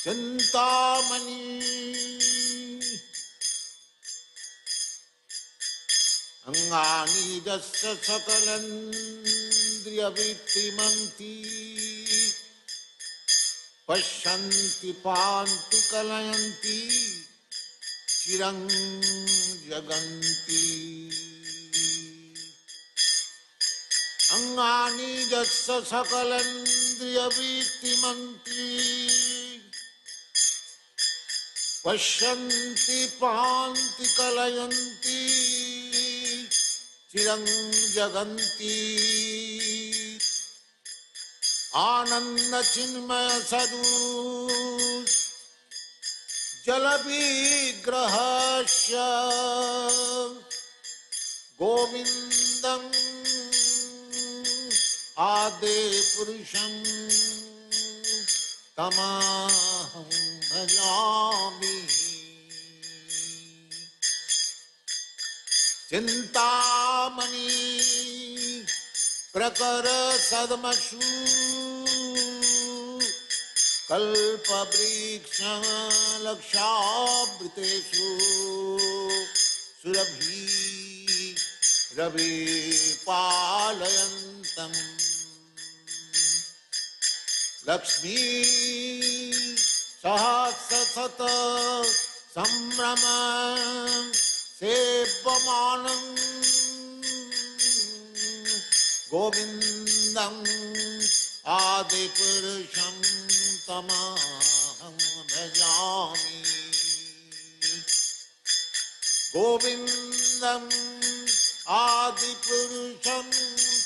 Speaker 4: चिंतामणि अंगानि यस्य सकलेन्द्रियवृत्तिमन्ति पश्यन्ति पान्ति कलयन्ति चिरं जगन्ति अंगानि यस्य सकलेन्द्रियवृत्तिमन्ति पश्यन्ति पान्ति कलयन्ति चिरं जगन्ति आनंद चिन्मय सदु जल विग्रहस्य गोविन्दम् आदि पुरुषं तमहं भजामि चिंतामणि प्रकर सद्मसु कल्पवृक्ष लक्षावृतेषु सुरभि रवि पालयन्तं लक्ष्मी सहस्रशत संभ्रम सेव्यमानं गोविन्दं आदिपुरुषं तमहं भजामि गोविन्दं आदिपुरुषं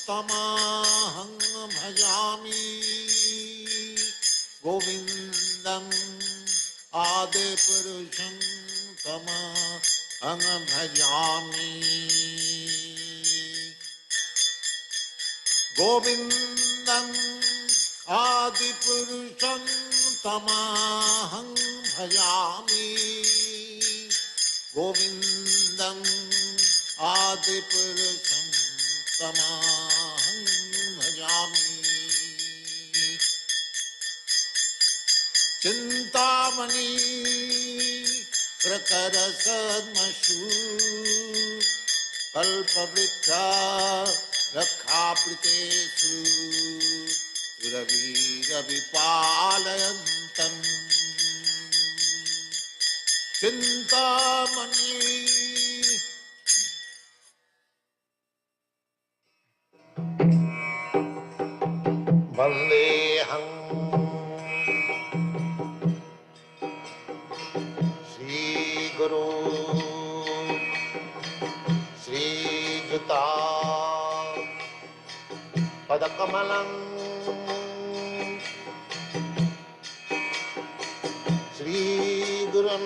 Speaker 4: तमहं भजामि गोविन्दं आदिपुरुषं तमहं भजामि गोविन्दं आदिपुरुषं तमहं भजामि गोविन्दं आदिपुरुषं तमहं भजामि चिन्तामणि प्रकरसद्मषु कल्पवृक्ष रक्षावृतेषु रविपालयन्तम् चिन्तामणि वन्देऽहं श्रीगुरो श्रीयुता पदकमलं श्रीगुरुं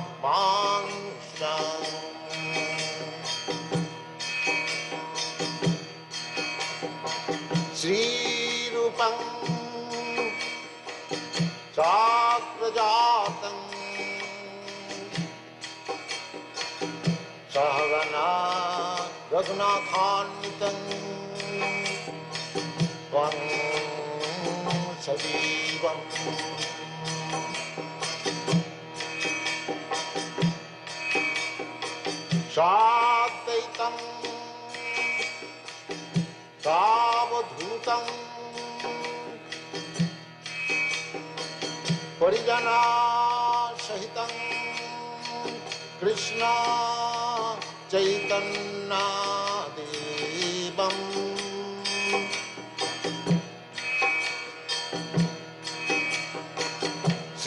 Speaker 4: वैष्णवांश्च श्रीरूपं चाक्रजातं सहगना रघुनाथान्वितं त्वं सजीवम् साद्वैतं सावधूतं परिजनासहितं कृष्ण चैतन्यदेवम्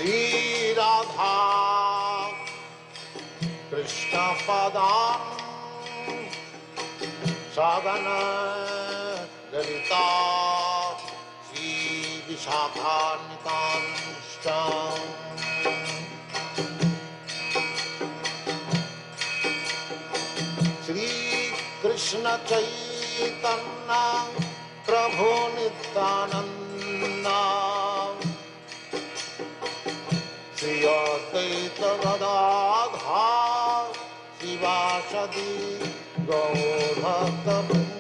Speaker 4: श्रीराधा कृष्णपदां साधन ललिता श्रीविशाखान्वितांश्च श्रीकृष्ण चैतन्य प्रभु नित्यानन्द श्री अद्वैत गदाधर शिवासदि गौरभक्तवृन्द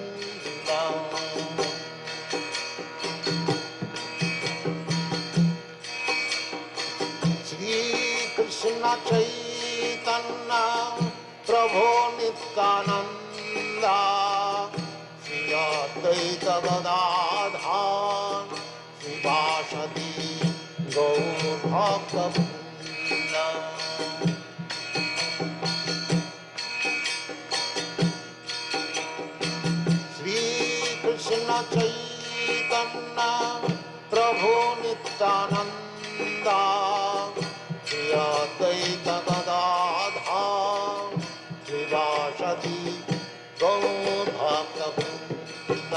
Speaker 4: श्रीकृष्ण चैतन्य प्रभु नित्यानन्द श्री अद्वैत गदाधर शिवासदि गौरभक्तवृन्द श्रीकृष्ण चैतन्य प्रभु Nityanand Shri Advaita Gadadhar शिवासदि गौरभक्तवृन्द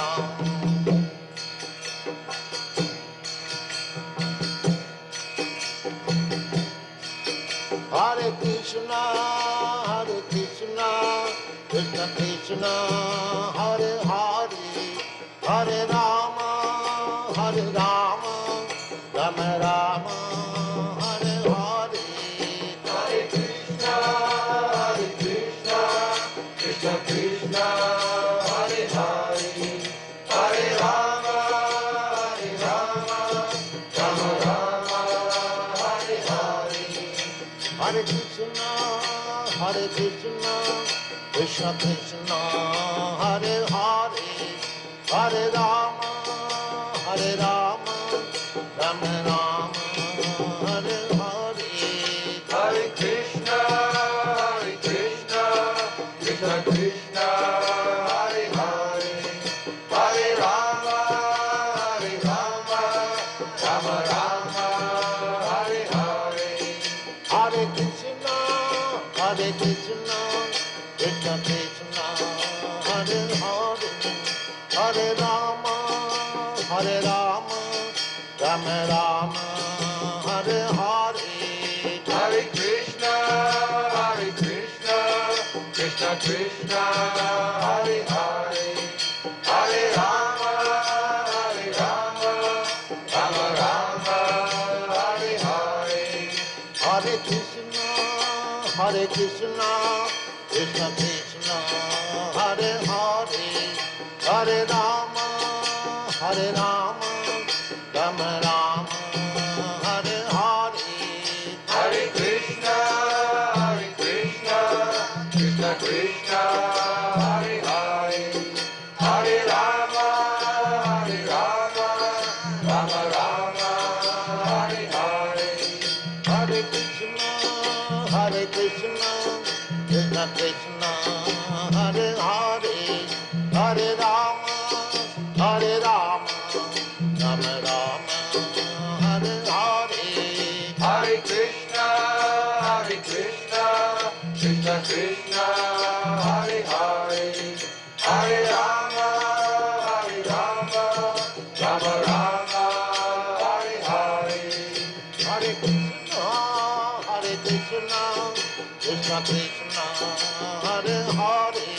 Speaker 4: Hare Krishna, Krishna Krishna, Hare Hare, Hare Rama, Rama Rama, Hare Hare. Hare Krishna, Krishna Krishna, Hare Hare, Hare Rama, Rama Rama, Hare Hare. Hare Krishna, Hare Krishna, Krishna Krishna, Hare Hare, Hare Rama, Hare Rama, Rama Rama, Hare Hare. Hare Krishna, Krishna Krishna, Hare Hare, Hare Rama, Rama Rama, Hare Hare. Hare Krishna, Krishna Krishna, Hare Hare, Hare Rama, Rama Rama, Hare Hare. Hare Krishna, Krishna Krishna, Hare Hare, Hare Rama, Rama Rama, Hare Hare. Hare Krishna, Krishna Krishna, Hare Hare, Hare Rama, Rama Rama, Hare Hare. Hare Krishna, Krishna Krishna, Hare Hare, Hare Rama, Rama Rama, Hare Hare. Hare Krishna, Krishna Krishna, Hare Hare, Hare Rama, Rama Rama, Hare Hare. Hare Krishna, Krishna Krishna, Hare Hare, Hare Rama, Rama Rama, Hare Hare. Hare Krishna, Krishna Krishna, Hare Hare, Hare Rama, Rama Rama, Hare Hare. Hare Krishna, Krishna Krishna, Hare Hare,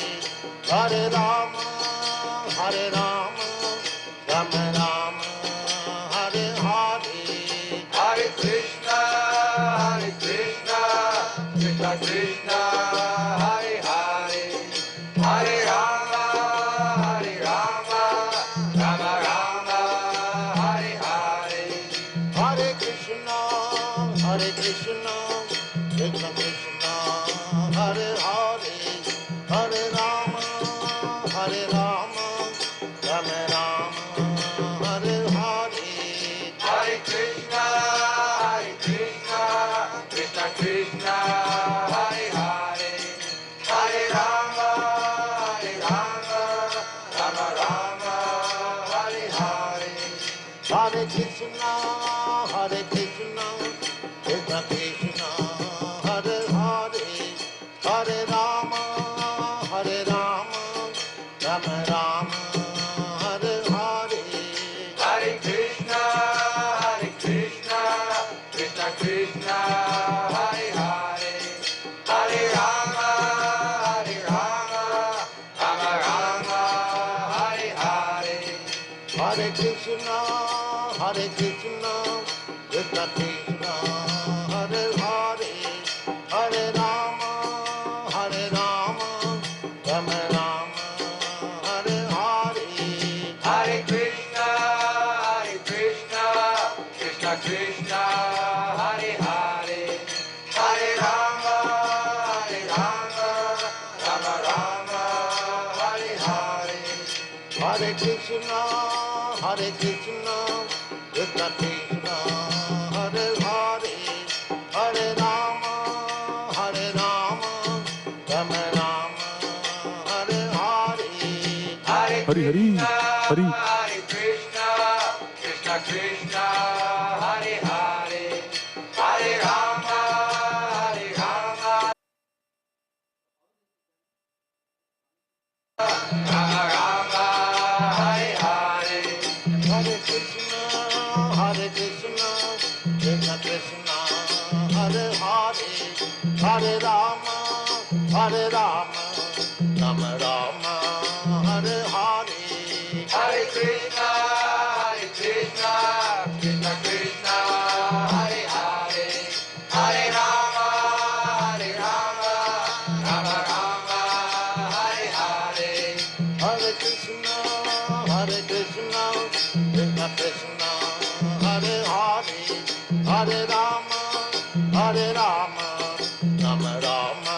Speaker 4: Hare Rama, Rama Rama, Hare Hare. Hare Krishna, Krishna Krishna, Hare Hare, Hare Rama, Rama Rama, Hare Hare. Hare Krishna, Krishna Krishna, Hare Hare, Hare Rama, Rama Rama, Hare Hare. Hare Krishna, Krishna Krishna, Hare Hare, Hare Rama, Rama Rama, Hare Hare. Hare Krishna, Krishna Krishna, Hare Hare, Hare Rama, Rama Rama, Hare Hare. Hare Krishna, Krishna Krishna, Hare Hare, Hare Rama, Rama Rama, Hare Hare. Hare Krishna, Krishna Krishna, Hare Hare, Hare Rama, Rama Rama, Hare Hare. Hare Krishna, Krishna Krishna, Hare Hare, Hare Rama, Rama Rama, Hare Hare. Hare
Speaker 5: Hari Hari Hari.
Speaker 4: Hare Krishna, Krishna, Hare Hare, Hare Rama, Rama Rama, Hare Hare. Hare Krishna, Krishna Krishna, Hare Hare, Hare Rama, Rama Rama, Hare Hare. Hare Krishna, Krishna Krishna, Hare Hare, Hare Rama, Rama Rama, Hare Hare. Hare Krishna, Krishna Krishna, Hare Hare, Hare Rama, Rama Rama,